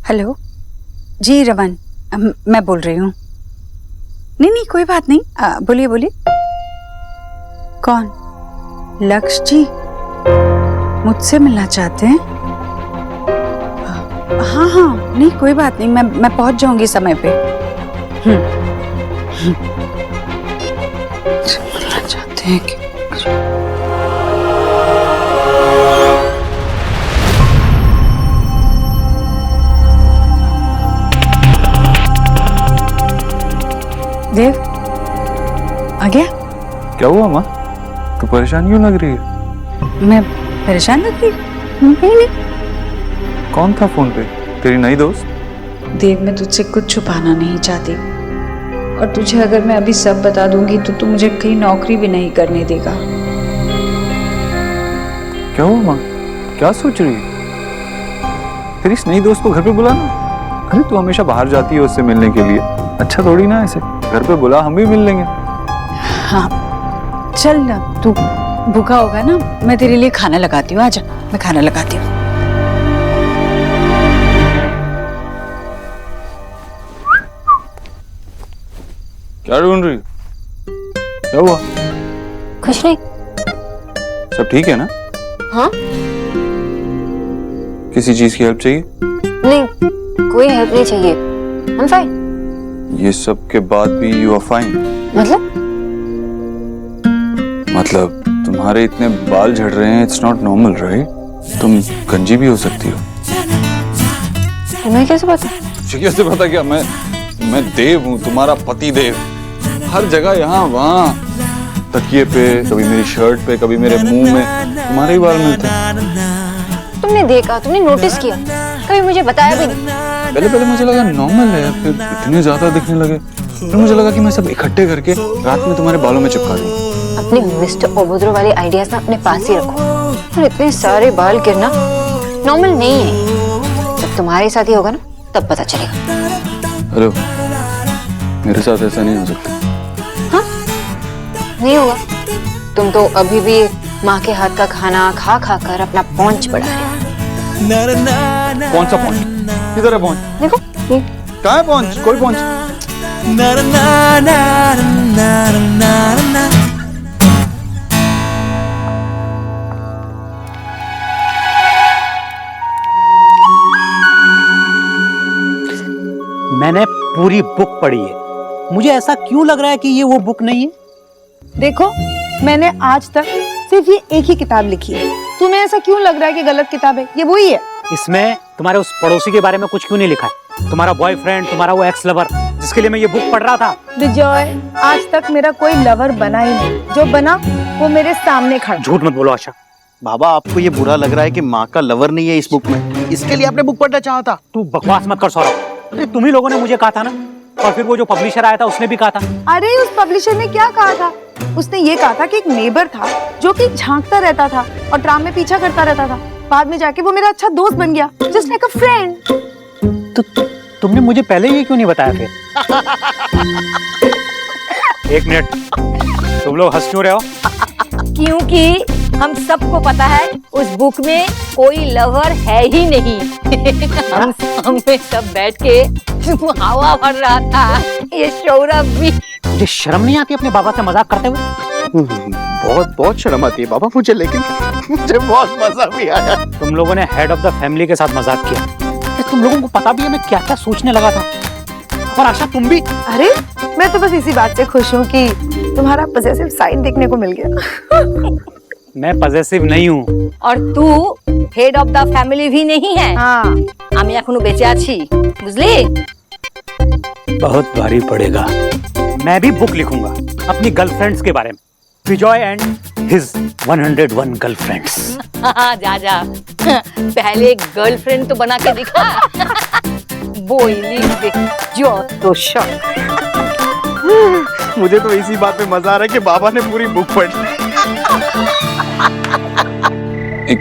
Hello जी रमन, मैं बोल रही हूँ। नहीं नहीं कोई बात नहीं, बोलिए बोलिए। कौन? लक्ष्य जी मुझसे मिलना चाहते हैं? हाँ हाँ नहीं कोई बात नहीं, मैं पहुंच जाऊंगी समय पे। मिलना चाहते हैं कि देव आ गया? क्या हुआ माँ? तू परेशान क्यों लग रही है? मैं परेशान लग रही? नहीं। कौन था फोन पे? तेरी नई दोस्त? देव मैं तुझसे कुछ छुपाना नहीं चाहती, और तुझे अगर मैं अभी सब बता दूंगी तो तू मुझे कहीं नौकरी भी नहीं करने देगा। क्या हुआ माँ? क्या सोच रही है? तेरी इस नई दोस्त को घर पे बुलाना। अरे तू हमेशा बाहर जाती है उससे मिलने के लिए, अच्छा थोड़ी ना ऐसे घर पे बुला, हम भी मिल लेंगे। हाँ चल ना, तू भूखा होगा ना, मैं तेरे लिए खाना लगाती हूँ, आजा मैं खाना लगाती हूँ। क्या ढूंढ रही? क्या हुआ? कुछ नहीं। सब ठीक है ना? हाँ किसी चीज की हेल्प चाहिए? नहीं, कोई हेल्प नहीं चाहिए, आई एम फाइन। ये सब के बाद भी यू आर फाइन? मतलब तुम्हारे इतने बाल झड़ रहे हैं, इट्स नॉट नॉर्मल राइट? तुम गंजी भी हो सकती हो। तुम्हें कैसे पता? मुझे कैसे पता? क्या मैं देव हूँ, तुम्हारा पति देव। हर जगह यहाँ वहाँ, तकिए पे, कभी मेरी शर्ट पे, कभी मेरे मुंह में तुम्हारे ही बाल मिलते हैं। तुमने देखा, तुमने नोटिस किया, कभी मुझे बताया भी नहीं। पहले मुझे लगा नॉर्मल है, फिर इतने ज्यादा दिखने लगे, फिर मुझे लगा कि मैं सब इकट्ठे करके रात में तुम्हारे बालों में चिपका दूं। अपने मिस्टर ओबोद्रो वाले आइडियाज ना अपने पास ही रखो, और इतने सारे बाल गिरना नॉर्मल नहीं है। जब तुम्हारे साथ ही होगा ना तब पता चलेगा। हेलो, मेरे साथ ऐसा नहीं हो सकता। हाँ नहीं होगा, तुम तो अभी भी माँ के हाथ का खाना खा खा कर अपना पहुंच बढ़ा रहे हो। कौन सा पहुंच? किधर है पहुंच? देखो कहाँ है पहुंच? कोई पहुंच? मैंने पूरी बुक पढ़ी है, मुझे ऐसा क्यों लग रहा है कि ये वो बुक नहीं है? देखो मैंने आज तक सिर्फ ये एक ही किताब लिखी है, तुम्हें ऐसा क्यों लग रहा है कि गलत किताब है? ये वही है। इसमें तुम्हारे उस पड़ोसी के बारे में कुछ क्यों नहीं लिखा है? तुम्हारा बॉयफ्रेंड, तुम्हारा वो एक्स लवर जिसके लिए मैं ये बुक पढ़ रहा था। विजय, आज तक मेरा कोई लवर बना ही नहीं, जो बना वो मेरे सामने खड़ा। झूठ मत बोलो आशा। बाबा आपको ये बुरा लग रहा है कि माँ का लवर नहीं है इस बुक में, इसके लिए आपने बुक पढ़ना चाहा था? तू बकवास मत कर सौरभ, अरे तुम ही लोगों ने मुझे कहा था ना, और फिर वो जो पब्लिशर आया था उसने भी कहा था। अरे उस पब्लिशर ने क्या कहा था? उसने ये कहा था कि एक नेबर था जो कि झांकता रहता था और ट्राम में पीछा करता रहता था, बाद में जाके वो मेरा अच्छा दोस्त बन गया, जस्ट लाइक अ फ्रेंड। तो तुमने मुझे पहले ये क्यों नहीं बताया फिर? एक मिनट, तुम लोग हंस क्यों रहे हो? क्योंकि हम सबको पता है उस बुक में कोई लवर है ही नहीं। हम सब बैठ के हवा भर रहा था, ये सौरभ भी। मुझे शर्म नहीं आती अपने बाबा से मजाक करते हुए? बहुत बहुत शर्म आती है बाबा मुझे, लेकिन मुझे बहुत मजा भी आया। तुम लोगों ने हेड ऑफ द फैमिली के साथ मजाक किया, तुम लोगों को पता भी है मैं क्या क्या सोचने लगा था। और आशा तुम भी। अरे मैं तो बस इसी बात से खुश हूँ कि तुम्हारा पजेसिव साइड देखने को मिल गया। मैं पजेसिव नहीं हूँ। और तू हेड ऑफ द फैमिली भी नहीं है। हाँ আমি এখনো বেঁচে আছি, বুঝলি? बहुत भारी पड़ेगा। मैं भी बुक लिखूंगा अपनी गर्लफ्रेंड्स के बारे में, विजय एंड हिज 101 गर्लफ्रेंड्स। जा जा, पहले गर्लफ्रेंड तो बना के दिखा। बोली जो तो शौक। मुझे तो इसी बात पे मजा आ रहा है कि बाबा ने पूरी बुक पढ़ ली। एक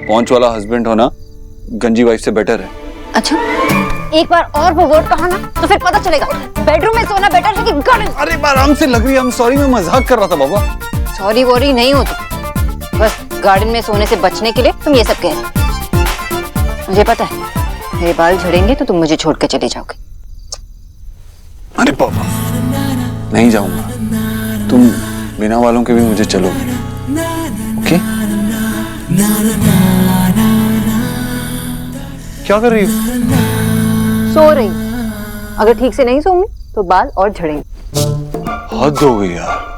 पहुंच वाला हस्बैंड होना गंजी वाइफ से बेटर है। अच्छा, एक बार और वो वर्ड कहा ना तो फिर पता चलेगा बेडरूम में सोना बेटर है कि गार्डन। अरे आराम से लग रही है, I'm sorry, मैं मजाक कर रहा था बाबा। सॉरी वॉरी नहीं होती, बस गार्डन में सोने से बचने के लिए तुम ये सब कह रहे हो। मुझे पता है मेरे बाल झड़ेंगे तो तुम मुझे छोड़ के चले जाओगे। अरे पापा, नहीं जाऊंगा। तुम बिना वालों के भी मुझे चलोगे, ओके? क्या कर रही हो? सो रही। अगर ठीक से नहीं सोऊंगी तो बाल और झड़ेंगे। हद हो गई यार।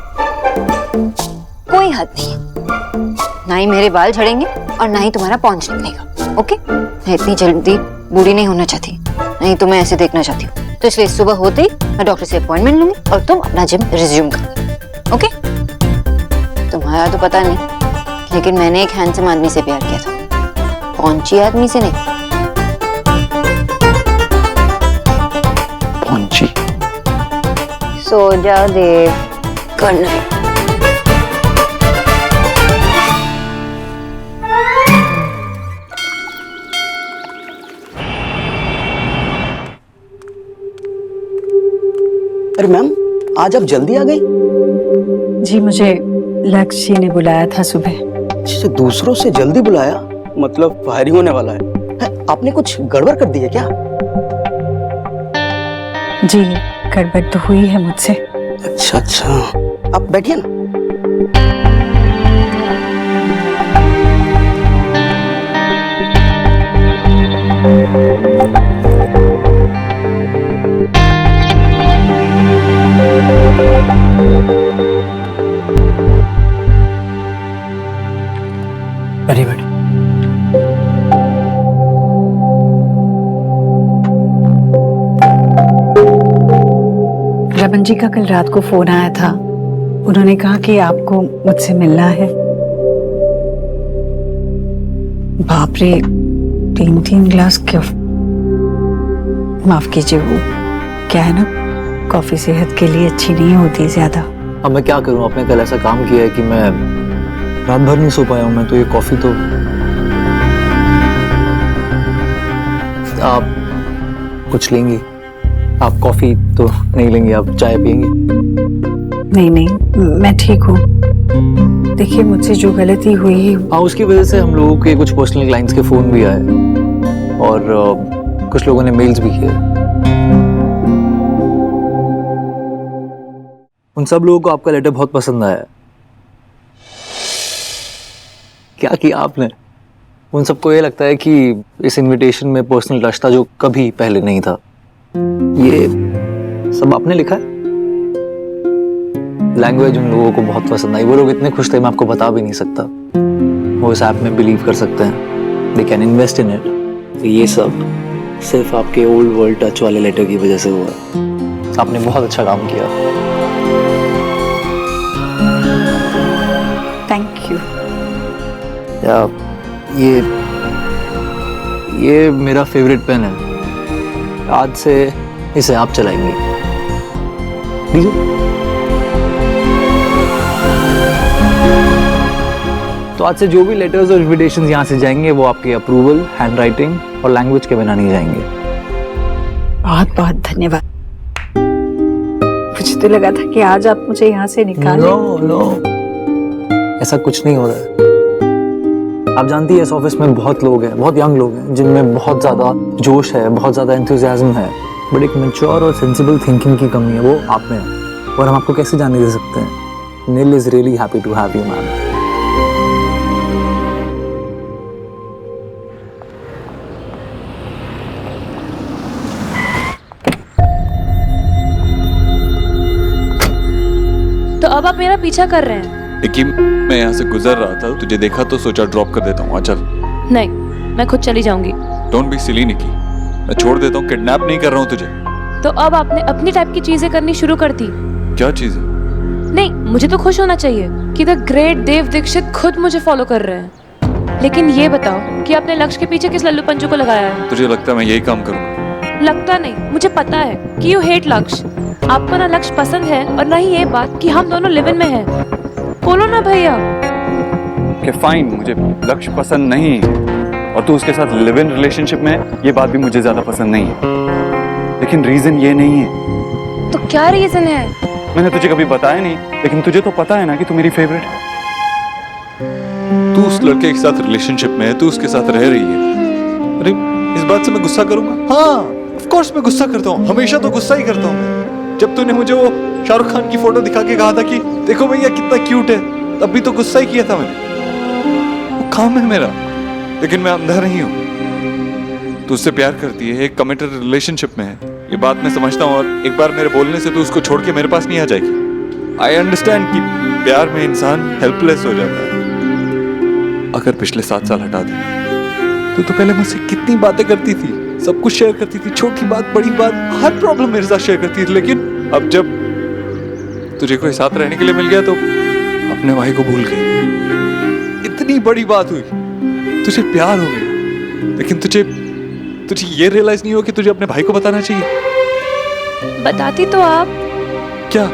कोई हद नहीं, ना ही मेरे बाल झड़ेंगे और ना ही तुम्हारा पौंछ निकलेगा, ओके? मैं इतनी जल्दी बूढ़ी नहीं होना चाहती, नहीं तो मैं ऐसे देखना चाहती हूँ। तो इसलिए सुबह होते ही मैं डॉक्टर से अपॉइंटमेंट लूंगी और तुम अपना जिम रिज्यूम करोगे, ओके? तुम्हारा तो पता नहीं, लेकिन मैंने एक हैंडसम आदमी से प्यार किया था, पौंची आदमी से नहीं। पहुंची। सो जा देव, गुड नाइट। अरे मैम, आज आप जल्दी आ गई? जी मुझे लक्ष्य जी ने बुलाया था सुबह। जिसे दूसरों से जल्दी बुलाया, मतलब फायरिंग होने वाला है। आपने कुछ गड़बड़ कर दी है क्या? जी गड़बड़ तो हुई है मुझसे। अच्छा अच्छा, आप बैठिए ना। बैठिए बैठिए। रमन जी का कल रात को फोन आया था। उन्होंने कहा कि आपको मुझसे मिलना है। बाप रे, 3 गिलास क्यों? माफ कीजिए, वो क्या है ना, कॉफी सेहत के लिए अच्छी नहीं होती ज्यादा। अब मैं क्या करूं? आपने कल ऐसा काम किया है कि मैं रात भर नहीं सो पाया हूं। मैं तो ये कॉफी तो आप कुछ लेंगी? आप कॉफी तो नहीं लेंगी, आप चाय पियेंगी? नहीं नहीं, मैं ठीक हूँ। देखिए मुझसे जो गलती हुई, हाँ, उसकी वजह से हम लोगों के कुछ पर्सनल क्लाइंट्स के फोन भी आए और कुछ लोगों ने मेल्स भी किए। उन सब लोगों को आपका लेटर बहुत पसंद आया। क्या किया आपने? उन सबको ये लगता है कि इस इनविटेशन में पर्सनल टच था जो कभी पहले नहीं था। ये सब आपने लिखा है। लैंग्वेज उन लोगों को बहुत पसंद आई। वो लोग इतने खुश थे, मैं आपको बता भी नहीं सकता। वो इस ऐप में बिलीव कर सकते हैं, they can invest in it. ये सब सिर्फ आपके ओल्ड वर्ल्ड टच वाले लेटर की वजह से हुआ। आपने बहुत अच्छा काम किया। Thank you. या ये मेरा फेवरेट पेन है। आज से इसे आप चलाएंगे। तो आज से जो भी लेटर्स और इन्विटेशंस यहाँ से जाएंगे वो आपके अप्रूवल, हैंडराइटिंग और लैंग्वेज के बिना नहीं जाएंगे। बहुत बहुत धन्यवाद। मुझे तो लगा था कि आज आप मुझे यहाँ से निकालें। नो, ऐसा कुछ नहीं हो रहा है। आप जानती है इस ऑफिस में बहुत लोग हैं, बहुत यंग लोग हैं जिनमें बहुत ज़्यादा जोश है, बहुत ज़्यादा एंथुसियाज्म है, बट एक मैच्योर और सेंसिबल थिंकिंग की कमी है, वो आप में है। और हम आपको कैसे जाने दे सकते हैं? Neel is really happy to have you ma'am. तो अब आप मेरा पीछा कर रहे हैं? देखिए, मैं यहाँ से गुजर रहा था, तुझे देखा तो सोचा ड्रॉप कर देता हूँ। चल। नहीं, मैं खुद चली जाऊंगी। डोंट बी सिली निकी, मैं छोड़ देता हूँ। किडनैप नहीं कर रहा हूँ तुझे। तो अब आपने अपनी टाइप की चीजें करनी शुरू कर दी। क्या चीज है? नहीं, मुझे तो खुश होना चाहिए कि द ग्रेट देव दीक्षित खुद मुझे फॉलो कर रहे हैं। लेकिन ये बताओ कि आपने लक्ष्य के पीछे किस लल्लू पंचू को लगाया है? तुझे लगता है मैं यही काम करूँगा? लगता नहीं, मुझे पता है कि यू हेट लक्ष्य। आपको ना लक्ष्य पसंद है और ना ही ये बात कि हम दोनों लिव इन में हैं। बोलो ना भैया। कि फाइन, मुझे लक्ष्य पसंद नहीं और तू उसके साथ लिव इन रिलेशनशिप में है, ये बात भी मुझे ज्यादा पसंद नहीं है। लेकिन रीजन ये नहीं है। तो क्या रीजन है? मैंने तुझे कभी बताया नहीं, लेकिन तुझे तो पता है ना कि तू मेरी फेवरेट है। तू उस लड़के के साथ रिलेशनशिप में है, तू उसके साथ रह रही है। अरे इस बात से मैं गुस्सा करूंगा? हाँ, ऑफ कोर्स मैं गुस्सा करता हूँ, हमेशा तो गुस्सा ही करता हूँ मैं। जब तूने मुझे वो शाहरुख खान की फोटो दिखा के कहा था कि देखो भैया कितना क्यूट है, तब भी तो गुस्सा ही किया था मैंने। वो काम है मेरा, लेकिन मैं अंधा नहीं हूँ। तू उससे प्यार करती है, एक कमिटेड रिलेशनशिप में है, ये बात मैं समझता हूँ, और एक बार मेरे बोलने से तू उसको छोड़ के मेरे पास नहीं आ जाएगी। आई अंडरस्टैंड कि प्यार में इंसान हेल्पलेस हो जाता है। अगर पिछले 7 साल हटा दे तो पहले मुझसे कितनी बातें करती थी, सब कुछ शेयर करती थी, छोटी बात बड़ी बात, हर प्रॉब्लम मेरे साथ शेयर करती थी। लेकिन अब जब तुझे कोई साथ रहने के लिए मिल गया तो अपने भाई को भूल गई। इतनी बड़ी बात हुई, तुझे प्यार हो गया, लेकिन तुझे ये रियलाइज नहीं हो कि तुझे अपने भाई को बताना चाहिए। बताती तो आप। क्या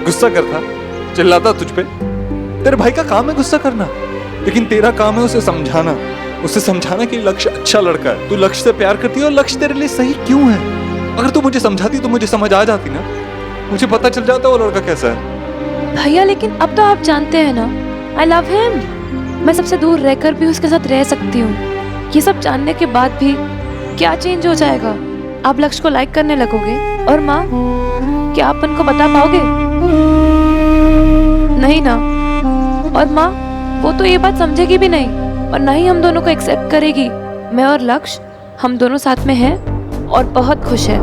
गुस्सा करता, चिल्लाता तुझ पे? तेरे भाई का काम है गुस्सा करना, लेकिन तेरा काम है उसे समझाना कि लक्ष्य अच्छा लड़का है, तू लक्ष्य से प्यार करती है और लक्ष्य तेरे लिए सही क्यों है। अगर तू मुझे समझाती तो मुझे समझ आ जाती ना, मुझे पता चल जाता वो लड़का कैसा है। भैया लेकिन अब तो आप जानते हैं ना, आई लव हिम। मैं सबसे दूर रहकर भी उसके साथ रह सकती हूँ। ये सब जानने के बाद भी क्या चेंज हो जाएगा? आप लक्ष्य को लाइक करने लगोगे, और माँ, क्या आप उनको बता पाओगे? नहीं ना। और माँ, वो तो ये बात समझेगी भी नहीं, और ना ही हम दोनों को एक्सेप्ट करेगी। मैं और लक्ष्य, हम दोनों साथ में हैं और बहुत खुश हैं।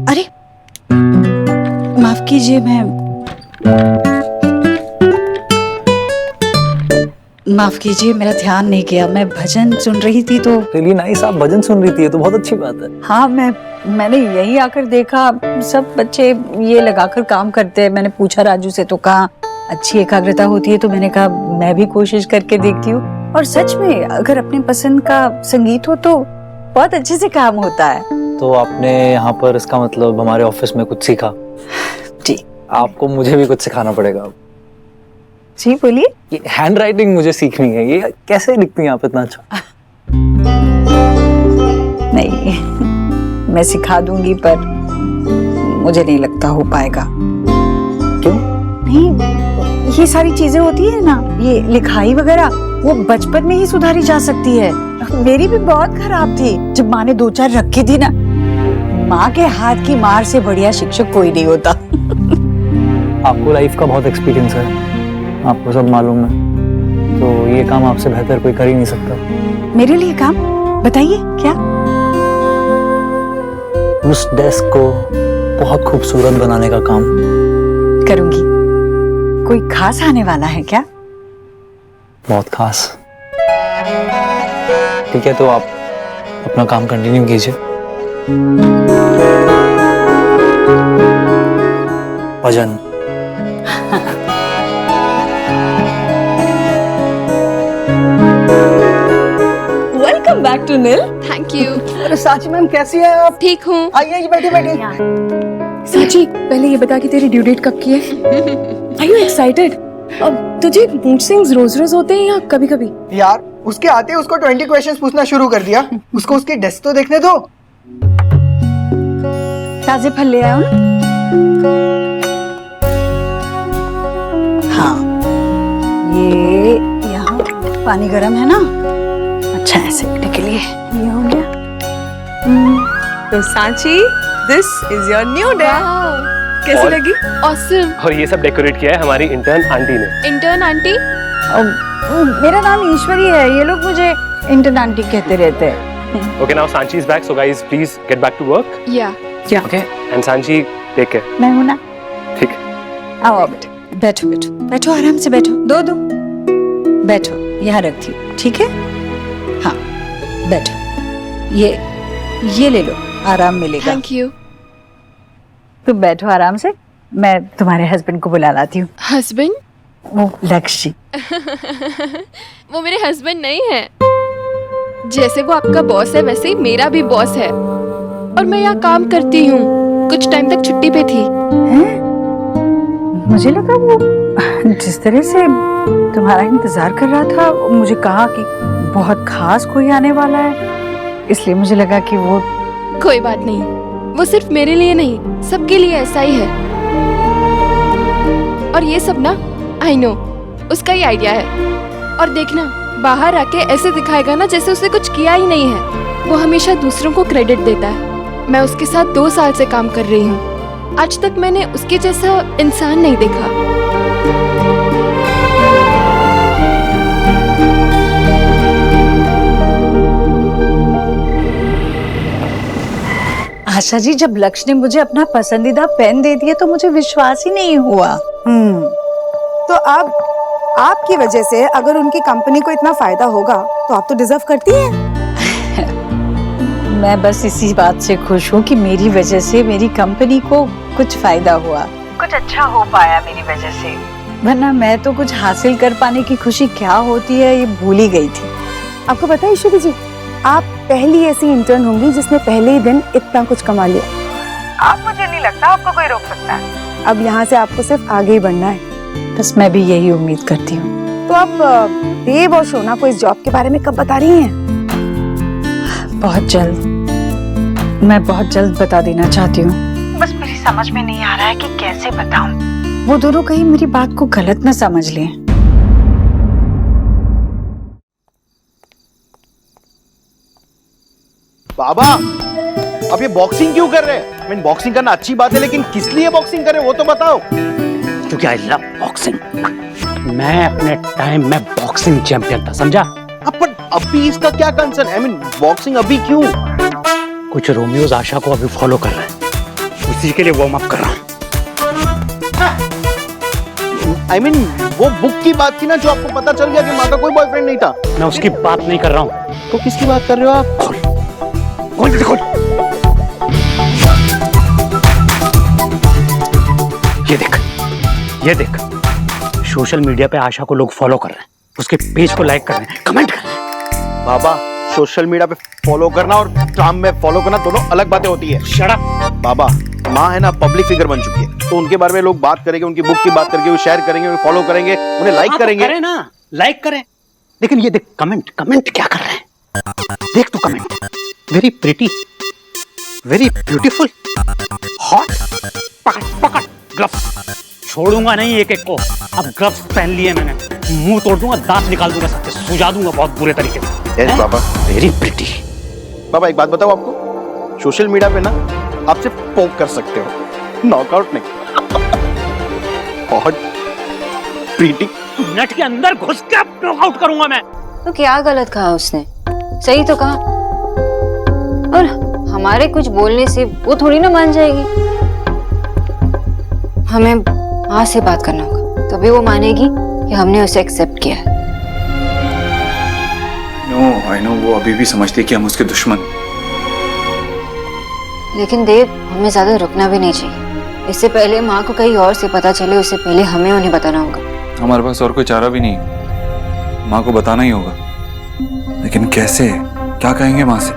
अरे माफ कीजिए, माफ कीजिए, मेरा ध्यान नहीं गया, मैं भजन सुन रही थी तो। रियली नाइस, आप भजन सुन रही थी, ये तो बहुत अच्छी बात है। हाँ, मैंने यही आकर देखा, सब बच्चे ये लगाकर काम करते हैं। मैंने पूछा राजू से तो कहा अच्छी एकाग्रता होती है, तो मैंने कहा मैं भी कोशिश करके देखती हूँ। और सच में अगर अपने पसंद का संगीत हो तो बहुत अच्छे से काम होता है। तो आपने यहाँ पर, इसका मतलब हमारे ऑफिस में कुछ सीखा? जी। आपको मुझे भी कुछ सिखाना पड़ेगा। जी बोलिए। ये हैंड राइटिंग मुझे सीखनी है, ये कैसे लिखती हैं आप इतना अच्छा? नहीं, मैं सिखा दूंगी, पर मुझे नहीं लगता हो पाएगा। क्यों? नहीं, ये सारी चीजें होती है ना, ये लिखाई वगैरह, वो बचपन में ही सुधारी जा सकती है। मेरी भी बहुत खराब थी, जब माँ ने 2-4 रखी थी ना। माँ के हाथ की मार से बढ़िया शिक्षक कोई नहीं होता। आपको लाइफ का बहुत एक्सपीरियंस है, आपको सब मालूम है, तो ये काम आपसे बेहतर कोई कर ही नहीं सकता। मेरे लिए काम बताइए, क्या? उस डेस्क को बहुत खूबसूरत बनाने का काम करूंगी। कोई खास आने वाला है क्या? बहुत खास। ठीक है, तो आप अपना काम कंटिन्यू कीजिए। भजन। Welcome back to Neel. Thank you. अरे साची मैम कैसी हैं आप? ठीक हूँ। आइए बैठे बैठे। साची, पहले ये बता कि तेरी ड्यू डेट कब की है? Are you excited? अब तुझे मूड स्विंग्स रोज होते हैं या कभी कभी? यार उसके आते ही उसको 20 क्वेश्चंस पूछना शुरू कर दिया। उसको उसकी डेस्क तो देखने दो। ताजे फल ले आओ ना। हाँ, ये यहाँ पानी गर्म है ना, अच्छा है सेकने के लिए। ये हो गया। तो Sanchi, this is your new desk. कैसी लगी? ऑसम। और ये सब डेकोरेट किया है हमारी इंटर्न आंटी ने। Intern aunty? मेरा नाम ईश्वरी है, ये लोग मुझे इंटर्न आंटी कहते रहते हैं। Okay, now Sanchi is back, so guys, please get back to work. या। क्या? Okay, and Sanchi, take care. मैं हूं ना। ठीक है। आओ बेटा, बैठो बैठो बैठो, आराम से बैठो। दो बैठो, यहाँ रखती हूँ, ठीक है? हाँ, बैठो। ये ले लो, आराम मिलेगा। Thank you. तुम बैठो आराम से, मैं तुम्हारे हस्बैंड को बुला लाती हूँ। हस्बैंड? वो लक्ष्य जी। वो मेरे हस्बैंड नहीं है। जैसे वो आपका बॉस है, वैसे ही मेरा भी बॉस है, और मैं यहाँ काम करती हूँ। कुछ टाइम तक छुट्टी पे थी। मुझे लगा वो जिस तरह से तुम्हारा इंतजार कर रहा था, मुझे कहा कि बहुत खास कोई आने वाला है, इसलिए मुझे लगा कि वो कोई बात नहीं, वो सिर्फ मेरे लिए नहीं सबके लिए ऐसा ही है। और ये सब ना आई नो उसका ही आइडिया है। और देखना बाहर आके ऐसे दिखाएगा ना जैसे उसने कुछ किया ही नहीं है। वो हमेशा दूसरों को क्रेडिट देता है। मैं उसके साथ 2 साल से काम कर रही हूँ, आज तक मैंने उसके जैसा इंसान नहीं देखा। आशा जी, जब लक्ष्य ने मुझे अपना पसंदीदा पेन दे दिया तो मुझे विश्वास ही नहीं हुआ। तो अब आपकी वजह से अगर उनकी कंपनी को इतना फायदा होगा तो आप तो डिजर्व करती हैं। मैं बस इसी बात से खुश हूँ कि मेरी वजह से मेरी कंपनी को कुछ फायदा हुआ, कुछ अच्छा हो पाया मेरी वजह से, वरना मैं तो कुछ हासिल कर पाने की खुशी क्या होती है ये भूल ही गई थी। आपको पता है ईश्वरी जी, आप पहली ऐसी इंटर्न होंगी जिसने पहले ही दिन इतना कुछ कमा लिया। आप, मुझे नहीं लगता आपको कोई रोक सकता है। अब यहाँ से आपको सिर्फ आगे ही बढ़ना है। बस मैं भी यही उम्मीद करती हूँ। तो आप देव और शोना को इस जॉब के बारे में कब बता रही हैं? बहुत जल्द, मैं बहुत जल्द बता देना चाहती हूँ। बस मेरी समझ में नहीं आ रहा है कि कैसे बताऊँ। वो दोनों कहीं मेरी बात को गलत न समझ लें। बाबा, अब ये बॉक्सिंग क्यों कर रहे हैं? I mean, बॉक्सिंग करना अच्छी बात है, लेकिन किस लिए बॉक्सिंग करें वो तो बताओ। क्योंकि आई लव बॉक्सिंग। मैं अपने टाइम में बॉक्सिंग चैंपियन था, समझा? अब पर अभी इसका क्या कंसर्न? I mean, बॉक्सिंग अभी क्यों? कुछ रोमियोज आशा को अभी फॉलो कर रहे हैं, उसी के लिए वार्म अप कर रहा हूँ। I mean, वो बुक की बात थी ना जो आपको पता चल गया कि माँ का कोई बॉयफ्रेंड नहीं था। मैं उसकी बात नहीं कर रहा हूँ। तो किसकी बात कर रहे हो आप? खोल खोल। ये देख, सोशल मीडिया पे आशा को लोग फॉलो कर रहे हैं, उसके पेज को लाइक कर रहे हैं, कमेंट कर रहे हैं। बाबा, सोशल मीडिया पे फॉलो करना और ट्राम में फॉलो करना दोनों अलग बातें होती है। Shut up. बाबा, माँ है ना पब्लिक फिगर बन चुकी है, तो उनके बारे में लोग बात करेंगे, उनकी बुक की बात करेंगे, वो शेयर करेंगे, उन्हें फॉलो करेंगे, उन्हें लाइक करेंगे। करें ना, लाइक करें, लेकिन ये देख कमेंट क्या कर रहे हैं। देख तू comment, very pretty, very beautiful, hot, पकड़ ग्लव्स, छोड़ूंगा नहीं एक को। अब ग्लव्स पहन लिए मैंने, मुंह तोड़ दूंगा, दांत निकाल दूंगा, सबके सुझा दूंगा बहुत बुरे तरीके से। यस बाबा, वेरी प्रिटी। बाबा एक बात बताओ आपको, सोशल मीडिया पे ना आप सिर्फ पोक कर सकते हो, नॉकआउट नहीं। Hot, pretty. नेट के अंदर घुस के नॉकआउट करूंगा मैं। तो क्या गलत कहा उसने? सही तो कहा। और हमारे कुछ बोलने से वो थोड़ी ना मान जाएगी। हमें माँ से बात करना होगा, तभी वो मानेगी कि हमने उसे एक्सेप्ट किया है। आई नो वो अभी भी समझती है कि हम उसके दुश्मन हैं। लेकिन देव, हमें ज्यादा रुकना भी नहीं चाहिए। इससे पहले माँ को कहीं और से पता चले, उससे पहले हमें उन्हें बताना होगा। हमारे पास और कोई चारा भी नहीं, माँ को बताना ही होगा। लेकिन कैसे, क्या कहेंगे माँ से?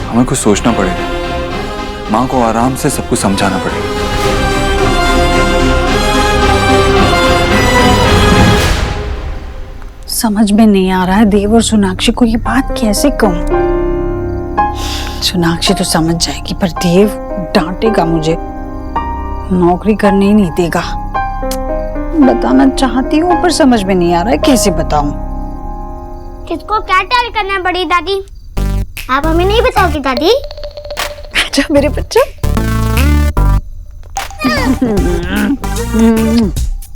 हमें कुछ सोचना पड़ेगा, माँ को आराम से सब कुछ समझाना पड़ेगा। समझ में नहीं आ रहा है देव और सोनाक्षी को ये बात कैसे कहूं। सोनाक्षी तो समझ जाएगी, पर देव डांटेगा मुझे, नौकरी करने ही नहीं देगा। बताना चाहती हूँ पर समझ में नहीं आ रहा है कैसे बताऊं। किसको क्या टेल करना है बड़ी दादी? आप हमें नहीं बताओगी दादी? अच्छा मेरे बच्चे,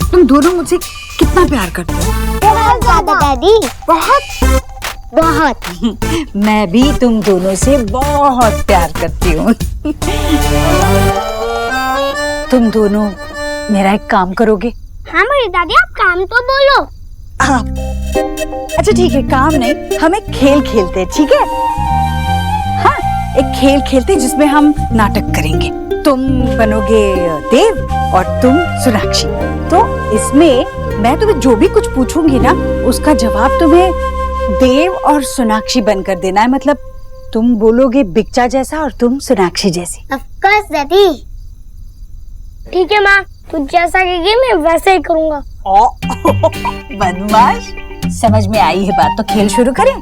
तुम दोनों मुझसे कितना प्यार करते हो? बहुत ज्यादा दादी, बहुत। मैं भी तुम दोनों से बहुत प्यार करती हूँ। तुम दोनों मेरा एक काम करोगे? हाँ बड़ी दादी, आप काम तो बोलो। अच्छा ठीक है, काम नहीं, हम एक खेल खेलते हैं, ठीक है? हाँ, एक खेल खेलते हैं जिसमें हम नाटक करेंगे। तुम बनोगे देव और तुम सोनाक्षी। तो इसमें मैं तुम्हें जो भी कुछ पूछूंगी ना, उसका जवाब तुम्हें देव और सोनाक्षी बनकर देना है। मतलब तुम बोलोगे बिगचा जैसा और तुम सोनाक्षी जैसी। ऑफ कोर्स दादी। ठीक है माँ, तू जैसा कहेगी मैं वैसे ही करूंगा। बदमाश, समझ में आई है बात तो खेल शुरू करें।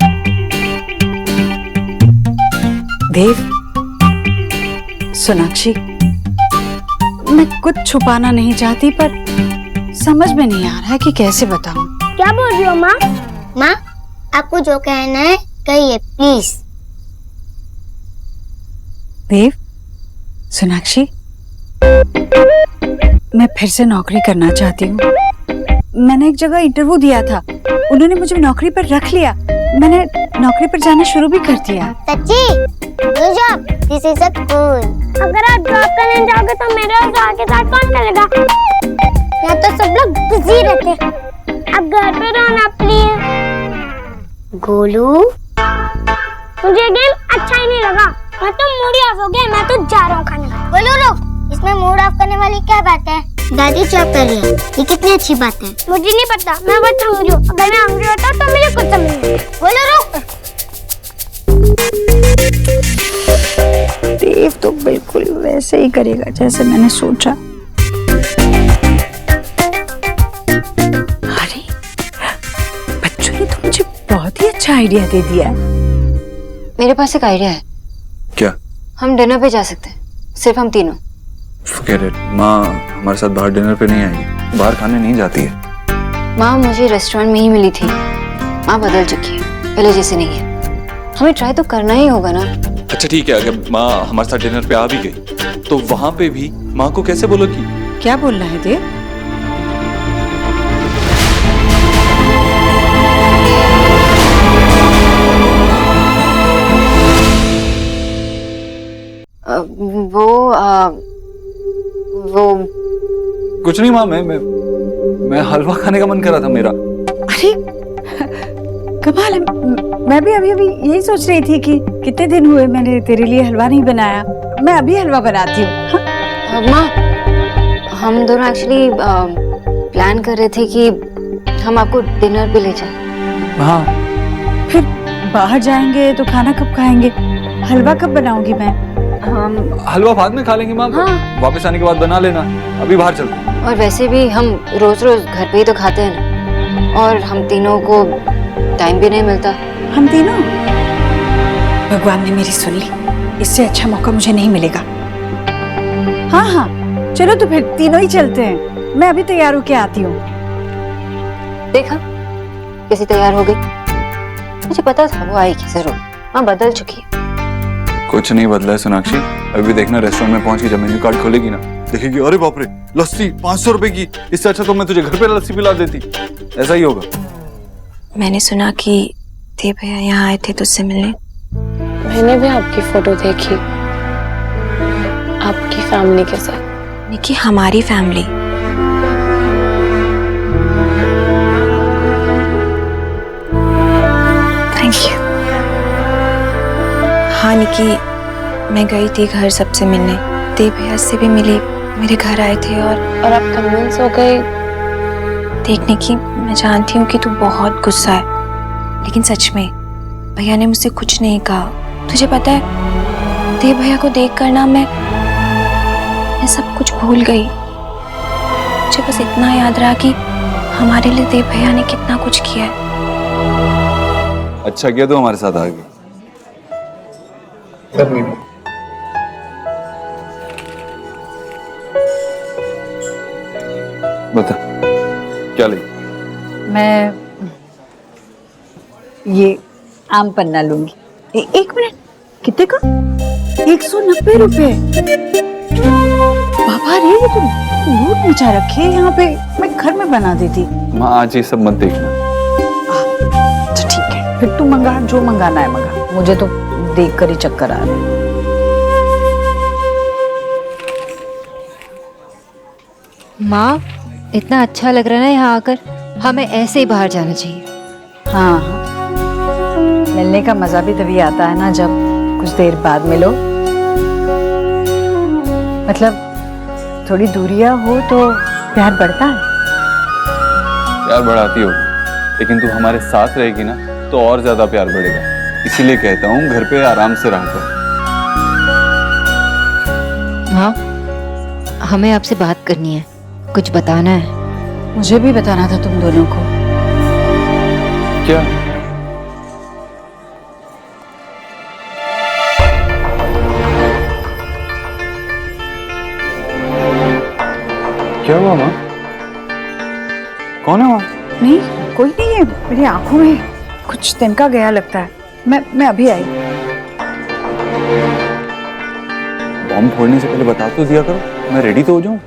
देव, सोनाक्षी, मैं कुछ छुपाना नहीं चाहती पर समझ में नहीं आ रहा है कि कैसे बताऊं। क्या बोल रही हो माँ? माँ, आपको जो कहना है कहिए प्लीज। देव, सोनाक्षी, मैं फिर से नौकरी करना चाहती हूँ। मैंने एक जगह इंटरव्यू दिया था, उन्होंने मुझे नौकरी पर रख लिया। मैंने नौकरी पर जाना शुरू भी कर दिया। सच्ची? Good job, this is a cool. अगर आप जॉब करने जाओगे तो मेरे और जॉब के साथ कौन करेगा? यहाँ तो सब लोग बिजी रहते हैं। अब घर पे रहना प्लीज। गोलू, मुझे गेम अच्छा ही नहीं लगा। मैं तो मूड ऑफ हो गया, मैं तो जा रहा हूँ खाने। गोलू रुक, इसमें मूड ऑफ करने वाली क्या बात है? दादी जॉब कर रही है, ये कितनी अच्छी बात है। मुझे नहीं पता, मैं बहुत हंग्री हूँ। अगर मैं हंग्री होता तो मुझे कुछ समझ नहीं। गोलू रुक। देव तो बिल्कुल वैसे ही करेगा जैसे मैंने सोचा। अरे, बच्चों ने तो मुझे बहुत ही अच्छा आइडिया दे दिया है। मेरे पास एक आइडिया है। क्या? हम डिनर पे जा सकते हैं, सिर्फ हम तीनों। Forget it. माँ हमारे साथ बाहर डिनर पे नहीं आएगी, बाहर खाने नहीं जाती है। माँ मुझे रेस्टोरेंट में ही मिली थी। माँ बदल चुकी है, पहले जैसे नहीं है। हमें ट्राई तो करना ही होगा ना। अच्छा ठीक है, अगर माँ हमारे साथ डिनर पे आ भी गई तो वहां पे भी माँ को कैसे बोलोगी? क्या बोलना है देव? वो कुछ नहीं माँ, मैं हलवा खाने का मन कर रहा था मेरा। अरे कमाल है, मैं भी अभी यही सोच रही थी कि कितने दिन हुए मैंने तेरे लिए हलवा नहीं बनाया। मैं अभी हलवा बनाती हूँ। माँ, हम दोनों एक्चुअली प्लान कर रहे थे कि हम आपको डिनर पे ले जाएं। हाँ, फिर बाहर जाएंगे तो खाना कब खाएंगे? हलवा कब बनाऊंगी मैं? हलवा बाद में खा लेंगे माँ। हाँ। वापस आने के बाद बना लेना, अभी बाहर चलते हैं। और वैसे भी हम रोज रोज घर पे ही तो खाते हैं ना, और हम तीनों को टाइम भी नहीं मिलता। हम तीनों? भगवान ने मेरी सुन ली, इससे अच्छा मौका मुझे नहीं मिलेगा। हाँ हाँ, चलो तो फिर तीनों ही चलते हैं। मैं अभी तैयार होके आती हूँ। देखा, कैसी तैयार हो गई। मुझे पता था वो आएगी जरूर। माँ बदल चुकी है। कुछ नहीं बदला है सोनाक्षी, अभी देखना रेस्टोरेंट में पहुंची, जब मेन्यू कार्ड खोलेगी ना देखेगी, अरे बाप रे लस्सी 500 रुपए की, इससे अच्छा तो मैं तुझे घर पे लस्सी पिला देती। ऐसा ही होगा। मैंने सुना कि देव भैया यहाँ आए थे तुझसे मिलने। मैंने भी आपकी फोटो देखी, आपकी फैमिली के साथ। निकी, हमारी फैमिली। Thank you. हाँ निकी, मैं गई थी घर सबसे मिलने। देव भैया से भी मिली, मेरे घर आए थे। और आप कन्विंस हो गए? देखने की, मैं जानती हूँ कि तू बहुत गुस्सा है, लेकिन सच में भैया ने मुझसे कुछ नहीं कहा। तुझे पता है, देव भैया को देख कर ना मैं सब कुछ भूल गई। मुझे बस इतना याद रहा कि हमारे लिए देव भैया ने कितना कुछ किया है। अच्छा किया तो हमारे साथ आ गई। बता क्या ले? मैं ये आम पन्ना लूंगी। एक मिनट, कितने का? 190 रुपए। बाबा रे, ये तो लूट मचा रखी है यहाँ पे। मैं घर में बना देती। माँ आज ये सब मत देखना। अच्छा ठीक है, फिर तू मंगा, जो मंगाना है मंगा। मुझे तो देख कर ही चक्कर आ रहा है। माँ, इतना अच्छा लग रहा है ना यहाँ आकर। हमें ऐसे ही बाहर जाना चाहिए। हाँ हाँ, मिलने का मजा भी तभी आता है ना जब कुछ देर बाद मिलो। मतलब थोड़ी दूरियां हो तो प्यार बढ़ता है। प्यार बढ़ाती होगी, लेकिन तू हमारे साथ रहेगी ना तो और ज्यादा प्यार बढ़ेगा। इसीलिए कहता हूँ घर पे आराम से रहा कर। हाँ, हमें आपसे बात करनी है। कुछ बताना है। मुझे भी बताना था तुम दोनों को। क्या? क्या हुआ माँ? कौन है वहाँ? नहीं, कोई नहीं है। मेरी आंखों में कुछ तिनका गया लगता है। मैं अभी आई। बॉम्ब फोड़ने से पहले बता तो दिया करो, मैं रेडी तो हो जाऊं।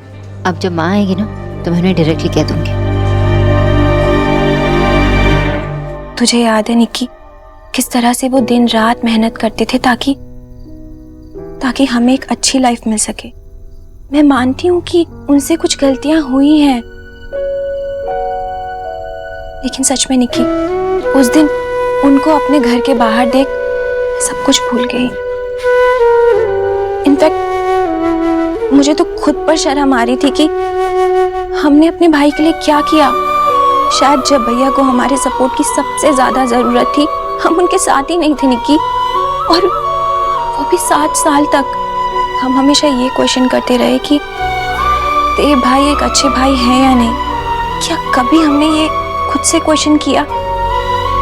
अब जब माँ आएगी ना तो मैं उन्हें डायरेक्टली कह दूंगी। तुझे याद है निक्की, किस तरह से वो दिन रात मेहनत करते थे ताकि हमें एक अच्छी लाइफ मिल सके। मैं मानती हूँ कि उनसे कुछ गलतियां हुई हैं, लेकिन सच में निक्की, उस दिन उनको अपने घर के बाहर देख सब कुछ भूल गई। इनफैक्ट मुझे तो खुद पर शर्म आ रही थी कि हमने अपने भाई के लिए क्या किया। शायद जब भैया को हमारे सपोर्ट की सबसे ज्यादा जरूरत थी, हम उनके साथ ही नहीं थे निक्की, और वो भी 7 साल तक। हम हमेशा ये क्वेश्चन करते रहे कि तेरे भाई एक अच्छे भाई हैं या नहीं। क्या कभी हमने ये खुद से क्वेश्चन किया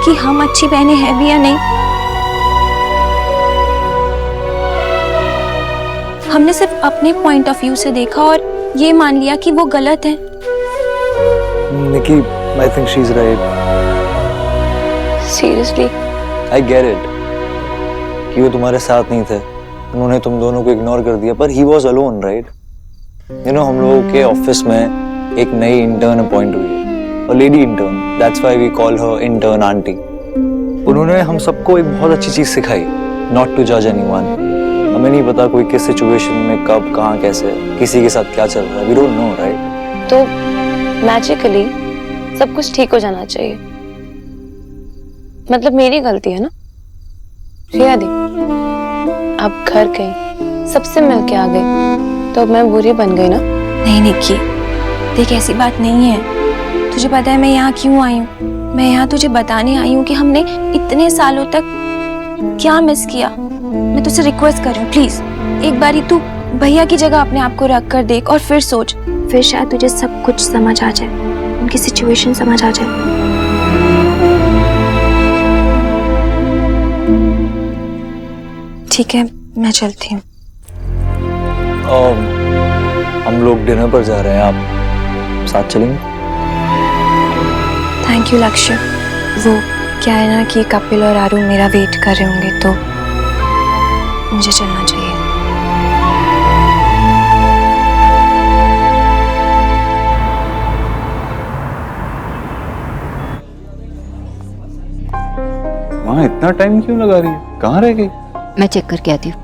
कि हम अच्छी बहनें हैं भी या नहीं? हमने सिर्फ अपने पॉइंट ऑफ व्यू से देखा और ये मान लिया कि वो गलत है। निकी, I think she's right. Seriously I get it कि वो तुम्हारे साथ नहीं थे, उन्होंने तुम दोनों को इग्नोर कर दिया, पर he was alone, right? You know, हम लोगों के ऑफिस में एक नई इंटर्न अपॉइंट हुई है, और lady intern, that's why we call her intern auntie. उन्होंने हम सबको एक बहुत अच्छी चीज सिखाई, not to judge anyone. हमें नहीं पता कोई किस सिचुएशन में कब कहाँ कैसे किसी के साथ क्या चल रहा है, we don't know, right? तो मैजिकली सब कुछ ठीक हो जाना चाहिए। मतलब मेरी गलती है ना रिया दी, अब घर गई, सबसे मिल के आ गई, तो अब मैं बुरी बन गई ना? नहीं निक्की, देख ऐसी बात नहीं है। तुझे पता है मैं यहाँ क्यों आई हूँ? मैं यहाँ तुझे बताने आई हूँ कि हमने इतने सालों तक क्या मिस किया। मैं तुझसे रिक्वेस्ट कर रही हूँ, प्लीज एक बारी तू भैया की जगह अपने आप को रख कर देख और फिर सोच, फिर शायद तुझे सब कुछ समझ आ जाए, उनकी सिचुएशन समझ आ जाए। ठीक है, मैं चलती हूँ। हम लोग डिनर पर जा रहे हैं, आप साथ चलेंगे? थैंक यू लक्ष्य। वो क्या है ना कि कपिल और आरू मेरा वेट कर रहे होंगे, तो मुझे चलना चाहिए। वहाँ इतना टाइम क्यों लगा रही है? कहाँ रह गई? मैं चेक करके आती हूँ।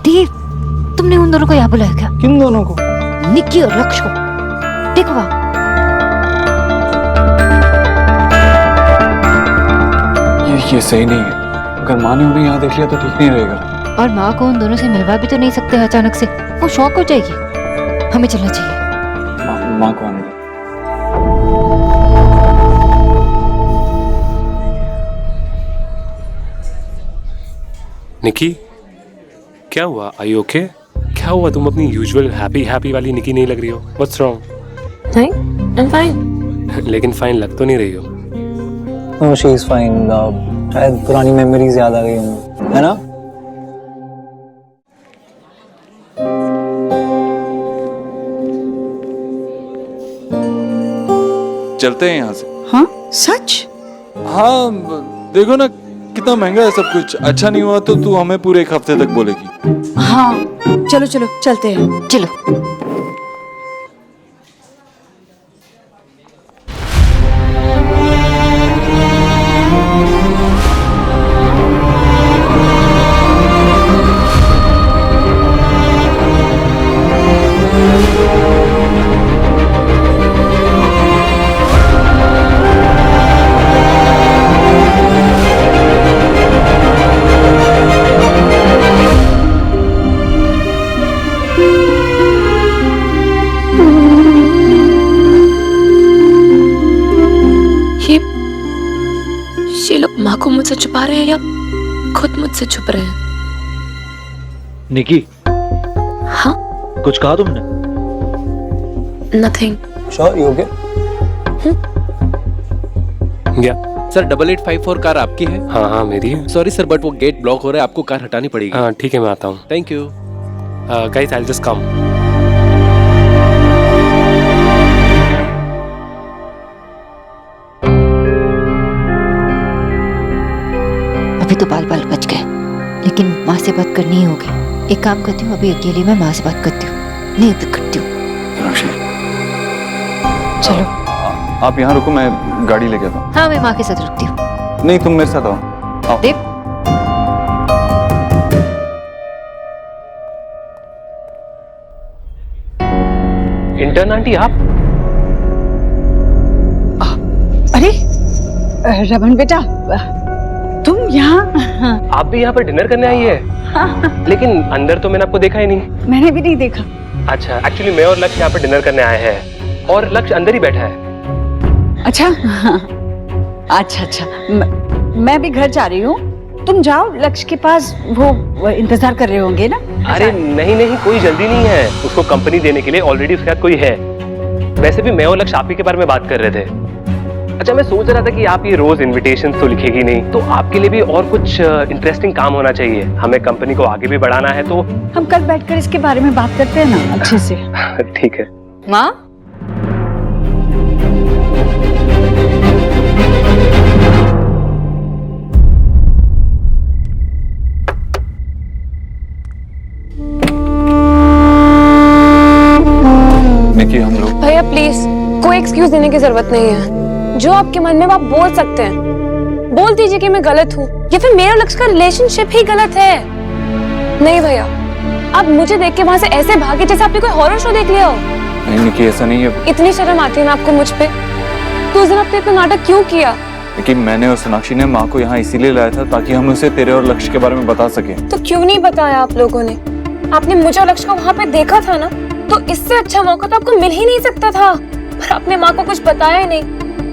देव, तुमने उन दोनों को यहाँ बुलाया क्या? किन दोनों को? निक्की और लक्ष्य को। देखो वहाँ। ये सही नहीं है। अगर माँ ने उन्हें यहाँ देख लिया तो ठीक नहीं रहेगा। और माँ को उन दोनों से मिलवा भी तो नहीं सकते अचानक से, वो शॉक हो जाएगी। हमें चलना चाहिए। माँ को आने दो। निकी, क्या हुआ? Are you okay? क्या हुआ? तुम अपनी यूजुअल हैप्पी वाली निकी नहीं लग रही हो। What's wrong? नहीं, I'm fine। लेकिन फाइन लग तो नहीं रही हो। No, she is fine. शायद पुरानी मेमोरीज याद आ गई होंगी, है ना? चलते हैं यहाँ से। हाँ सच? हाँ, देखो ना कितना महंगा है सब कुछ। अच्छा नहीं हुआ तो तू हमें पूरे 1 हफ्ते तक बोलेगी। हाँ चलो चलो चलते हैं। चलो। को मुझसे छुपा रहे हैं या खुद मुझसे छुप रहे हैं? निकी, हाँ? कुछ कहा तुमने? नथिंग। Sure, you okay? या सर 8854 कार आपकी है? हाँ हाँ मेरी है। सॉरी सर बट वो गेट ब्लॉक हो रहा है, आपको कार हटानी पड़ेगी। हाँ ठीक है, मैं आता हूँ। Thank you. Guys, I will just come. अभी तो बाल बाल बच गए, लेकिन माँ से बात करनी ही होगी। एक काम करती हूँ, अभी अकेले मैं माँ से बात करती हूँ, नहीं अभी करती हूँ। चलो आप यहाँ रुको, मैं गाड़ी लेके आता हूँ। हाँ मैं माँ के साथ रुकती हूँ। नहीं, तुम मेरे साथ आओ। देव, इंटर्न आंटी आप? अरे रमन बेटा, तुम यहाँ? आप भी यहाँ पर डिनर करने आई है? हाँ, लेकिन अंदर तो मैंने आपको देखा ही नहीं। मैंने भी नहीं देखा। अच्छा, एक्चुअली मैं और लक्ष्य यहाँ पर डिनर करने आए हैं और लक्ष्य अंदर ही बैठा है। अच्छा अच्छा, मैं भी घर जा रही हूँ। तुम जाओ, लक्ष्य के पास वो इंतजार कर रहे होंगे ना। अरे नहीं नहीं, कोई जल्दी नहीं है, उसको कंपनी देने के लिए ऑलरेडी उसके साथ कोई है। वैसे भी मैं और लक्ष्य आप ही के बारे में बात कर रहे थे। अच्छा, मैं सोच रहा था कि आप ये रोज इनविटेशन तो लिखेगी नहीं, तो आपके लिए भी और कुछ इंटरेस्टिंग काम होना चाहिए। हमें कंपनी को आगे भी बढ़ाना है, तो हम कल बैठकर इसके बारे में बात करते हैं ना अच्छे से। ठीक है। माँ, निकी, हम लोग भैया प्लीज, कोई एक्सक्यूज देने की जरूरत नहीं है। जो आपके मन में वो आप बोल सकते हैं। बोल दीजिए कि मैं गलत हूँ या फिर मेरा लक्ष्य का रिलेशनशिप ही गलत है। नहीं भैया, आप मुझे देख के वहाँ से ऐसे भागे जैसे आपने कोई हॉरर शो देख लिया हो। नहीं निकी, ऐसा नहीं है। इतनी शर्म आती है ना आपको मुझ पे? तो उस दिन आपने इतना नाटक क्यों किया? लेकिन मैंने और सोनाक्षी ने माँ को यहाँ इसीलिए लाया था ताकि हम उसे तेरे और लक्ष्य के बारे में बता सके। तो क्यों नहीं बताया आप लोगों ने? आपने मुझे और लक्ष्य को वहाँ पे देखा था ना, तो इससे अच्छा मौका तो आपको मिल ही नहीं सकता था। पर आपने माँ को कुछ बताया ही नहीं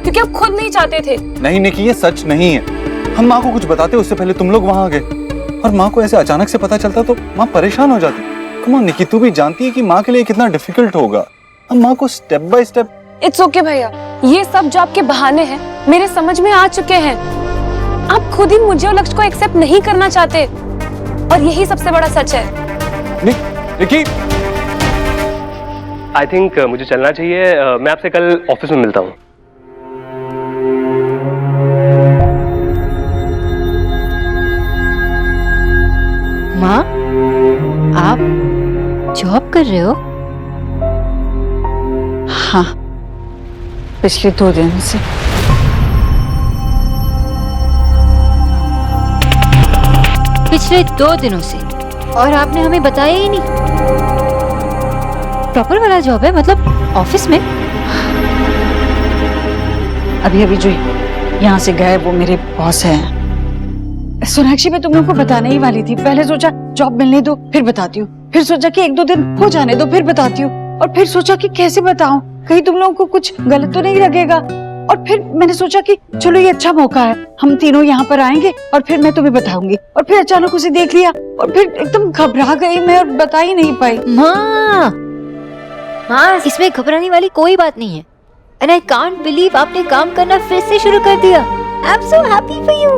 क्योंकि आप खुद नहीं चाहते थे। नहीं निकी, ये सच नहीं है। हम माँ को कुछ बताते उससे पहले तुम लोग वहाँ आ गए, और माँ को ऐसे अचानक से पता चलता तो माँ परेशान हो जाती। कम ऑन निकी, तू भी जानती है कि माँ के लिए कितना डिफिकल्ट होगा। हम माँ को step by step. It's okay भैया, ये सब जो आपके बहाने हैं मेरे समझ में आ चुके हैं। आप खुद ही मुझे और लक्ष्य को एक्सेप्ट नहीं करना चाहते, और यही सबसे बड़ा सच है। निकी, आई थिंक मुझे चलना चाहिए। मैं आपसे कल ऑफिस में मिलता हूँ। माँ, आप जॉब कर रहे हो? हाँ, पिछले 2 दिन से। पिछले 2 दिनों से? और आपने हमें बताया ही नहीं। प्रॉपर वाला जॉब है, मतलब ऑफिस में? अभी अभी जो यहाँ से गए वो मेरे बॉस हैं। सोनाक्षी, मैं तुम लोगों को बताने ही वाली थी। पहले सोचा जॉब मिलने दो फिर बताती हूँ, फिर सोचा कि 1-2 दिन हो जाने दो फिर बताती हूँ, और फिर सोचा कि कैसे बताऊं, कहीं तुम लोगों को कुछ गलत तो नहीं लगेगा। और फिर मैंने सोचा कि चलो ये अच्छा मौका है, हम तीनों यहाँ पर आएंगे और फिर मैं तुम्हें बताऊंगी। और फिर अचानक उसे देख लिया और फिर एकदम घबरा गई मैं और बता ही नहीं पाई। माँ, इसमें घबराने वाली कोई बात नहीं है। एंड आई कांट बिलीव आपने काम करना फिर से शुरू कर दिया। I am so happy for you.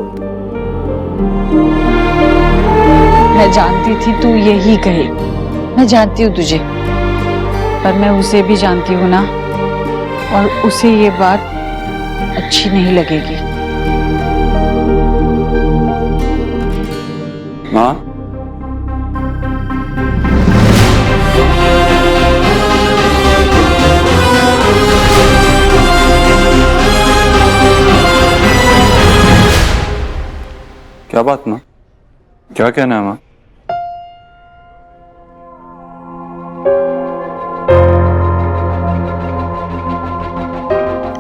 मैं जानती थी तू यही कहे, मैं जानती हूँ तुझे, पर मैं उसे भी जानती हूँ ना, और उसे ये बात अच्छी नहीं लगेगी। माँ, क्या बात माँ, क्या कहना है माँ?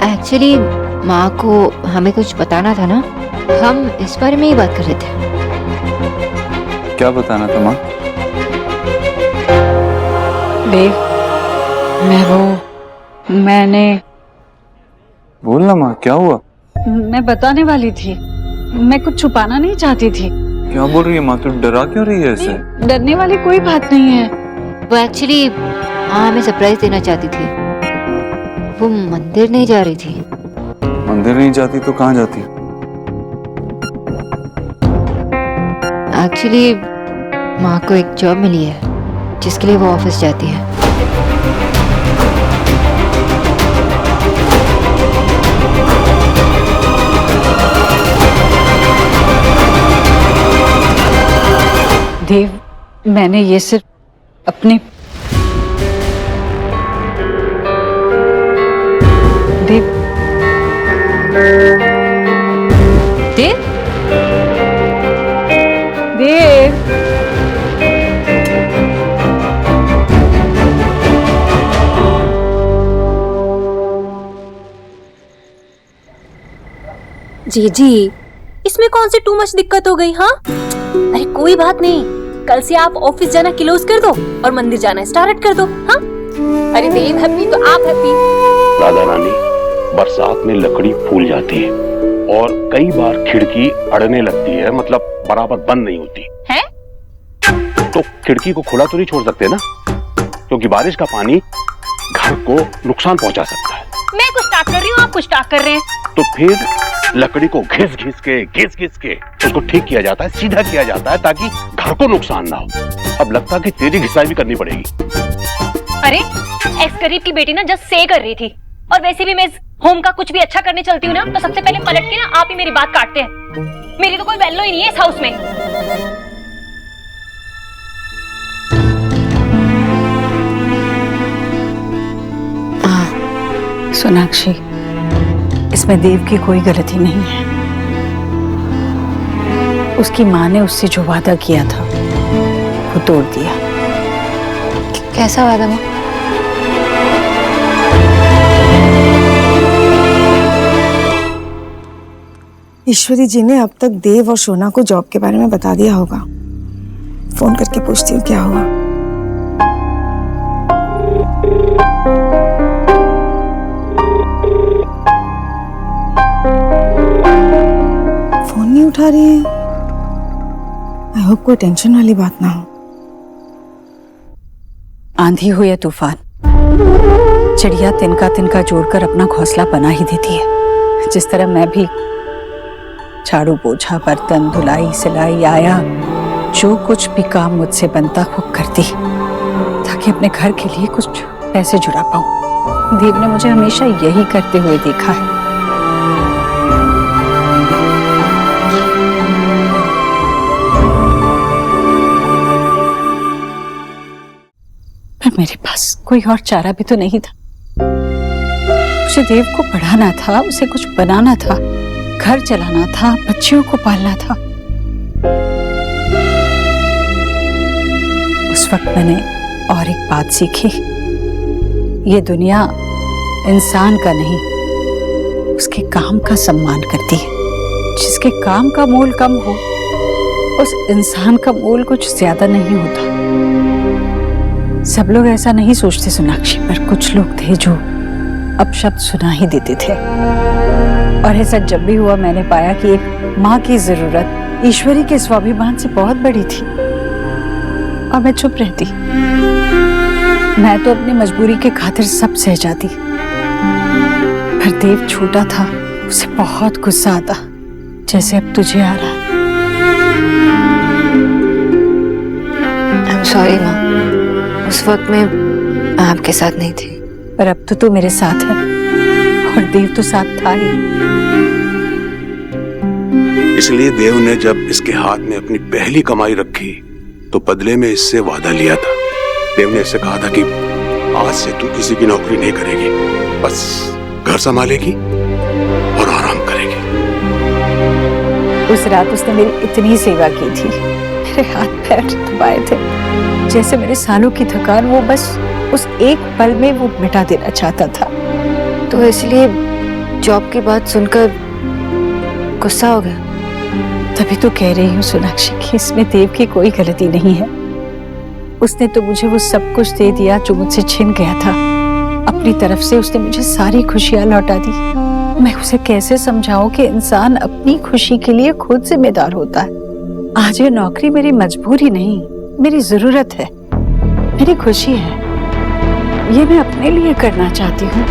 एक्चुअली माँ को हमें कुछ बताना था ना, हम इस बारे में ही बात कर रहे थे। क्या बताना था माँ? देव, मैंने बोलना माँ, क्या हुआ? मैं बताने वाली थी। मैं कुछ छुपाना नहीं चाहती थी। क्या बोल रही है माँ, तू डरा क्यों रही है ऐसे? डरने वाली कोई बात नहीं है। वो एक्चुअली हाँ हमें सरप्राइज देना चाहती थी। वो मंदिर नहीं जा रही थी। मंदिर नहीं जाती तो कहाँ जाती? एक्चुअली माँ को एक जॉब मिली है जिसके लिए वो ऑफिस जाती है। देव, मैंने ये सिर्फ अपने देव देव देव जी इसमें कौन सी टू मच दिक्कत हो गई? हाँ अरे कोई बात नहीं, कल से आप ऑफिस जाना क्लोज कर दो और मंदिर जाना स्टार्ट कर दो। हाँ अरे देव हैप्पी तो आप हैप्पी। राधा रानी, बरसात में लकड़ी फूल जाती है और कई बार खिड़की अड़ने लगती है, मतलब बराबर बंद नहीं होती है। तो खिड़की को खुला तो नहीं छोड़ सकते ना, क्योंकि बारिश का पानी घर को नुकसान पहुंचा सकता है। मैं कुछ स्टार्ट कर रही हूँ, आप कुछ स्टार्ट कर रहे हैं। तो फिर लकड़ी को घिस घिस के उसको ठीक किया जाता है, सीधा किया जाता है ताकि घर को नुकसान ना हो। अब लगता है कि तेरी घिसाई भी करनी पड़ेगी। अरे एक्स करीब की बेटी ना जस्ट से कर रही थी, और वैसे भी मैं होम का कुछ भी अच्छा करने चलती हूँ ना तो सबसे पहले पलट के ना आप ही मेरी बात काटते हैं। मेरी तो कोई वैल्यू ही नहीं है इस हाउस में। सोनाक्षी, इसमें देव की कोई गलती नहीं है। उसकी माँ ने उससे जो वादा किया था वो तोड़ दिया। कैसा वादा माँ? ईश्वरी जी ने अब तक देव और सोना को जॉब के बारे में बता दिया होगा। फोन करके पूछती हूँ क्या हुआ। फोन नहीं उठा रही है। आई होप कोई टेंशन वाली बात ना हो। आंधी हो या तूफान, चिड़िया तिनका तिनका जोड़कर अपना घोंसला बना ही देती है। जिस तरह मैं भी झाड़ू पोछा बर्तन धुलाई सिलाई आया जो कुछ भी काम मुझसे बनता वो करती ताकि अपने घर के लिए कुछ पैसे जुड़ा पाऊं। देव ने मुझे हमेशा यही करते हुए देखा है। पर मेरे पास कोई और चारा भी तो नहीं था। मुझे देव को पढ़ाना था, उसे कुछ बनाना था, घर चलाना था, बच्चियों को पालना था। उस वक्त मैंने और एक बात सीखी, ये दुनिया इंसान का नहीं उसके काम का सम्मान करती है। जिसके काम का मोल कम हो उस इंसान का मोल कुछ ज्यादा नहीं होता। सब लोग ऐसा नहीं सोचते सोनाक्षी, पर कुछ लोग थे जो अपशब्द सुना ही देते थे। और ऐसा जब भी हुआ मैंने पाया कि एक माँ की जरूरत ईश्वरी के स्वाभिमान से बहुत बड़ी थी और मैं चुप रहती। मैं तो अपनी मजबूरी के खातिर सब सह जाती। पर देव छोटा था, उसे बहुत गुस्सा आता, जैसे अब तुझे आ रहा। I'm sorry माँ, उस वक्त मैं आपके साथ नहीं थी। पर अब तो तू मेरे साथ है और देव तो साथ था ही। इसलिए देव ने जब इसके हाथ में अपनी पहली कमाई रखी तो बदले में इससे वादा लिया था। देव ने इससे कहा था कि आज से तू किसी की नौकरी नहीं करेगी, बस घर संभालेगी और आराम करेगी। उस रात उसने मेरी इतनी सेवा की थी, मेरे हाथ पैर दबाए थे, जैसे मेरे सालों की थकान वो बस उस एक पल में वो मिटा देना चाहता था। तो इसलिए जॉब की बात सुनकर गुस्सा हो गया। तभी तो कह रही हूँ सोनाक्षी कि इसमें देव की कोई गलती नहीं है। उसने तो मुझे वो सब कुछ दे दिया जो मुझसे छिन गया था। अपनी तरफ से उसने मुझे सारी खुशियां लौटा दी। मैं उसे कैसे समझाऊं कि इंसान अपनी खुशी के लिए खुद जिम्मेदार होता है। आज ये नौकरी मेरी मजबूरी नहीं, मेरी जरूरत है, मेरी खुशी है। ये मैं अपने लिए करना चाहती हूँ।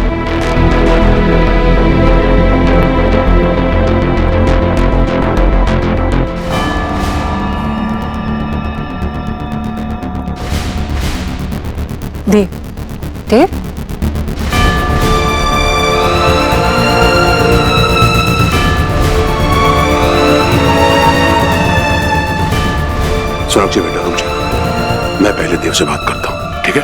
देव, देव, सोनाक्षी बेटा रुक जा, मैं पहले देव से बात करता हूँ, ठीक है?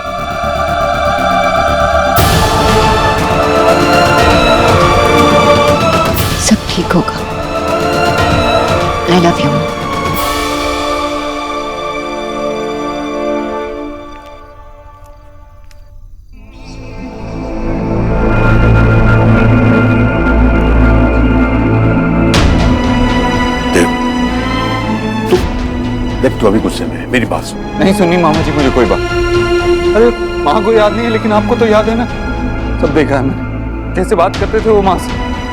सब ठीक होगा। I love you. देख तू अभी गुस्से में है, मेरी बात सुन। नहीं सुननी मामा जी मुझे कोई बात। अरे माँ को याद नहीं है लेकिन आपको तो याद है ना, सब देखा है मैंने। कैसे बात करते थे वो माँ से,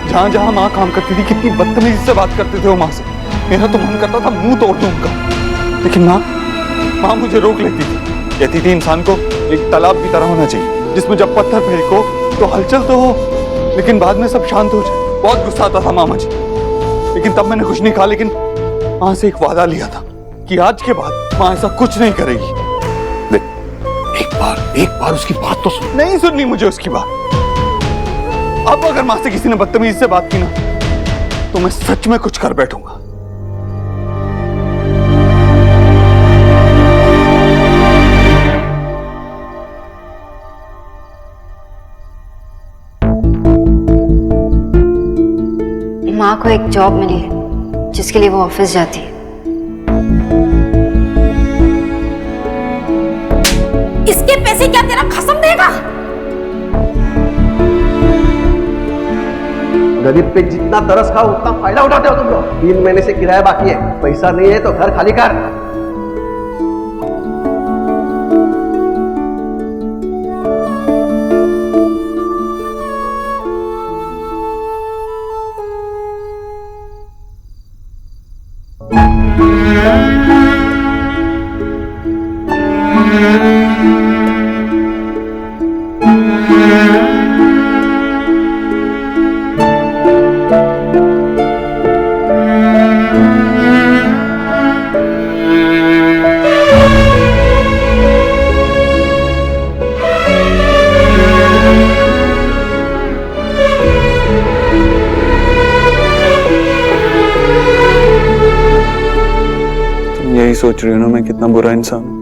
जहाँ जहाँ माँ काम करती थी कितनी बदतमीजी से बात करते थे वो माँ से। मेरा तो मन करता था मुंह तोड़ दूं उनका, लेकिन माँ मुझे रोक लेती थी। कहती थी इंसान को एक तालाब की तरह होना चाहिए जिसमें जब पत्थर फेंको तो हलचल तो हो लेकिन बाद में सब शांत हो जाए। बहुत गुस्सा आता था मामा जी, लेकिन तब मैंने कुछ नहीं कहा। लेकिन माँ से एक वादा लिया था कि आज के बाद माँ ऐसा कुछ नहीं करेगी। एक बार उसकी बात तो सुन। नहीं सुननी मुझे उसकी बात। अब अगर माँ से किसी ने बदतमीजी से बात की ना तो मैं सच में कुछ कर बैठूंगा। माँ को एक जॉब मिली है जिसके लिए वो ऑफिस जाती है। इसके पैसे क्या तेरा खसम देगा? गरीब पे जितना तरस खाओ उतना फायदा उठाते हो तुम लोग। 3 महीने से किराया बाकी है, पैसा नहीं है तो घर खाली कर। यही सोच रही हूँ ना मैं कितना बुरा इंसान हूँ।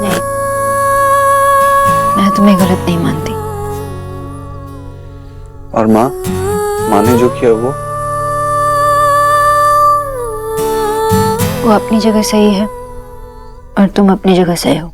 नहीं, मैं तुम्हें गलत नहीं मानती। और माँ ने जो किया वो अपनी जगह सही है और तुम अपनी जगह सही हो।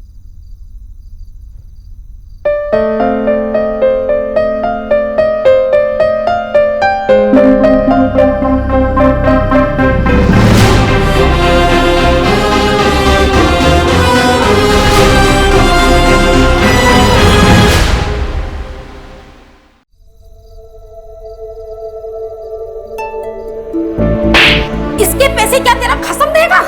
इसके पैसे क्या तेरा खसम देगा?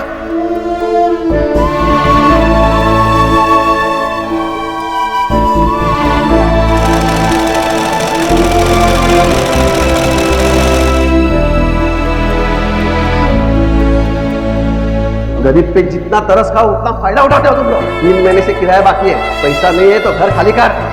गरीब पे जितना तरस खाओ उतना फायदा उठाते हो तुम लोग। 3 महीने से किराया बाकी है, पैसा नहीं है तो घर खाली कर।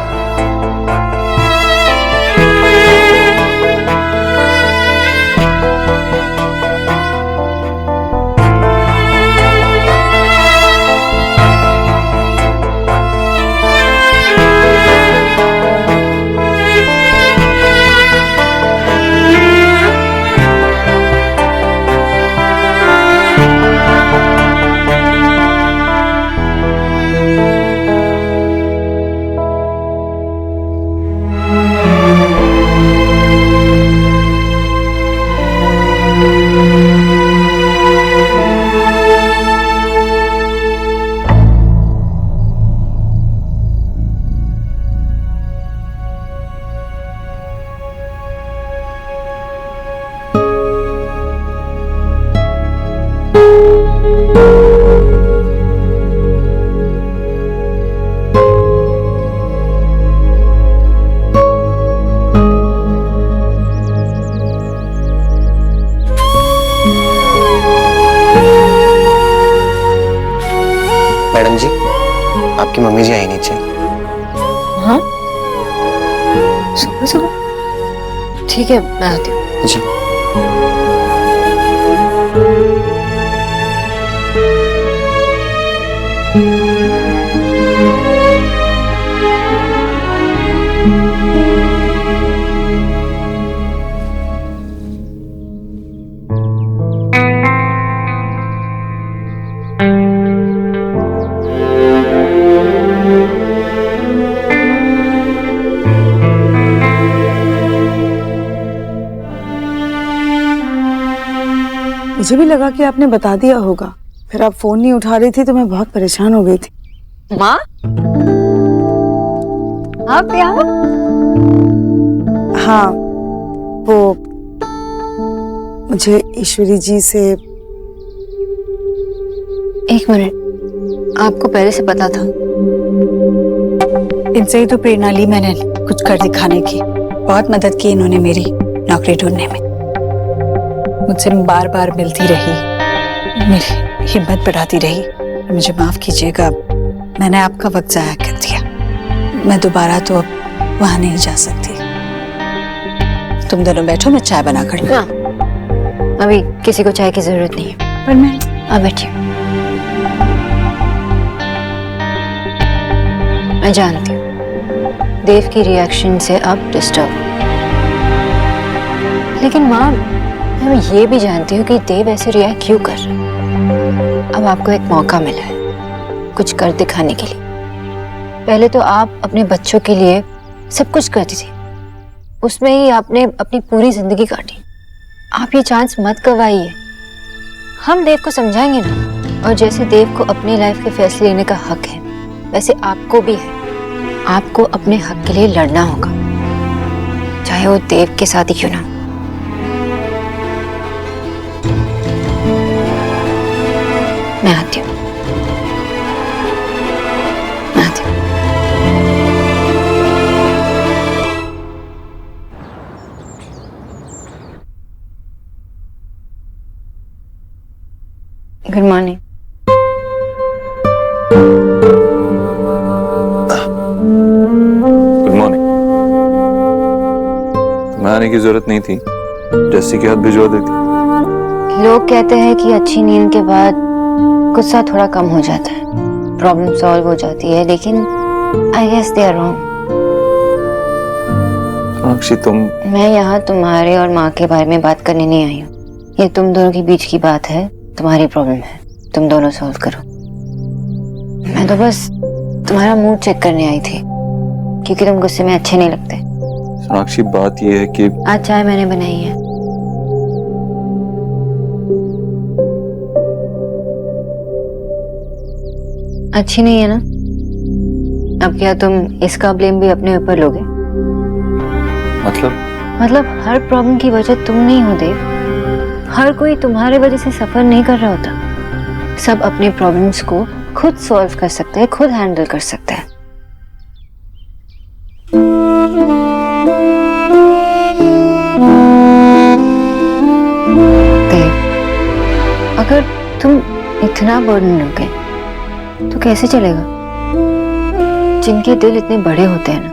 आपकी मम्मी जी आई नीचे। हाँ सुबह सुबह? ठीक है मैं आती हूँ। जी। मुझे भी लगा कि आपने बता दिया होगा, फिर आप फोन नहीं उठा रही थी तो मैं बहुत परेशान हो गई थी। माँ आप यहाँ? हाँ वो मुझे ईश्वरी जी से। एक मिनट, आपको पहले से पता था? इनसे ही तो प्रेरणा ली मैंने कुछ कर दिखाने की। बहुत मदद की इन्होंने मेरी नौकरी ढूंढने में, मुझसे बार बार मिलती रही, मेरी हिम्मत बढ़ाती रही। मुझे माफ कीजिएगा, मैंने आपका वक्त जाया कर दिया। मैं दोबारा तो अब वहां नहीं जा सकती। तुम दोनों बैठो, मैं चाय बना कर हाँ, अभी किसी को चाय की जरूरत नहीं है। पर मैं आप बैठिए। मैं जानती हूँ देव की रिएक्शन से आप डिस्टर्ब, लेकिन माँ मैं ये भी जानती हूँ कि देव ऐसे रिएक्ट क्यों कर रहा है। अब आपको एक मौका मिला है कुछ कर दिखाने के लिए। पहले तो आप अपने बच्चों के लिए सब कुछ करती थी, उसमें ही आपने अपनी पूरी जिंदगी काटी। आप ये चांस मत गवाइए। हम देव को समझाएंगे ना, और जैसे देव को अपनी लाइफ के फैसले लेने का हक है, वैसे आपको भी है। आपको अपने हक के लिए लड़ना होगा, चाहे वो देव के साथ ही क्यों ना। मैं आती हूँ। मैं आती हूँ। Good morning. Good morning. तुम्हें आने की जरूरत नहीं थी, जैसी की हाथ भिजवा देती। लोग कहते हैं कि अच्छी नींद के बाद गुस्सा थोड़ा कम हो जाता है, प्रॉब्लम सॉल्व हो जाती है, लेकिन I guess they are wrong. Sakshi तुम। मैं यहाँ तुम्हारे और माँ के बारे में बात करने नहीं आई हूँ। ये तुम दोनों के बीच की बात है, तुम्हारी प्रॉब्लम है, तुम दोनों सॉल्व करो। मैं तो बस तुम्हारा मूड चेक करने आई थी, क्योंकि तुम गुस्से में अच्छे नहीं लगते। साक्षी बात ये है कि आज चाय मैंने बनाई है। अच्छी नहीं है ना? अब क्या तुम इसका ब्लेम भी अपने ऊपर लोगे? मतलब हर प्रॉब्लम की वजह तुम नहीं हो देव। हर कोई तुम्हारे वजह से सफर नहीं कर रहा होता। सब अपने प्रॉब्लम्स को खुद सॉल्व कर सकते हैं, खुद हैंडल कर सकते हैं। देव, अगर तुम इतना बर्डन लोगे तो कैसे चलेगा? जिनके दिल इतने बड़े होते हैं ना,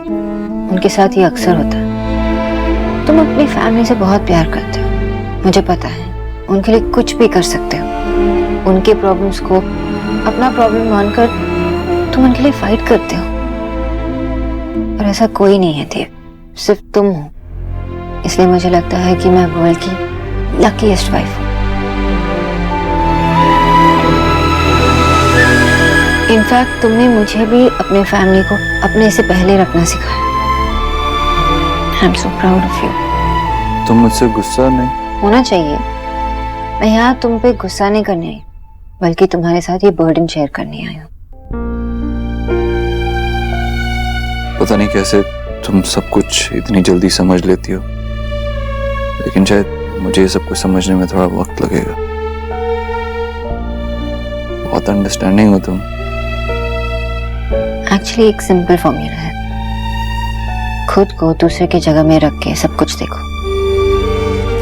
उनके साथ ये अक्सर होता है। तुम अपनी फैमिली से बहुत प्यार करते हो, मुझे पता है। उनके लिए कुछ भी कर सकते हो। उनके प्रॉब्लम्स को अपना प्रॉब्लम मानकर तुम उनके लिए फाइट करते हो। और ऐसा कोई नहीं है देव, सिर्फ तुम हो। इसलिए मुझे लगता है कि मैं वर्ल्ड की लकीएस्ट वाइफ हूँ। इनफैक्ट तुमने मुझे भी अपने फैमिली को अपने से पहले रखना सिखाया। I am so proud of you. तुम मुझसे गुस्सा नहीं होना चाहिए। मैं यहाँ तुम पे गुस्सा नहीं करने आई, बल्कि तुम्हारे साथ ये बर्डन शेयर करने आई हूँ। पता नहीं कैसे तुम सब कुछ इतनी जल्दी समझ लेती हो, लेकिन शायद मुझे ये सब कुछ समझने में थोड़ा वक्त लगेगा। बहुत अंडरस्टैंडिंग हो तुम। एक्चुअली एक सिंपल फॉर्मूला है, खुद को दूसरे की जगह में रख के सब कुछ देखो।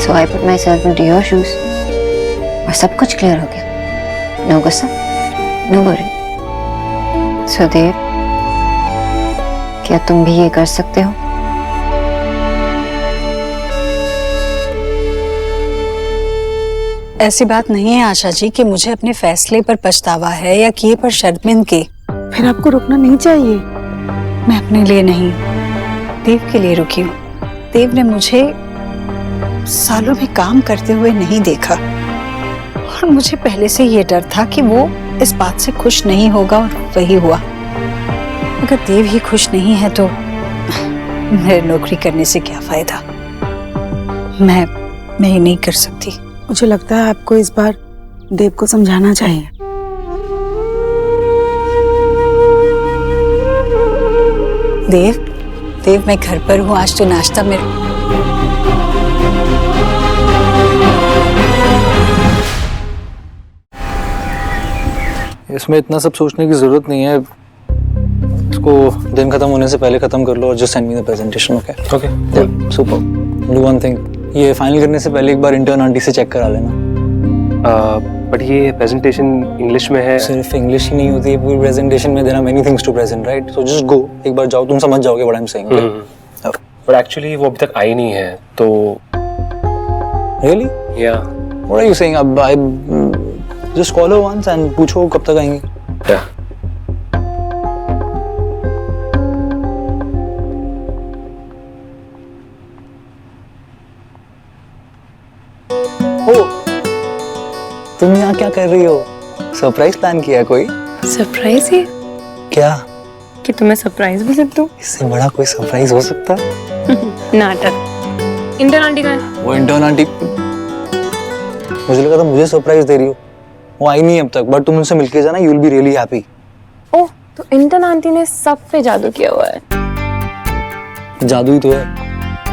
So I put myself into your shoes और सब कुछ क्लियर हो गया। नो गुस्सा, नो वरी। सो देव, क्या तुम भी ये कर सकते हो? ऐसी बात नहीं है आशा जी कि मुझे अपने फैसले पर पछतावा है या किए पर शर्मिंदगी। फिर आपको रुकना नहीं चाहिए। मैं अपने लिए नहीं, देव के लिए रुकी हूँ। देव ने मुझे सालों में काम करते हुए नहीं देखा और मुझे पहले से ये डर था कि वो इस बात से खुश नहीं होगा और वही हुआ। अगर देव ही खुश नहीं है तो मेरे नौकरी करने से क्या फायदा। मैं ये नहीं कर सकती। मुझे लगता है आपको इस बार देव को समझाना चाहिए। देव मैं घर पर हूँ, आज तो नाश्ता में। इसमें इतना सब सोचने की जरूरत नहीं है। इसको दिन खत्म होने से पहले खत्म कर लो और just send me the presentation. Okay super. Do one thing, ये फाइनल करने से पहले एक बार इंटर्न आंटी से चेक करा लेना। बट ये प्रेजेंटेशन इंग्लिश में है। सिर्फ इंग्लिश ही नहीं होती है पूरी प्रेजेंटेशन में। There are many things to present, right? So just go, एक बार जाओ, तुम समझ जाओगे what I am saying. But actually वो अभी तक आई नहीं है तो। रियली? या व्हाट आर यू सेइंग? अब I just call her once and पूछो कब तक आएंगे। या तुम यहाँ क्या कर रही हो? सरप्राइज प्लान किया कोई? सरप्राइज है? क्या? कि तुम्हें सरप्राइज भी सकता हूँ? इससे बड़ा कोई सरप्राइज हो सकता है? नाटक। इंटर्न आंटी कहाँ है? वो इंटर्न आंटी, मुझे लगा था मुझे सरप्राइज दे रही हो। वो आई नहीं अब तक, बट तुम उनसे मिलके जाना, you will be really happy. Oh, तो इंटर्न आंटी ने सब पे जादू किया हुआ है। जादू ही तो है,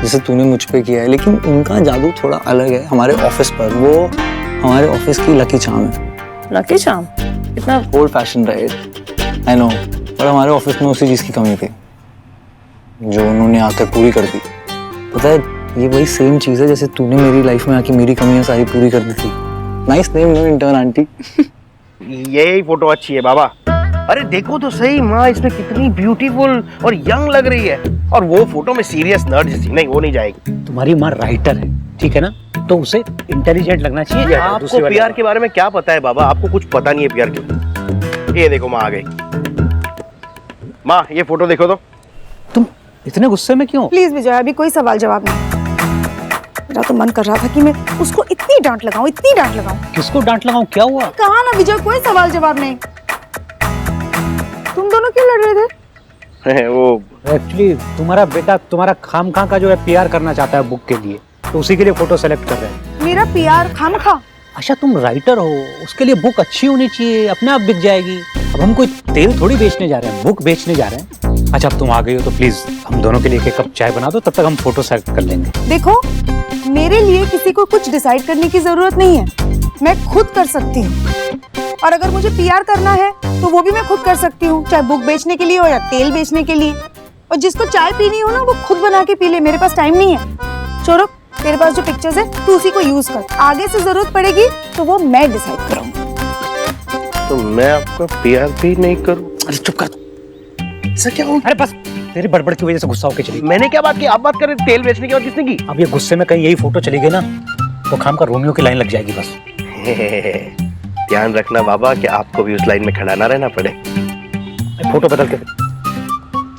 जैसे तूने मुझ पे किया है, लेकिन उनका जादू थोड़ा अलग है। हमारे ऑफिस पर, वो हमारे ऑफिस की लकी चार्म है। Lucky charm? इतना old fashion, right? I know, पर हमारे ऑफिस में उसी चीज की कमी थी जो उन्होंने आकर पूरी कर दी। पता है, ये वही सेम चीज है जैसे तूने मेरी लाइफ में आके मेरी कमियां सारी पूरी कर दी थी। Nice name no intern aunty. यही फोटो अच्छी है बाबा। अरे देखो तो सही, माँ इसमें कितनी ब्यूटीफुल और यंग लग रही है। और वो फोटो में सीरियस नर्ड जैसी। नहीं, वो नहीं जाएगी। तुम्हारी माँ राइटर है, ठीक है ना? तो उसे इंटेलिजेंट लगना चाहिए। आपको पीआर के बारे में क्या पता है बाबा? आपको कुछ पता नहीं है पीआर के। ये देखो माँ आ गई। माँ ये फोटो देखो तो। तुम इतने गुस्से में क्यों? प्लीज विजय, अभी कोई सवाल जवाब नहीं। मेरा तो मन कर रहा था कि मैं उसको इतनी डांट लगाऊं, इतनी डांट लगाऊं। किसको डांट लगाऊं? क्या हुआ? कहा ना विजय, कोई सवाल जवाब नहीं। तुम दोनों क्यों लड़ रहे थे? वो एक्चुअली तुम्हारा बेटा तुम्हारा खामखा का जो है पीआर करना चाहता है बुक के लिए, तो उसी के लिए फोटो सेलेक्ट कर रहे हैं। मेरा पीआर खामखा? अच्छा, तुम राइटर हो, उसके लिए बुक अच्छी होनी चाहिए, अपने आप बिक जाएगी। अब हम कोई तेल थोड़ी बेचने जा रहे हैं, बुक बेचने जा रहे हैं। अच्छा, अब तुम आ गई हो तो प्लीज हम दोनों के लिए एक कप चाय बना दो, तब तक हम फोटो सेलेक्ट कर लेंगे। देखो, मेरे लिए किसी को कुछ डिसाइड करने की जरूरत नहीं है। मैं खुद कर सकती हूँ। और अगर मुझे पीआर करना है तो वो भी मैं खुद कर सकती हूँ, चाहे बुक बेचने के लिए हो या तेल बेचने के लिए। और जिसको चाय पीनी हो ना, वो खुद बना के पी ले। मेरे पास टाइम नहीं है। चोरो, तेरे पास जो पिक्चर्स है तू उसी को यूज कर। आगे से जरूरत पड़ेगी तो वो मैं डिसाइड करूँगी। तो मैं आपका पीआर भी नहीं करूँ? अरे चुप कर। ऐसा क्या हो? अरे बस, तेरी बड़बड़ की वजह से गुस्सा होके चली। मैंने क्या बात की? आप बात कर रहे थे तेल बेचने की, और किसने की? अब ये गुस्से में कहीं यही फोटो चली गई ना, तो खाम का रोमियो की लाइन लग जाएगी बस। ध्यान रखना बाबा कि आपको भी उस लाइन में खड़ा ना रहना पड़े। फोटो बदल के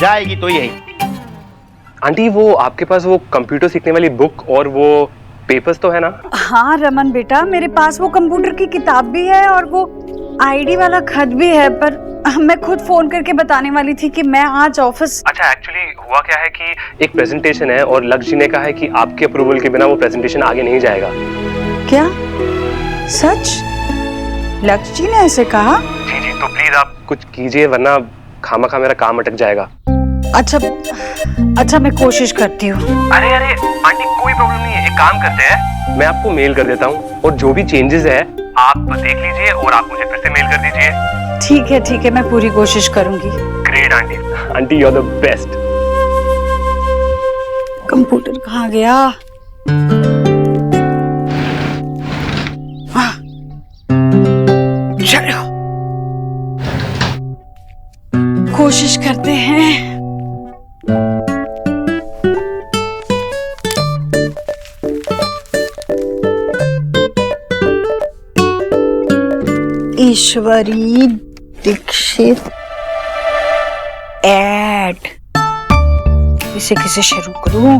जाएगी तो यही। आंटी, वो आपके पास वो कंप्यूटर सीखने वाली बुक और वो पेपर्स तो है ना? हाँ रमन बेटा, मेरे पास वो कंप्यूटर की किताब भी है और वो आईडी वाला खत भी है, पर मैं खुद फोन करके बताने वाली थी कि मैं आज ऑफिस। अच्छा, एक्चुअली हुआ क्या है कि एक प्रेजेंटेशन है और लक्ष्य जी ने कहा है कि आपके अप्रूवल के बिना वो प्रेजेंटेशन आगे नहीं जाएगा। क्या? सच? लक्ष्य जी ने ऐसे कहा? जी जी, तो प्लीज आप कुछ कीजिए, वरना खामखा मेरा काम अटक जाएगा। अच्छा मैं कोशिश करती हूँ। अरे आंटी, कोई प्रॉब्लम नहीं है। एक काम करते हैं, मैं आपको मेल कर देता हूँ और जो भी चेंजेस है आप देख लीजिए और आप मुझे फिर से मेल कर दीजिए। ठीक है, मैं पूरी कोशिश करूंगी। Great aunty, aunty you are the best. Computer कहाँ गया? चलो कोशिश करते हैं। ईश्वरी दीक्षित ऐड, इसे किसे शुरू करूं?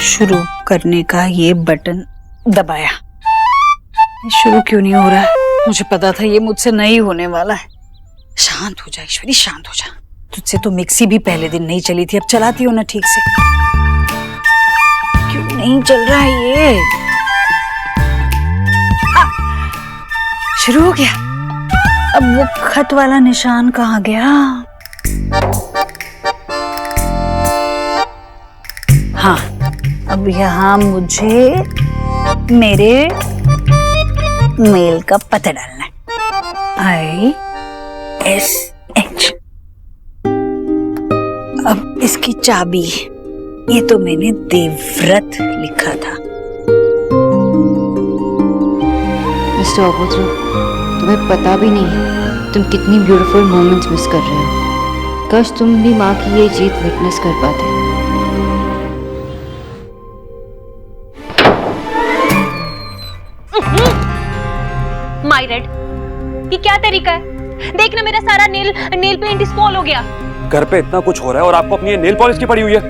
शुरू करने का ये बटन दबाया, शुरू क्यों नहीं हो रहा है? मुझे पता था ये मुझसे नहीं होने वाला है। शांत हो जा ईश्वरी, शांत हो जा। तुझसे तो मिक्सी भी पहले दिन नहीं चली थी, अब चलाती हो ना ठीक से। क्यों नहीं चल रहा है ये? शुरू हो गया। अब वो खत वाला निशान कहाँ गया? हाँ, अब यहाँ मुझे मेरे मेल का पता डालना है, ISH। अब इसकी चाबी, ये तो मैंने देवव्रत लिखा था। मिस्टर अभद्र, तुम्हें पता भी नहीं है तुम कितनी ब्यूटीफुल मोमेंट्स मिस कर रहे हो। काश तुम भी माँ की ये जीत विटनेस कर पाते। माय रेड, ये क्या तरीका है? देखना मेरा सारा नेल पेंट स्पॉइल हो गया। घर पे इतना कुछ हो रहा है और आपको अपनी नेल पॉलिश की पड़ी हुई है।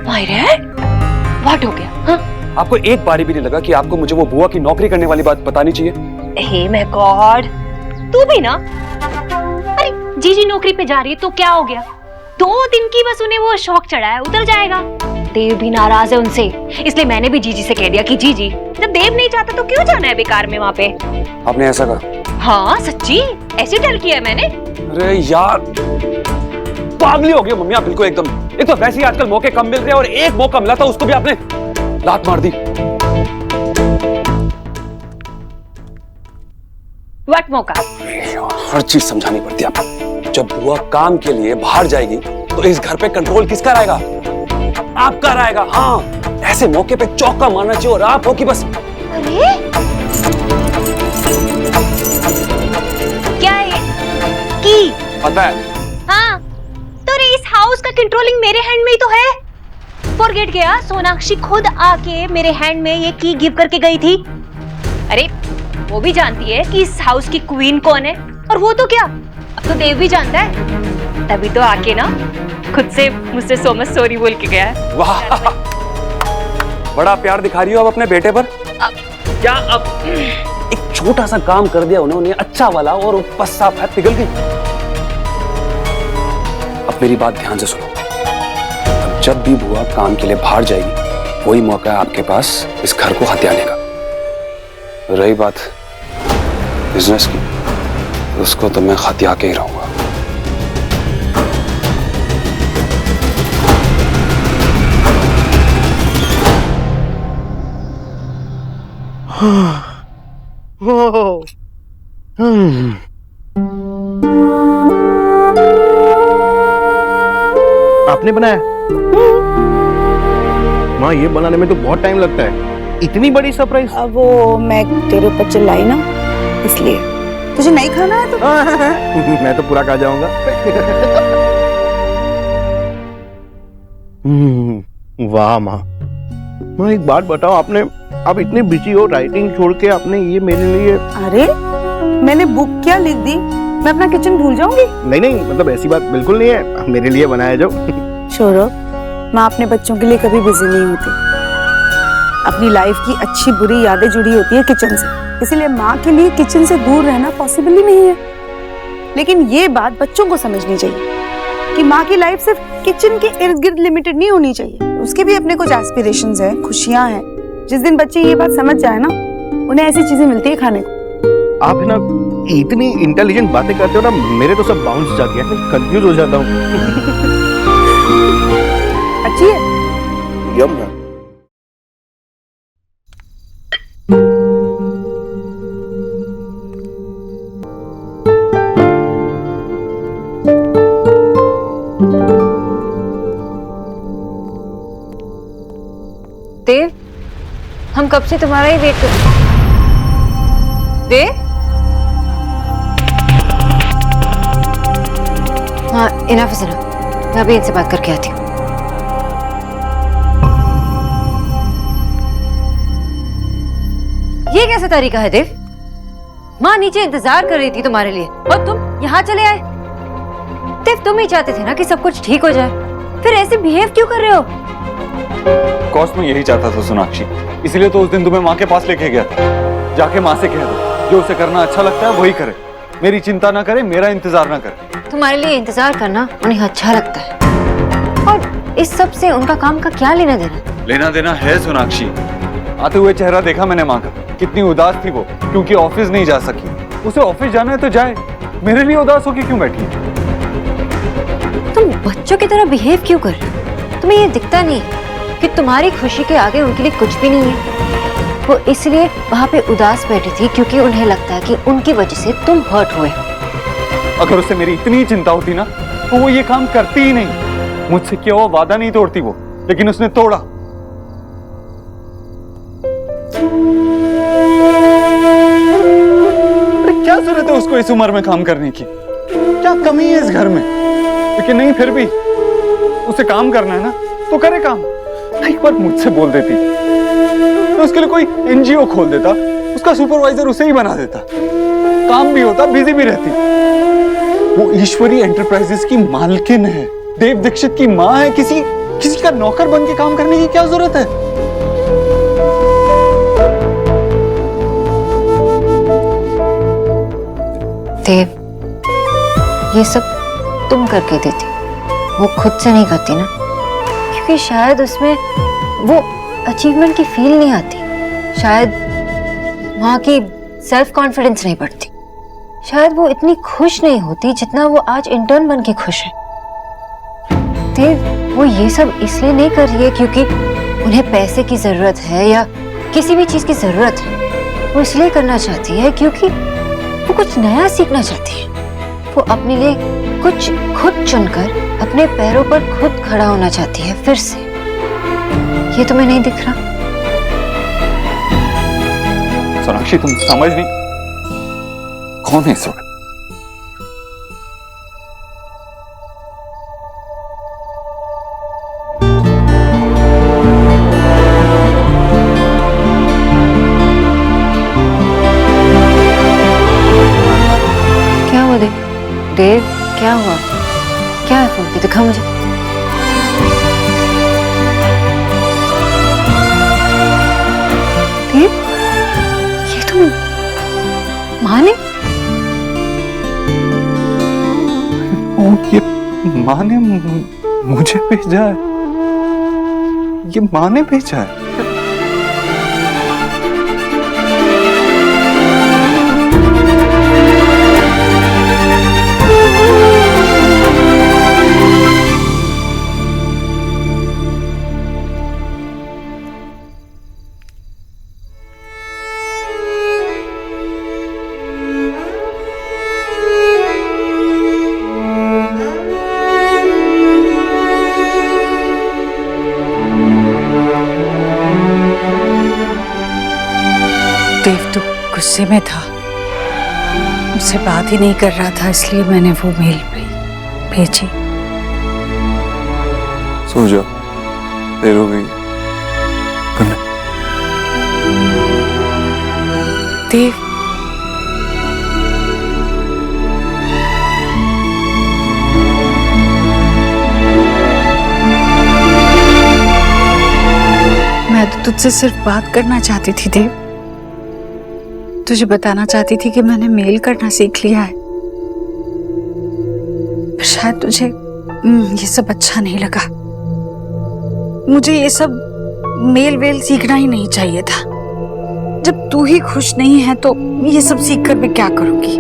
माय रेड, व्हाट हो गया? हाँ? आपको एक बारी भी नहीं लगा कि आपको मुझे वो बुआ की नौकरी करने वाली बात बतानी चाहिए? हे माय गॉड, तू भी ना। अरे जीजी नौकरी पे जा रही है तो क्या हो गया? 2 दिन की बस उन्हें वो शौक चढ़ा है, उतर जाएगा। देव भी नाराज है उनसे, इसलिए मैंने भी जीजी से कह दिया कि जीजी, जब देव नहीं चाहता तो क्यों जाना है बेकार में वहाँ पे। आपने ऐसा कहा? हाँ सच्ची, ऐसे डर किया मैंने। अरे यार, पागली हो गई मम्मी आप बिल्कुल एकदम। एक तो वैसे ही आजकल मौके कम मिल रहे हैं और एक मौका मिला था उसको भी आपने लात मार दी। व्हाट मौका? हर चीज समझानी पड़ती है आपको। जब बुआ काम के लिए बाहर जाएगी तो इस घर पे कंट्रोल किसका रहेगा? आपका रहेगा। हाँ, ऐसे मौके पे चौका मारना चाहिए और आप हो कि बस। अरे क्या है की? पता है। हाँ, तो रे इस हाउस का कंट्रोलिंग मेरे हैंड में ही तो है। फॉरगेट गया, सोनाक्षी खुद आके मेरे हैंड में ये की गिव करके गई थी। अरे वो भी जानती है कि इस हाउस की क्वीन कौन है, और वो तो क्या, अब तो देव भी जानता है। तभी तो आके ना खुद से मुझसे सो मच सॉरी बोल के गया है। वाह, बड़ा प्यार दिखा रही हो आप अपने बेटे पर। क्या अब एक छोटा सा काम कर दिया उन्होंने अच्छा वाला और पस्सा फैट पिघल गई। अब मेरी बात ध्यान से सुनो। अब जब भी बुआ काम के लिए बाहर जाएगी, वही मौका है आपके पास इस घर को हथियाने का। रही बात बिजनेस की, उसको तो मैं हथिया के ही रहूंगा। आपने बनाया? माँ, ये बनाने में तो बहुत टाइम लगता है। इतनी बड़ी सरप्राइज। अब वो मैं तेरे ऊपर चिल्लाई ना, इसलिए। तुझे नहीं खाना है तो? मैं तो पूरा खा जाऊंगा। वाह माँ। माँ एक बात बताओ, आपने आप इतने बिजी हो, राइटिंग छोड़ के आपने ये मेरे लिए। अरे मैंने बुक क्या लिख दी? मैं अपना किचन भूल जाऊंगी? नहीं नहीं, मतलब ऐसी बात बिल्कुल नहीं है, मेरे लिए बनाया जो। छोड़ो, माँ अपने बच्चों के लिए कभी बिजी नहीं होती। अपनी लाइफ की अच्छी बुरी यादें जुड़ी होती है किचन से, इसीलिए माँ के लिए किचन से दूर रहना पॉसिबल ही नहीं है। लेकिन ये बात बच्चों को समझनी चाहिए कि माँ की लाइफ सिर्फ किचन के इर्द गिर्द लिमिटेड नहीं होनी चाहिए। उसके भी अपने कुछ एस्पिरेशंस हैं, खुशियां हैं। जिस दिन बच्चे ये बात समझ जाए ना, उन्हें ऐसी चीजें मिलती है खाने को। आप है ना इतनी इंटेलिजेंट बातें करते हो ना, मेरे तो सब बाउंस जाती है, मैं कंफ्यूज हो जाता हूँ। अच्छी है? यम। देव, हम कब से तुम्हारा ही वेट कर। देव, इनफ इज इनफ, मैं अभी इनसे बात करके आती हूँ। ये कैसा तरीका है देव? माँ नीचे इंतजार कर रही थी तुम्हारे लिए और तुम यहाँ चले आए। देव तुम ही चाहते थे ना कि सब कुछ ठीक हो जाए, फिर ऐसे बिहेव क्यों कर रहे हो? कॉस्ट में यही चाहता था सोनाक्षी, इसलिए तो उस दिन तुम्हें माँ के पास लेके गया था। जाके माँ से कह दो जो उसे करना अच्छा लगता है वही करे, मेरी चिंता ना करे, मेरा इंतजार ना करे। तुम्हारे लिए इंतजार करना उन्हें अच्छा लगता है और इस सब से उनका काम का क्या लेना देना? लेना देना है सोनाक्षी। आते हुए चेहरा देखा मैंने माँ का, कितनी उदास थी वो क्योंकि ऑफिस नहीं जा सकी। उसे ऑफिस जाना है तो जाए, मेरे लिए उदास होके क्यों बैठी है? तुम बच्चों की तरह बिहेव क्यों कर रहे हो? तुम्हें ये दिखता नहीं कि तुम्हारी खुशी के आगे उनके लिए कुछ भी नहीं है? वो इसलिए वहाँ पे उदास बैठी थी क्योंकि उन्हें लगता है कि उनकी वजह से तुम हर्ट हुए हो। अगर उसे मेरी इतनी चिंता होती ना तो वो ये काम करती ही नहीं। मुझसे किया हुआ वादा नहीं तोड़ती वो, लेकिन उसने तोड़ा। क्या जरूरत है उसको इस उम्र में काम करने की? क्या कमी है इस घर में? लेकिन नहीं, फिर भी उसे काम करना है ना तो करे काम। एक बार मुझसे बोल देती तो उसके लिए कोई एनजीओ खोल देता, उसका सुपरवाइजर उसे ही बना देता, काम भी होता, बिजी भी रहती। वो ईश्वरी एंटरप्राइजेस की मालकिन है, देव दीक्षित की माँ है। किसी का नौकर बन के काम करने की क्या जरूरत है? देव, ये सब तुम करके देती, वो खुद से नहीं करती ना, क्योंकि शायद उसमें वो अचीवमेंट की फील नहीं आती, शायद वहाँ की सेल्फ कॉन्फिडेंस नहीं बढ़ती, शायद वो इतनी खुश नहीं होती जितना वो आज इंटर्न बन के खुश है। देव, वो ये सब इसलिए नहीं कर रही है क्योंकि उन्हें पैसे की जरूरत है या किसी भी चीज की जरूरत है। वो इसलिए करना चाहती है क्योंकि वो कुछ नया सीखना चाहती है। वो अपने लिए कुछ खुद चुनकर अपने पैरों पर खुद खड़ा होना चाहती है फिर से। ये तुम्हें नहीं दिख रहा? सोनाक्षी, तुम समझ नहीं, कौन है इस वक्त? क्या हुआ देव? देव, क्या हुआ? क्या है फोन पे? दिखा मुझे। देव, ये तुम माँ ने? ओ, ये माँ ने मुझे भेजा है। ये माँ ने भेजा है। देव तो गुस्से में था, मुझसे बात ही नहीं कर रहा था, इसलिए मैंने वो मेल भेजी। सो जाओ, देर हो गई। Good night. देव, मैं तो तुझसे सिर्फ बात करना चाहती थी देव। तुझे बताना चाहती थी कि मैंने मेल करना सीख लिया है। पर शायद तुझे ये सब अच्छा नहीं लगा। मुझे ये सब मेल वेल सीखना ही नहीं चाहिए था। जब तू ही खुश नहीं है तो ये सब सीख कर मैं क्या करूंगी?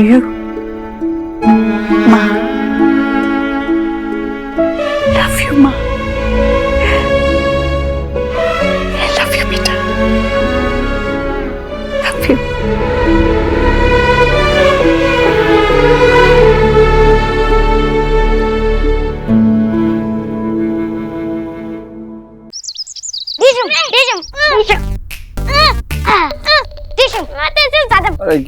You, Ma. Love you, Ma. I love you, beta. Love you. Tissue माते से ज्यादा। अरे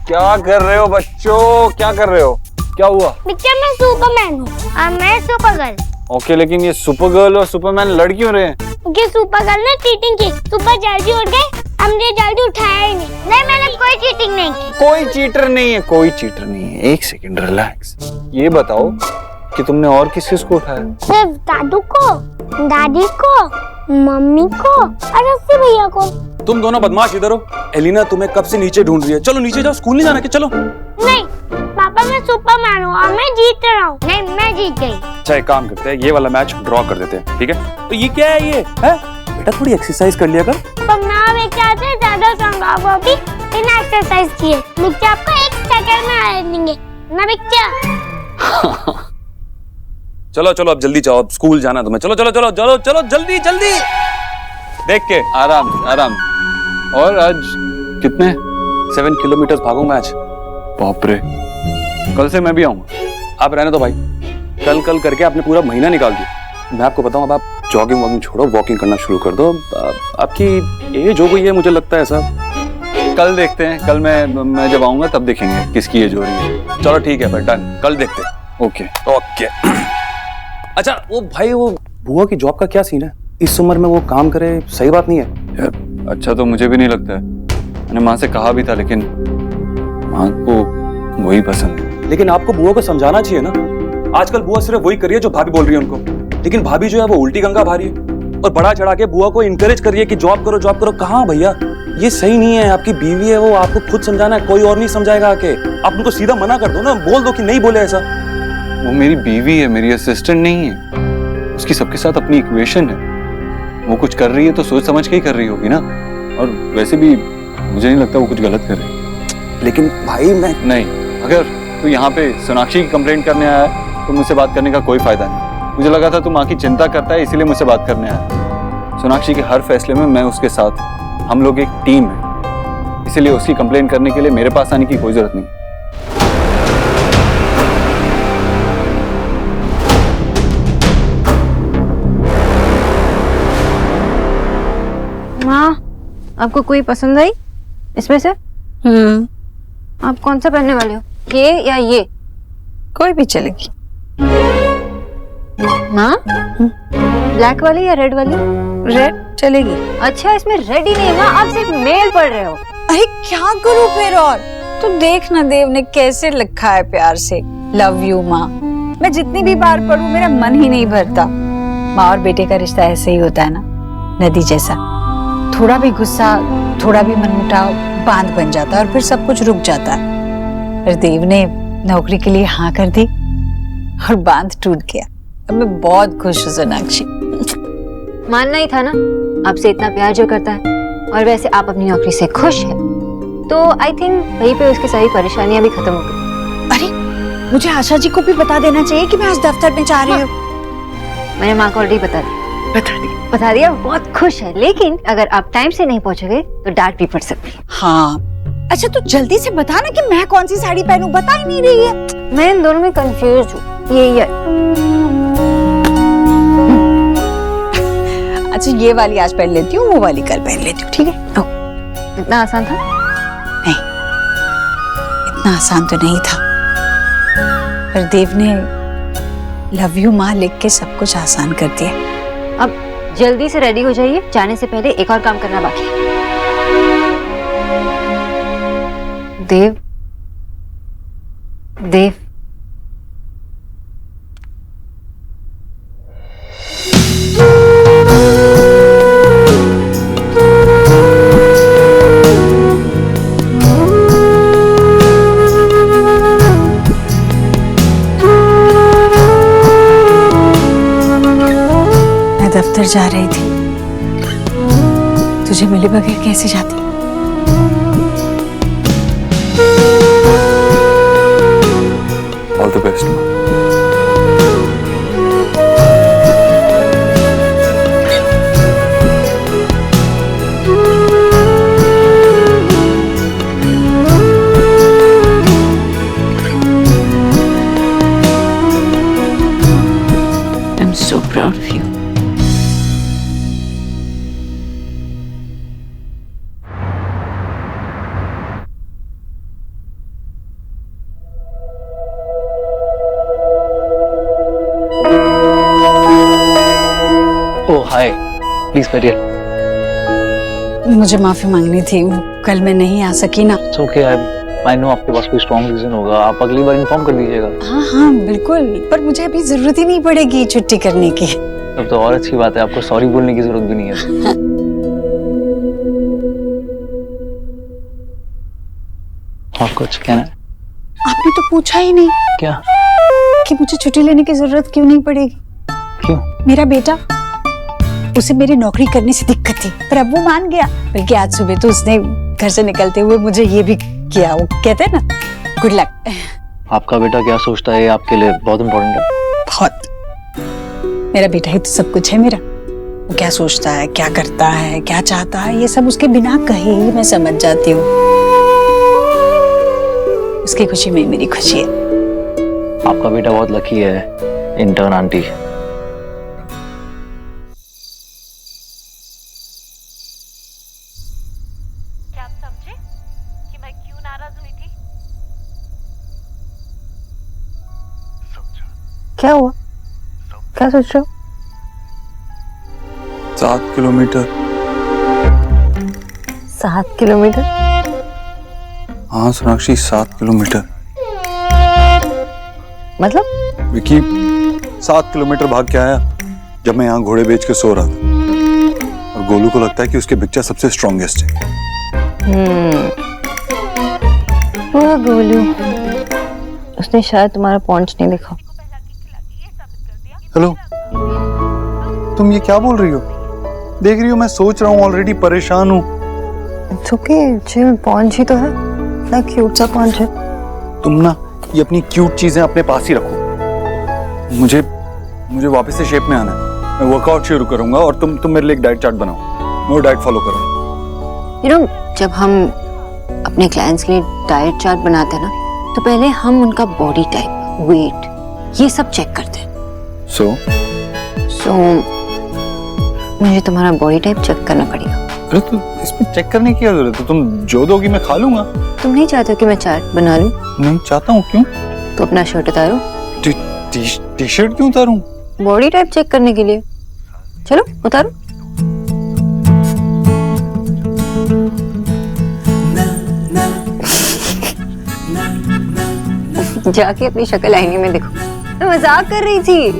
क्या कर रहे हो बच्चों, क्या कर रहे हो, क्या हुआ? पिक्चर में सुपरमैन हूँ और मैं सुपरगर्ल। ओके, लेकिन ये सुपर गर्ल और सुपरमैन लड़ क्यों रहे हैं? क्योंकि सुपरगर्ल ने चीटिंग की, सुपर जल्दी उठ गए, हमने जल्दी उठाया ही नहीं। नहीं, मैंने कोई चीटिंग नहीं की। कोई चीटर नहीं है, कोई चीटर नहीं है। एक सेकंड रिलैक्स। ये बताओ कि तुमने और किस किस को उठाया? सिर्फ दादू को, दादी को, मम्मी को और अस्सी भैया को। तुम दोनों बदमाश इधर हो। एलिना तुम्हें कब से नीचे ढूंढ रही है। चलो नीचे जाओ, स्कूल नहीं जाना। कि चलो। नहीं पापा, मैं सुपरमैन हूँ और मैं जीत रहा हूँ। नहीं, मैं जीत गई। अच्छा एक काम करते हैं, ये वाला मैच ड्रॉ कर देते हैं, ठीक है? तो ये क्या है ये है? बेटा थोड़ी एक्सरसाइज कर लिया कर। ज्यादा संभव होगी बिना एक्सरसाइज किए। बच्चा आपको 1 सेकंड में आ देंगे ना बच्चा। चलो चलो अब जल्दी जाओ, अब स्कूल जाना तुम्हें। चलो चलो चलो चलो चलो जल्दी जल्दी। देख के आराम आराम। और आज कितने? 7 किलोमीटर भागूंगा आज। बाप रे, कल से मैं भी आऊंगा। आप रहने दो भाई, कल कल करके आपने पूरा महीना निकाल दिया। मैं आपको बताऊं, अब आप जॉगिंग वॉगिंग छोड़ो, वॉकिंग करना शुरू कर दो। आपकी एज हो गई है मुझे लगता है ऐसा। कल देखते हैं, कल मैं जब आऊंगा तब देखेंगे किसकी एज हो रही है। चलो ठीक है बेटा, कल देखते हैं। Okay okay. अच्छा वो भाई, वो बुआ की जॉब का क्या सीन है? इस उम्र में वो काम करे, सही बात नहीं है यार। अच्छा तो मुझे भी नहीं लगता है। मैंने माँ से कहा भी था, लेकिन माँ को वही पसंद है। लेकिन आपको बुआ को समझाना चाहिए ना। आजकल बुआ सिर्फ वही कर रही है जो भाभी बोल रही है उनको। लेकिन भाभी जो है वो उल्टी गंगा भा रही है और बढ़ा चढ़ा के बुआ को इनकरेज कर रही है कि जॉब करो जॉब करो। कहाँ भैया, ये सही नहीं है। आपकी बीवी है, वो आपको खुद समझाना है, कोई और नहीं समझाएगा आके। आप उनको सीधा मना कर दो ना, बोल दो कि नहीं बोले ऐसा। वो मेरी बीवी है, मेरी असिस्टेंट नहीं है। उसकी सबके साथ अपनी इक्वेशन है। वो कुछ कर रही है तो सोच समझ के ही कर रही होगी ना। और वैसे भी मुझे नहीं लगता वो कुछ गलत कर रही है। लेकिन भाई मैं नहीं, अगर तू यहाँ पे सोनाक्षी की कंप्लेंट करने आया है तो मुझसे बात करने का कोई फायदा नहीं। मुझे लगा था तू माँ की चिंता करता है, इसीलिए मुझसे बात करने आया। सोनाक्षी के हर फैसले में मैं उसके साथ, हम लोग एक टीम है। इसीलिए उसकी कंप्लेंट करने के लिए मेरे पास आने की कोई जरूरत नहीं। माँ, आपको कोई पसंद आई इसमें से? आप कौन सा पहनने वाले हो, ये या ये? कोई भी चलेगी। माँ, ब्लैक वाली या रेड वाली? रेड चलेगी। अच्छा इसमें रेड ही नहीं है माँ, आप सिर्फ मेल पढ़ रहे हो। अरे क्या करूं फिर? और तू देख ना, देव ने कैसे लिखा है प्यार से, लव यू माँ। मैं जितनी भी बार पढ़ूं मेरा मन ही नहीं भरता। माँ और बेटे का रिश्ता ऐसे ही होता है ना, नदी जैसा। थोड़ा भी गुस्सा, थोड़ा भी मनमुटाव बांध बन जाता है और फिर सब कुछ रुक जाता है। फिर देव ने नौकरी के लिए हाँ कर दी और बांध टूट गया। अब मैं बहुत खुश हूँ सोनाक्षी। मानना ही था ना, आपसे इतना प्यार जो करता है। और वैसे आप अपनी नौकरी से खुश है तो आई थिंक वहीं पे उसकी सारी परेशानियां भी खत्म हो गई। अरे मुझे आशा जी को भी बता देना चाहिए कि मैं आज दफ्तर में जा रही हूँ। मैंने माँ को ऑलरेडी बता दिया, बहुत खुश है। लेकिन अगर आप टाइम से नहीं पहुंचोगे तो डांट भी पड़ सकती है। हाँ अच्छा तू जल्दी से बता ना कि मैं कौन सी साड़ी पहनूं, बता ही नहीं रही है। मैं इन दोनों में कंफ्यूज हूँ। ये अच्छा ये वाली आज पहन लेती हूँ, वो वाली कल पहन लेती हूँ, ठीक है? इतना आसान था? नहीं, इतना आसान तो नहीं था, पर देव ने लव यू माँ लिख के सब कुछ आसान कर दिया। अब जल्दी से रेडी हो जाइए, जाने से पहले एक और काम करना बाकी है। देव, देव, दफ्तर जा रही थी, तुझे मिले बगैर कैसे जाती? All the best. I'm so proud of you. Please बैठिए। मुझे माफी मांगनी थी, कल मैं नहीं आ सकी ना। इट्स ओके, आई नो आपके पास कोई स्ट्रॉन्ग रीजन होगा, आप अगली बार इन्फॉर्म कर दीजिएगा। हाँ हाँ बिल्कुल, पर मुझे अभी जरूरत ही नहीं पड़ेगी छुट्टी करने की। तब तो और अच्छी बात है, आपको सॉरी बोलने की जरूरत भी नहीं है। और कुछ कहना है? आपने तो पूछा ही नहीं क्या? कि मुझे छुट्टी लेने की जरूरत क्यों नहीं पड़ेगी। क्यों? मेरा बेटा, उसे मेरी नौकरी करने से दिक्कत थी, पर अब वो मान गया। बल्कि आज सुबह तो उसने घर से निकलते हुए मुझे ये भी किया, वो कहते हैं ना गुड लक। आपका बेटा क्या सोचता है आपके लिए बहुत इम्पोर्टेंट है। बहुत, मेरा बेटा ही तो सब कुछ है मेरा। वो क्या सोचता है, क्या करता है, क्या चाहता है, ये सब उसके बिना कहे ही मैं समझ जाती हूँ। उसकी खुशी में मेरी खुशी है। आपका बेटा बहुत लकी है इंटर्न आंटी। क्या आप समझे कि मैं क्यों नाराज हुई थी? क्या हुआ, क्या सोच रहे हो? 7 किलोमीटर। 7 किलोमीटर? हाँ सोनाक्षी, 7 किलोमीटर। मतलब? विकी 7 किलोमीटर भाग के आया जब मैं यहाँ घोड़े बेच के सो रहा था। और गोलू को लगता है कि उसके बच्चा सबसे स्ट्रॉन्गेस्ट है। वो गोलू, उसने शायद तुम्हारा पॉन्च नहीं देखा। हेलो, तुम ये क्या बोल रही हो? देख रही हो मैं सोच रहा हूँ, ऑलरेडी परेशान हूँ। इट्स ओके, चिल, पॉन्च ही तो है, इतना क्यूट सा पॉन्च है। तुम ना ये अपनी क्यूट चीजें अपने पास ही रखो। मुझे वापस से शेप में आना है। मैं वर्कआउट शुरू करूंगा और तुम मेरे लिए एक डाइट चार्ट बनाओ, मैं वो डाइट फॉलो करूंगा। यू नो, जब हम अपने क्लाइंट्स के लिए डाइट चार्ट बनाते हैं ना, तो पहले हम उनका बॉडी टाइप, वेट, ये सब चेक करते हैं। सो मुझे तुम्हारा बॉडी टाइप चेक करना पड़ेगा। अरे तो इसमें चेक करने की क्या जरूरत है? तुम जो दोगी मैं खा लूंगा। तुम नहीं चाहते हो कि मैं चार्ट बना लूं? नहीं चाहता हूँ। क्यों? तो अपना शर्ट उतारो। टी शर्ट क्यों उतारूं? बॉडी टाइप चेक करने के लिए। चलो उतारो। जाके अपनी शक्ल आईने में देखो। मैं मजाक कर रही थी।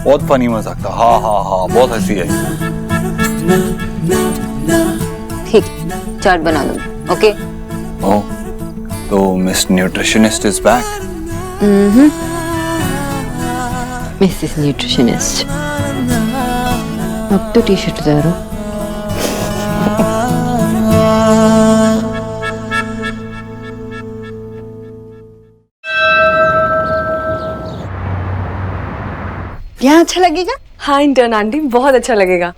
बहुत फनी मजाक था। हाँ हाँ हाँ, बहुत हंसी आई। ठीक, चार्ट बना दो। ओके। ओह, तो miss nutritionist is back. Mrs nutritionist, अब तो टी शर्ट उतारो। यहाँ अच्छा लगेगा? हाँ इंटर्न आंटी, बहुत अच्छा लगेगा।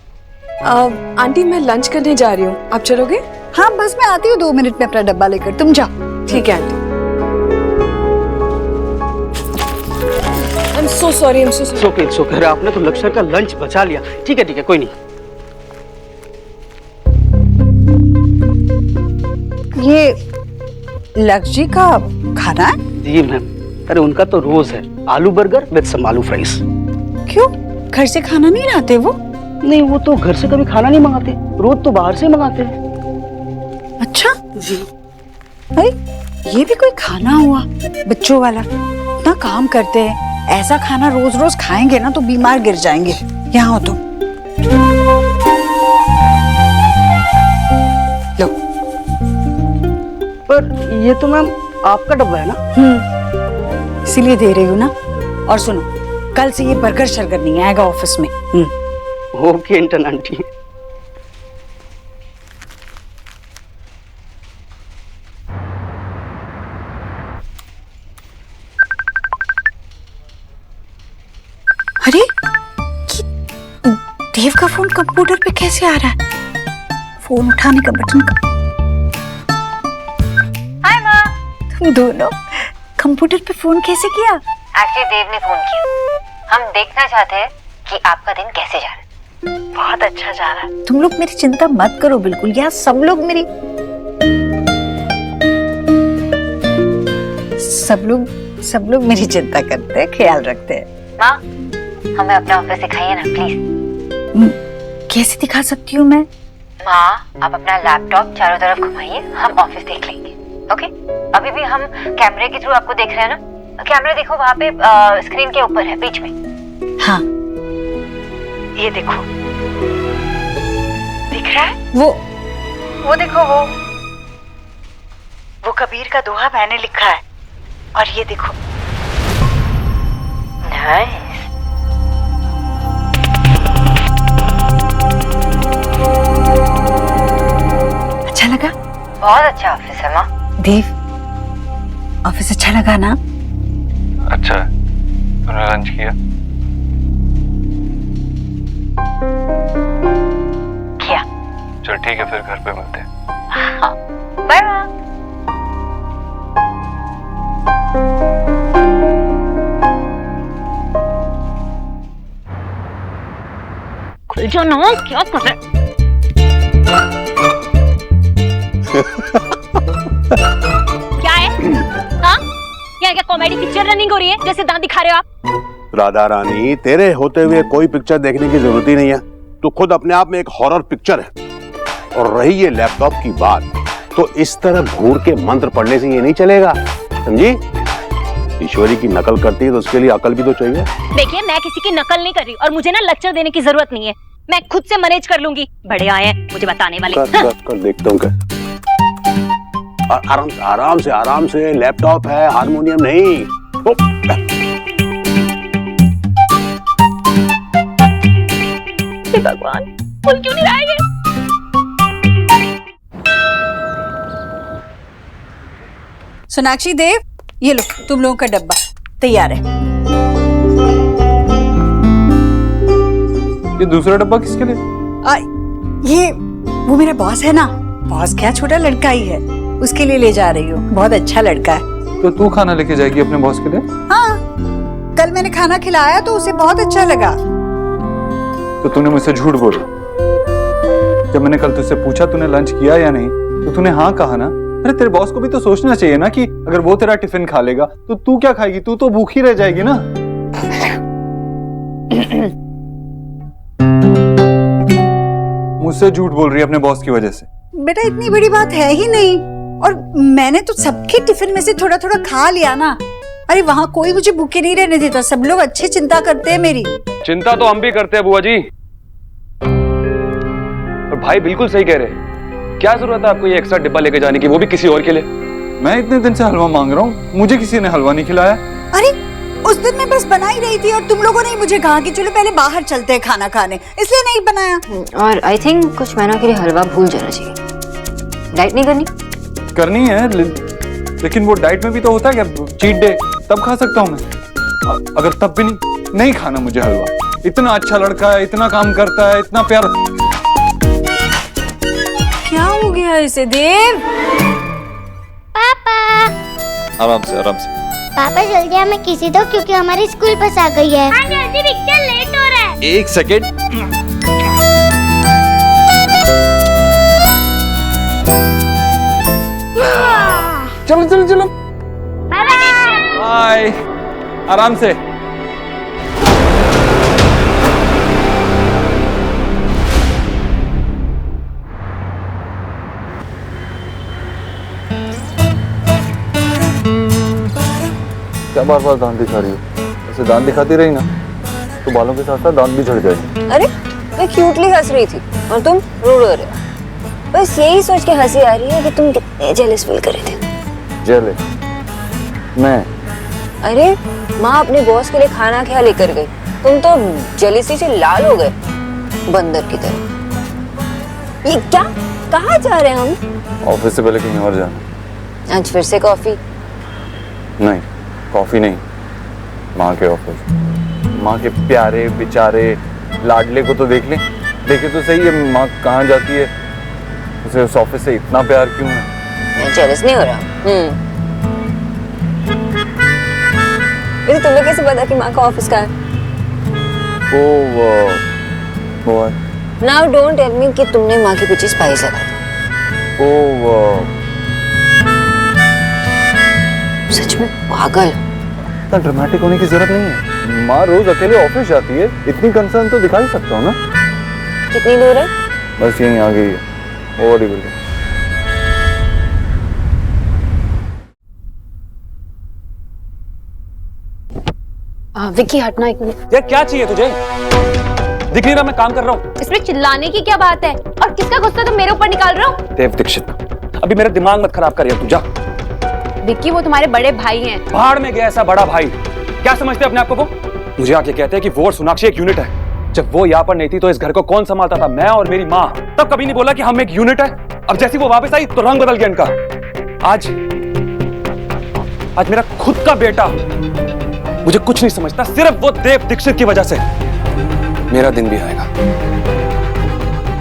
आंटी मैं लंच करने जा रही हूँ, आप चलोगे? हाँ बस मैं आती हूँ 2 मिनट में अपना डब्बा लेकर, तुम जाओ। ठीक है aunty. I'm so sorry, I'm so sorry. It's okay, आपने तो लक्ष्य का लंच बचा लिया। ठीक है कोई नहीं। ये लक्ष्य जी का खाना है? जी मैम। अरे उनका तो रोज है, आलू बर्गर विद सम आलू फ्राइज। क्यों, घर से खाना नहीं लाते वो? नहीं, वो तो घर से कभी खाना नहीं मंगाते, रोज तो बाहर से मंगाते हैं। अच्छा जी। भाई ये भी कोई खाना हुआ बच्चों वाला? इतना काम करते हैं, ऐसा खाना रोज रोज खाएंगे ना तो बीमार गिर जाएंगे। यहाँ हो तुम, लो। पर ये तो मैम आपका डब्बा है ना? इसीलिए दे रही हूँ ना। और सुनो, कल से ये बर्गर शर्गर नहीं आएगा ऑफिस में। Okay intern aunty. अरे देव का फोन कंप्यूटर पे कैसे आ रहा है? फोन उठाने का बटन का। हाय माँ। तुम दोनों कंप्यूटर पे फोन कैसे किया? एक्चुअली देव ने फोन किया। हम देखना चाहते हैं कि आपका दिन कैसे जा रहा है। बहुत अच्छा जा रहा है। तुम लोग मेरी चिंता मत करो बिल्कुल, यहाँ सब लोग मेरी चिंता करते हैं, ख्याल रखते हैं। माँ, हमें अपना ऑफिस दिखाइए ना प्लीज। कैसे दिखा सकती हूँ मैं? माँ, आप अपना लैपटॉप चारों तरफ घुमाइए, हम ऑफिस देख लेंगे। ओके? अभी भी हम कैमरे के थ्रू आपको देख रहे हैं ना? कैमरा देखो वहाँ पे स्क्रीन के ऊपर है, बीच में। हाँ, ये देखो, दिख रहा है? वो देखो, वो कबीर का दोहा मैंने लिखा है। और ये देखो। नाइस। अच्छा लगा? बहुत अच्छा ऑफिस है माँ। देव, ऑफिस अच्छा लगा ना? अच्छा है। तूने लंच किया? किया। चल ठीक है, फिर घर पे मिलते हैं। हाँ, बाय माँ। खुल जाओ ना, क्या कर रहे? क्या है? हाँ? क्या कॉमेडी पिक्चर रनिंग हो रही है जैसे दांत दिखा रहे हो आप? राधा रानी, तेरे होते हुए कोई पिक्चर देखने की जरूरत ही नहीं है। तू खुद अपने आप में एक हॉरर पिक्चर है। और रही ये लैपटॉप की बात, तो इस तरह घूर के मंत्र पढ़ने से ये नहीं चलेगा, समझी? ईश्वरी की नकल करती है तो उसके लिए अकल भी तो चाहिए। देखिए, मैं किसी की नकल नहीं कर रही और मुझे ना लेक्चर देने की जरूरत नहीं है। मैं खुद से मैनेज कर लूंगी। बड़े आए हैं मुझे बताने वाले। कर देखता हूँ क्या। आराम से लैपटॉप है, हारमोनियम नहीं। भगवान, फुल क्यों नहीं रहा है ये? सोनाक्षी, देव, ये लो तुम लोगों का डब्बा तैयार है। ये दूसरा डब्बा किसके लिए? ये वो मेरा बॉस है ना। बॉस क्या, छोटा लड़का ही है, उसके लिए ले जा रही हूँ। बहुत अच्छा लड़का है। तो तू खाना लेके जाएगी अपने बॉस के लिए? हाँ, कल मैंने खाना खिलाया तो उसे बहुत अच्छा लगा। तो तूने मुझसे झूठ बोला। जब मैंने कल तुझसे पूछा तूने लंच किया या नहीं, तो तूने हाँ कहा ना। अरे तेरे बॉस को भी तो सोचना चाहिए ना कि अगर वो तेरा टिफिन खा लेगा तो तू क्या खाएगी? तू तो भूखी रह जाएगी ना। मुझसे झूठ बोल रही है अपने बॉस की वजह से। बेटा, इतनी बड़ी बात है ही नहीं। और मैंने तो सबके टिफिन में से थोड़ा थोड़ा खा लिया ना। अरे वहाँ कोई मुझे भूखे नहीं रहने देता। सब लोग अच्छे चिंता करते हैं मेरी। चिंता तो हम भी करते हैं बुआ जी। और भाई बिल्कुल सही कह रहे हैं। क्या जरूरत है आपको ये एक्स्ट्रा डिब्बा लेके जाने की, वो भी किसी और के लिए? मैं इतने दिन से हलवा मांग रहा हूँ, मुझे किसी ने हलवा नहीं खिलाया। अरे उस दिन मैं बस बना ही रही थी और तुम लोगों ने मुझे कहा कि चलो पहले बाहर चलते हैं खाना खाने, इसलिए नहीं बनाया। और आई थिंक कुछ महीनों के लिए हलवा भूल जाना चाहिए। डाइट नहीं करनी है, लेकिन वो डाइट में भी तो होता है क्या? चीट डे तब खा सकता हूँ मैं। अगर तब भी नहीं खाना मुझे हलवा। इतना अच्छा लड़का है, इतना काम करता है, इतना प्यार। क्या हो गया इसे देव? पापा आराम से आराम से। पापा जल्दी हमें किसी दो, क्योंकि हमारी स्कूल बस आ गई है। हाँ जल्दी, पिक्चर लेट हो रहा है। एक सेकेंड। चलो चलो चलो, बाय। आराम से। क्या बार बार दांत दिखा रही हो? ऐसे दांत दिखाती रही ना तो बालों के साथ साथ दांत भी झड़ जाएंगे। अरे मैं क्यूटली हंस रही थी और तुम रो रहे हो। बस यही सोच के हंसी आ रही है कि तुम कितने जेलस फील कर रहे थे। जेलस? मैं? अरे माँ अपने बॉस के लिए खाना क्या लेकर गई, तुम तो जेलसी से लाल हो गए, बंदर की तरह। ये क्या, कहाँ जा रहे हैं हम? ऑफिस से पहले कहीं और जाना। आज फिर से कॉफी? नहीं, कॉफी नहीं, माँ के ऑफिस। माँ के प्यारे बेचारे लाडले को तो देख ले। देखे तो सही है माँ कहाँ जाती है, उसे उस ऑफिस से इतना प्यार क्यों है? मैं जेलस नहीं हो रहा। तुम्हें कैसे पता कि माँ का ऑफिस कहाँ है? वो नाउ डोंट टेल मी कि तुमने माँ के पीछे स्पाइस लगा दी। सच में पागल। इतना ड्रामेटिक होने की जरूरत नहीं है। माँ रोज अकेले ऑफिस जाती है, इतनी कंसर्न तो दिखा ही सकता हूँ ना। कितनी दूर है? बस यहीं आ गई है, और ही बोलिए। विक्की हटना एक मिनट। यार क्या चाहिए तुझे? दिख नहीं रहा मैं काम कर रहा हूँ। इसमें चिल्लाने की क्या बात है? और किसका गुस्सा तुम मेरे ऊपर निकाल रहे हो? देव दीक्षित, अभी मेरा दिमाग मत खराब कर यार, तू जा। विक्की वो तुम्हारे बड़े भाई हैं। पहाड़ में गया ऐसा बड़ा भाई, क्या समझते अपने आप को वो? मुझे आके कहते हैं कि वो और सोनाक्षी एक यूनिट है। जब वो यहाँ पर नहीं थी तो इस घर को कौन संभालता था? मैं और मेरी माँ। तब कभी नहीं बोला कि हम एक यूनिट है। अब जैसी वो वापस आई तो रंग बदल गया इनका। आज मेरा खुद का बेटा मुझे कुछ नहीं समझता, सिर्फ वो देव दीक्षित की वजह से। मेरा दिन भी आएगा,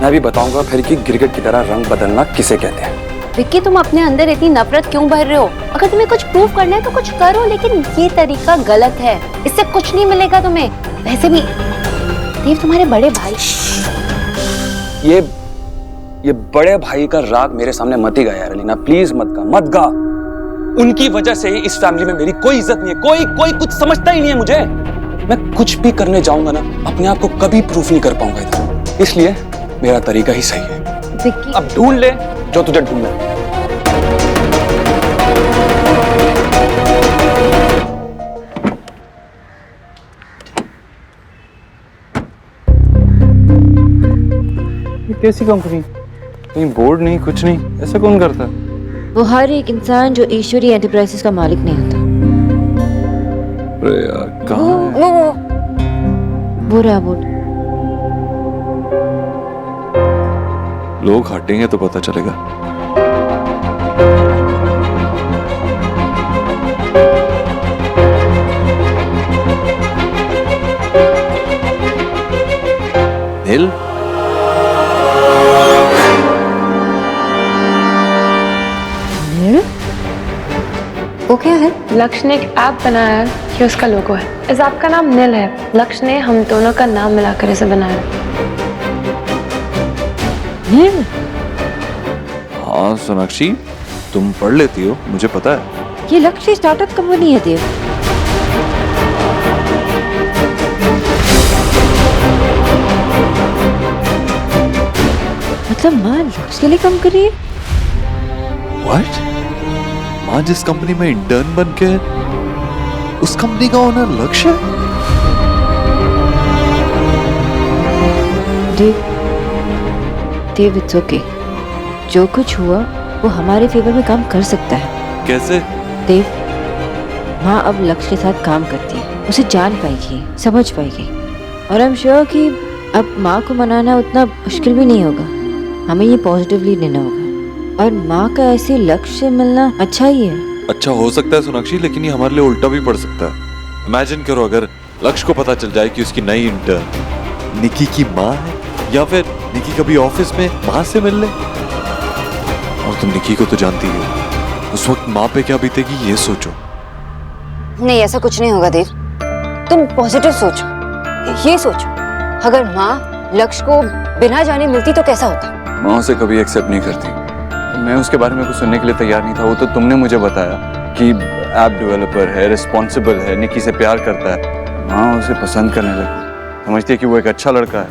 मैं भी बताऊंगा फिर कि गिरगिट की तरह रंग बदलना किसे कहते हैं। विक्की तुम अपने अंदर इतनी नफरत क्यों भर रहे हो? अगर तुम्हें कुछ प्रूव करना है तो कुछ करो, लेकिन ये तरीका गलत है। इससे कुछ नहीं मिलेगा तुम्हें। वैसे भी देव तुम्हारे बड़े भाई। ये बड़े भाई का राग मेरे सामने मत ही गा यार अलीना, प्लीज मत गा। उनकी वजह से इस फैमिली में मेरी कोई इज्जत नहीं है। कोई कुछ समझता ही नहीं है मुझे। मैं कुछ भी करने जाऊंगा ना, अपने आप को कभी प्रूफ नहीं कर पाऊंगा इधर। इसलिए मेरा तरीका ही सही है। विक्की अब ढूंढ ले जो तुझे ढूंढना है। ये कैसी कंपनी? कहीं बोर्ड नहीं, कुछ नहीं, ऐसा कौन करता? वो हर एक इंसान जो ईश्वरी एंटरप्राइजेस का मालिक नहीं होता। अरे यार कहाँ है? वो रहा बोर्ड। लोग हटेंगे तो पता चलेगा। नील, वो क्या है? लक्ष्य ने एक ऐप बनाया है, ये उसका लोगो है। इस ऐप का नाम नील है। लक्ष्य ने हम दोनों का नाम मिलाकर इसे बनाया। नील? हाँ सोनाक्षी, तुम पढ़ लेती हो, मुझे पता है। ये लक्ष्य स्टार्टअप कंपनी है देव। मतलब माँ लक्ष्य के लिए काम कर रही है? What? माँ जिस कंपनी में इंटर्न बन के उस कंपनी का ओनर लक्ष्य है? देव इट्स ओके। जो कुछ हुआ वो हमारे फेवर में काम कर सकता है। कैसे? देव, माँ अब लक्ष्य के साथ काम करती है, उसे जान पाएगी, समझ पाएगी। और आई एम श्योर कि अब माँ को मनाना उतना मुश्किल भी नहीं होगा। हमें ये पॉजिटिवली लेना होगा। और माँ का ऐसे लक्ष्य मिलना अच्छा ही है। अच्छा हो सकता है सोनाक्षी, लेकिन ये हमारे लिए उल्टा भी पड़ सकता है। इमेजिन करो अगर लक्ष्य को पता चल जाए कि उसकी नई इंटर्न निकी की माँ है, या फिर निकी कभी ऑफिस में माँ से मिल ले। और तुम निकी को तो जानती ही हो, उस वक्त माँ पे क्या बीतेगी ये सोचो। नहीं, ऐसा कुछ नहीं होगा देव। तुम पॉजिटिव सोचो। ये सोचो अगर माँ लक्ष्य को बिना जाने मिलती तो कैसा होता? माँ उसे कभी एक्सेप्ट नहीं करती। मैं उसके बारे में कुछ सुनने के लिए तैयार नहीं था। वो तो तुमने मुझे बताया कि ऐप डेवलपर है, रिस्पॉन्सिबल है, निकी से प्यार करता है। माँ उसे पसंद करने लगी, समझती है कि वो एक अच्छा लड़का है,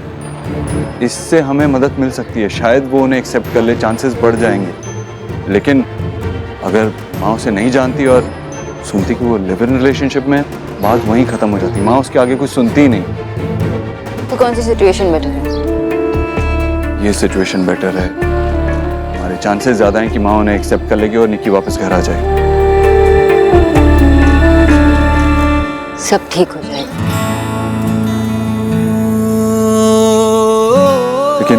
इससे हमें मदद मिल सकती है। शायद वो उन्हें एक्सेप्ट कर ले, चांसेस बढ़ जाएंगे। लेकिन अगर माँ उसे नहीं जानती और सुनती कि वो लिव इन रिलेशनशिप में, बात वहीं खत्म हो जाती। माँ उसके आगे कुछ सुनती ही नहीं। तो कौन सी सिचुएशन बेटर है? ये सिचुएशन बेटर है। हमारे चांसेस ज्यादा हैं कि माँ उन्हें एक्सेप्ट कर लेगी और निकी वापस घर आ जाएगी। सब ठीक हो जाएगा। लेकिन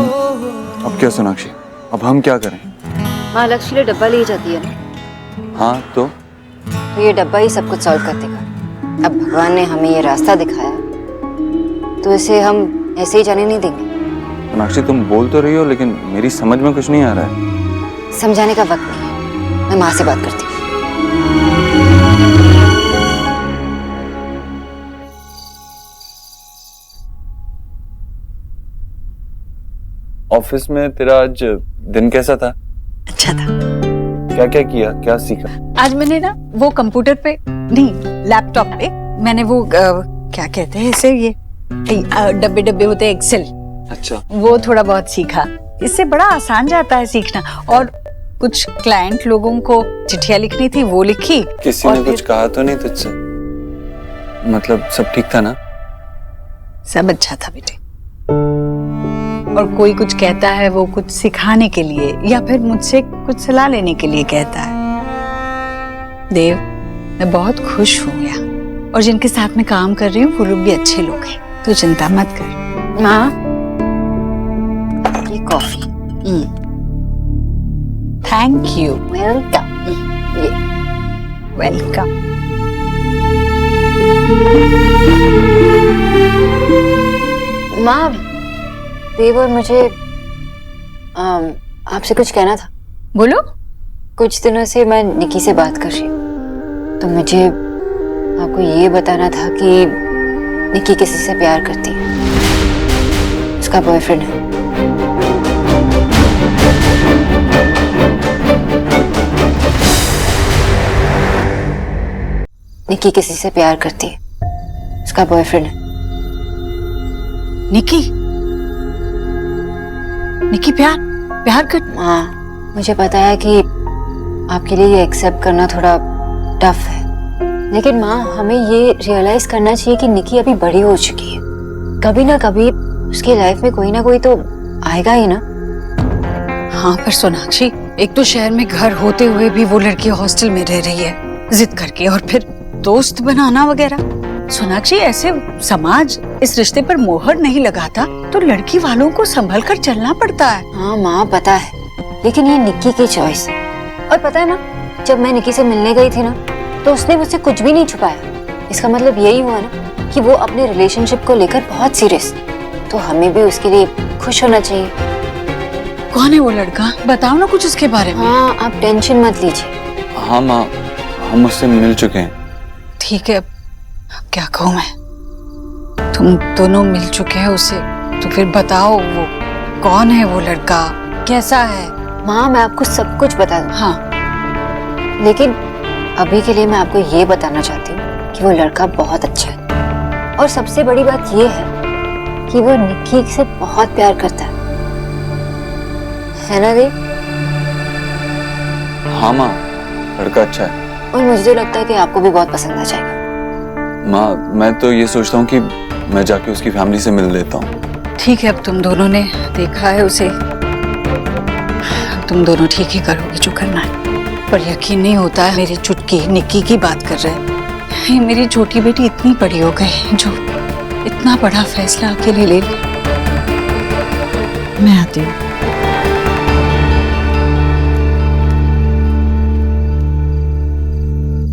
अब क्या सोनाक्षी, अब हम क्या करें? माँ लक्ष्य के लिए डब्बा ले जाती है ना। हाँ तो ये डब्बा ही सब कुछ सॉल्व कर देगा। अब भगवान ने हमें ये रास्ता दिखाया तो इसे हम ऐसे ही जाने नहीं देंगे। सोनाक्षी तुम बोल तो रही हो, लेकिन मेरी समझ में कुछ नहीं आ रहा है। समझाने का वक्त नहीं है, मैं माँ से बात करती हूँ। ऑफिस में तेरा आज दिन कैसा था? अच्छा था। क्या क्या किया, क्या सीखा? आज मैंने ना वो कंप्यूटर पे नहीं, लैपटॉप पे मैंने वो क्या कहते हैं इसे, ये डब्बे डब्बे होते हैं, एक्सेल, अच्छा। वो थोड़ा बहुत सीखा। इससे बड़ा आसान जाता है सीखना। और कुछ क्लाइंट लोगों को चिट्ठियां लिखनी थी, वो लिखी। किसी ने कुछ कहा तो नहीं तुझसे? मतलब सब ठीक था ना? सब अच्छा था बेटे। और कोई कुछ कहता है वो कुछ सिखाने के लिए या फिर मुझसे कुछ सलाह लेने के लिए कहता है। देव, मैं बहुत खुश हूँ यहाँ, और जिनके साथ मैं काम कर रही हूँ वो लोग भी अच्छे लोग हैं। तू चिंता मत कर। माँ, ये coffee. Thank you. Welcome. Welcome. माँ, देव और मुझे आपसे कुछ कहना था। बोलो। कुछ दिनों से मैं निकी से बात कर रही हूँ, तो मुझे आपको ये बताना था कि निकी किसी से प्यार करती है, उसका बॉयफ्रेंड है। निकी किसी से प्यार करती है, उसका बॉयफ्रेंड है। निकी? निकी प्यार कर? हाँ, मुझे पता है कि आपके लिए ये एक्सेप्ट करना थोड़ा टफ है, लेकिन माँ, हमें ये रियलाइज करना चाहिए कि निकी अभी बड़ी हो चुकी है। कभी ना कभी उसकी लाइफ में कोई ना कोई तो आएगा ही ना। हाँ, पर सोनाक्षी, एक तो शहर में घर होते हुए भी वो लड़की हॉस्टल में रह रही है जिद करके, और फिर दोस्त बनाना वगैरह। सोनाक्षी, ऐसे समाज इस रिश्ते पर मोहर नहीं लगाता, तो लड़की वालों को संभल कर चलना पड़ता है। हाँ माँ, पता है, लेकिन ये निक्की की चॉइस है। और पता है ना, जब मैं निक्की से मिलने गई थी ना, तो उसने मुझसे कुछ भी नहीं छुपाया। इसका मतलब यही हुआ ना कि वो अपने रिलेशनशिप को लेकर बहुत सीरियस, तो हमें भी उसके लिए खुश होना चाहिए। कौन है वो लड़का? बताओ ना कुछ उसके बारे में। हाँ, आप टेंशन मत लीजिए। हाँ माँ, हम उससे मिल चुके हैं। ठीक है, अब क्या कहूँ मैं? तुम दोनों मिल चुके हैं उसे, तो फिर बताओ वो कौन है, वो लड़का कैसा है? माँ, मैं आपको सब कुछ बता दूँ। हाँ, लेकिन अभी के लिए मैं आपको ये बताना चाहती हूँ कि वो लड़का बहुत अच्छा है, और सबसे बड़ी बात ये है कि वो निक्की से बहुत प्यार करता है ना देव? हाँ माँ, लड़का अच्छा है। और मुझे तो लगता है कि आपको भी बहुत पसंद आ जाएगा। माँ, मैं तो ये सोचता हूँ कि मैं जाके उसकी फैमिली से मिल लेता हूँ। ठीक है, अब तुम दोनों ने देखा है उसे, तुम दोनों ठीक ही करोगे जो करना है। पर यकीन नहीं होता है, मेरी चुटकी निक्की की बात कर रहे हैं। ये मेरी छोटी बेटी इतनी बड़ी हो गई जो इतना बड़ा फैसला अकेले ले ली। मैं आती हूँ।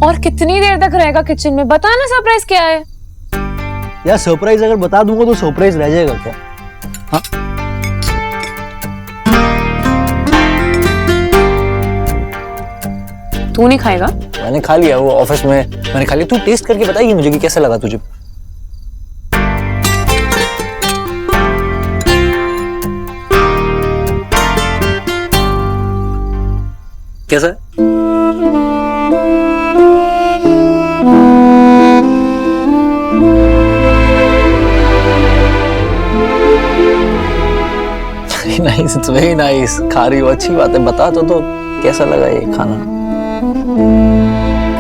और कितनी देर तक रहेगा किचन में? बताना सरप्राइज क्या है? यार सरप्राइज अगर बता दूंगा तो सरप्राइज रह जाएगा क्या? हाँ, तू नहीं खाएगा? मैंने खा लिया, वो ऑफिस में मैंने खा लिया। तू टेस्ट करके बताइए मुझे कि कैसा लगा तुझे। कैसा है? Nice, it's very nice. खा रही हो, अच्छी बात है। बता तो कैसा लगा ये खाना?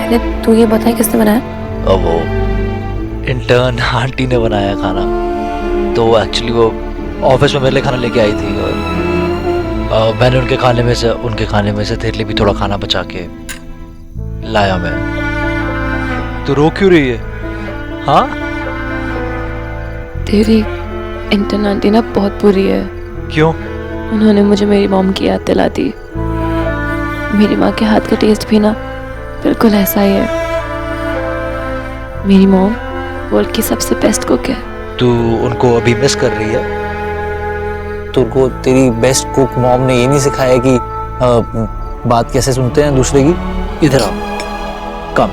पहले तू ये बता किसने बनाया? अब वो इंटर्न आंटी ने बनाया खाना। तो एक्चुअली वो ऑफिस में मेरे लिए खाना लेके आई थी, और मैंने उनके खाने में से तेरे लिए भी थोड़ा खाना बचा के लाया मैं। तू रो क्यों रही है? हाँ, तेरी इंटर्न आंटी ना बहुत बुरी है। क्यों? उन्होंने मुझे मेरी मॉम की याद दिला दी। मेरी माँ के हाथ का टेस्ट भी ना बिल्कुल ऐसा ही है। मेरी मॉम वर्ल्ड की सबसे बेस्ट कुक है। तू उनको अभी मिस कर रही है? तुमको तेरी बेस्ट कुक मॉम ने ये नहीं सिखाया कि बात कैसे सुनते हैं दूसरे की? इधर आओ, कम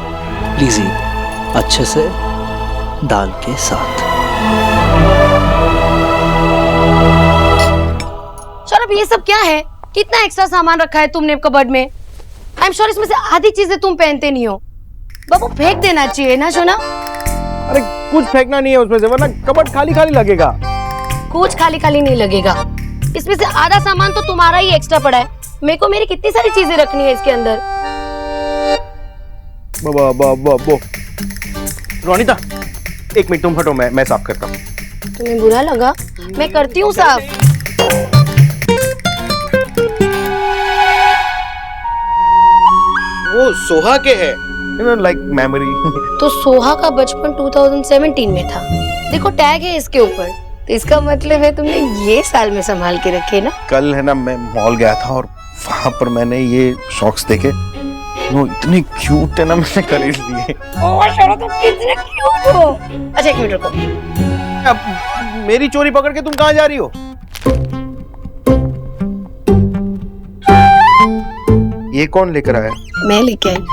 प्लीज ईट अच्छे से दाल के साथ। सौरभ, ये सब क्या है? कितना एक्स्ट्रा सामान रखा है तुमने कबर्ड में? आई एम श्योर इसमें से आधी चीजें तुम पहनते नहीं हो। बाबू, फेंक देना चाहिए ना सोना? अरे कुछ फेंकना नहीं है उसमें से, वरना कबर्ड खाली खाली लगेगा। कुछ खाली खाली नहीं लगेगा। इसमें से आधा सामान तो तुम्हारा ही एक्स्ट्रा पड़ा है। मेरे को मेरी कितनी सारी चीजें रखनी है इसके अंदर। रोनिता, एक मिनट तुम हटो, मैं साफ करता हूँ। तुम्हें बुरा लगा? मैं करती हूँ साफ। वो सोहा के है, लाइक मेमोरी। तो सोहा का बचपन 2017 में था। देखो टैग है इसके ऊपर, तो इसका मतलब है तुमने ये साल में संभाल के रखे ना। कल है ना, मैं मॉल गया था और वहां पर मैंने ये सॉक्स देखे, वो इतने क्यूट है ना, मैंने खरीद लिए। तुम कितने क्यूट हो। अच्छा एक मिनट रुको। अब मेरी चोरी पकड़ के तुम कहाँ जा रही हो? ये कौन लेकर आया? मैं लेके आई,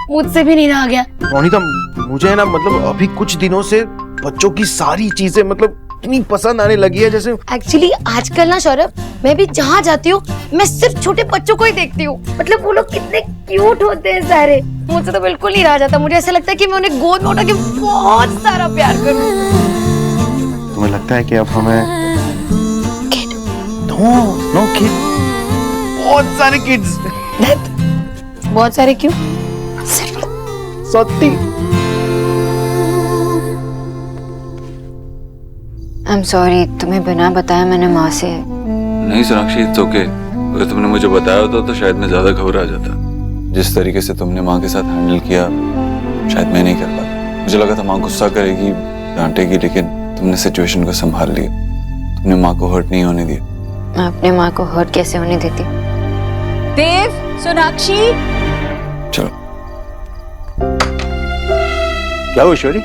मुझसे भी नहीं रहा गया। रोनिता, मुझे है ना, मतलब अभी कुछ दिनों से बच्चों की सारी चीजें मतलब इतनी पसंद आने लगी है। जैसे एक्चुअली आजकल ना सौरभ, मैं भी जहाँ जाती हूँ मैं सिर्फ छोटे बच्चों को ही देखती हूँ। मतलब वो लोग कितने क्यूट होते हैं सारे। मुझसे तो बिल्कुल नहीं रहा जाता। मुझे ऐसा लगता है कि मैं उन्हें गोद में उठा के बहुत सारा प्यार करूँ। तुम्हें लगता है कि अब हमें नो किड, बहुत सारे किड्स। बहुत सारे क्यों? सत्ती। आई एम सॉरी, तुम्हें बिना बताया मैंने माँ से। नहीं सोनाक्षी, इट्स ओके। अगर तुमने मुझे बताया होता तो शायद मैं ज्यादा घबरा जाता। जिस तरीके से तुमने माँ के साथ हैंडल किया, शायद मैं नहीं कर पाता। मुझे लगा था माँ गुस्सा करेगी, डांटेगी, लेकिन तुमने सिचुएशन को संभाल लिया। तुमने माँ को हर्ट नहीं होने दिया। मैं अपने माँ को हर्ट कैसे होने देती? देव, सोनाक्षी। चलो। क्या हुआ ईश्वरी,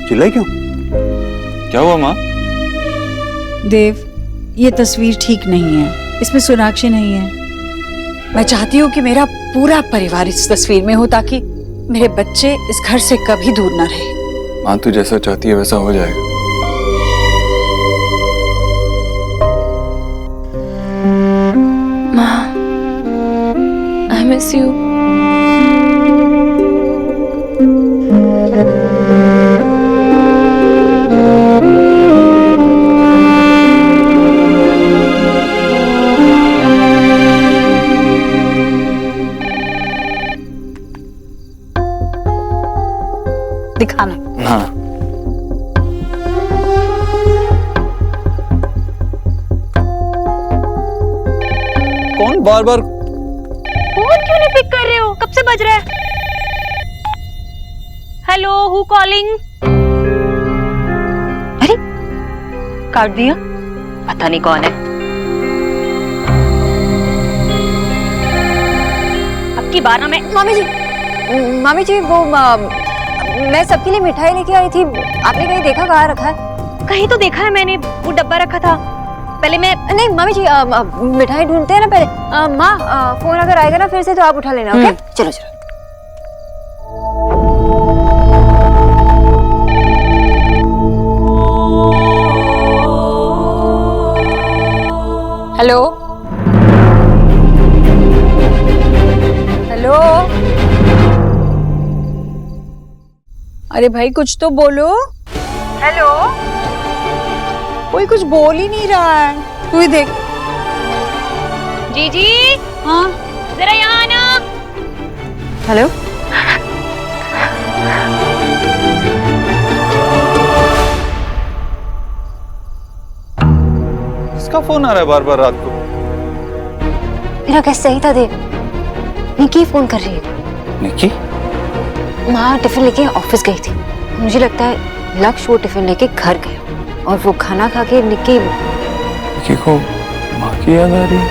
चिल्लाई क्यों? क्या हुआ माँ? देव, ये तस्वीर ठीक नहीं है। इसमें सोनाक्षी नहीं है। मैं चाहती हूँ कि मेरा पूरा परिवार इस तस्वीर में हो, ताकि मेरे बच्चे इस घर से कभी दूर ना रहे। माँ, तू जैसा चाहती है वैसा हो जाएगा। माँ, I miss you. दिखाना। हाँ। कौन बार बार फोन क्यों नहीं पिक कर रहे हो? कब से बज रहा है? Hello, who calling? अरे काट दिया, पता नहीं कौन है। अब की बार ना मैं। मामी जी वो मैं सबके लिए मिठाई लेके आई थी। आपने कहीं देखा, कहाँ रखा है? कहीं तो देखा है मैंने, वो डब्बा रखा था। पहले मैं नहीं मामी जी, मिठाई ढूंढते हैं ना पहले। माँ, फोन अगर आएगा ना फिर से तो आप उठा लेना। ओके, चलो चलो। Hello hello. अरे भाई कुछ तो बोलो। हेलो। कोई कुछ बोल ही नहीं रहा है। तू ही देख। जीजी। हाँ जरा यहाँ आना। हेलो। इसका फोन आ रहा है बार बार रात को। मेरा कैसे सही था देव? निकी फोन कर रही है। निकी? माँ टिफिन लेके ऑफिस गई थी। मुझे लगता है लक्ष्य वो टिफिन लेके घर गया और वो खाना खा के निकी को माँ की याद आ रही है।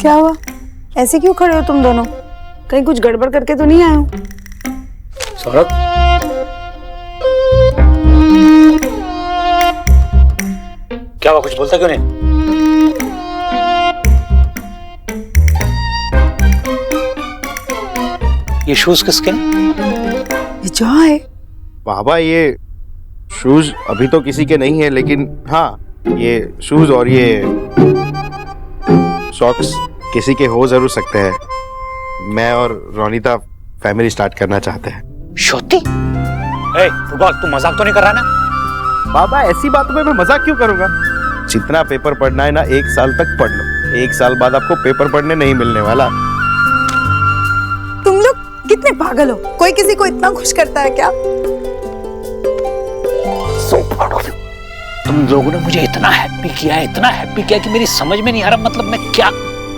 क्या हुआ? ऐसे क्यों खड़े हो तुम दोनों? कहीं कुछ गड़बड़ करके तो नहीं आए हो? सौरभ, क्या हुआ? कुछ बोलता क्यों नहीं? ये शूज किसके? विजय। बाबा, ये शूज अभी तो किसी के नहीं है, लेकिन हाँ, ये शूज और ये सॉक्स किसी के हो जरूर सकते हैं। मैं और रोनिता फैमिली स्टार्ट करना चाहते हैं। श्रुति, फुटबॉल तू मजाक तो नहीं कर रहा ना? बाबा ऐसी बातों में मैं मजाक क्यों करूंगा? जितना पेपर पढ़ना है ना 1 साल तक पढ़ लो, 1 साल बाद आपको पेपर पढ़ने नहीं मिलने वाला। तुम लोग कितने पागल हो, कोई किसी को इतना खुश करता है क्या? So proud of you. तुम लोगों ने मुझे इतना हैप्पी किया कि मेरी समझ में नहीं आ रहा, मतलब मैं क्या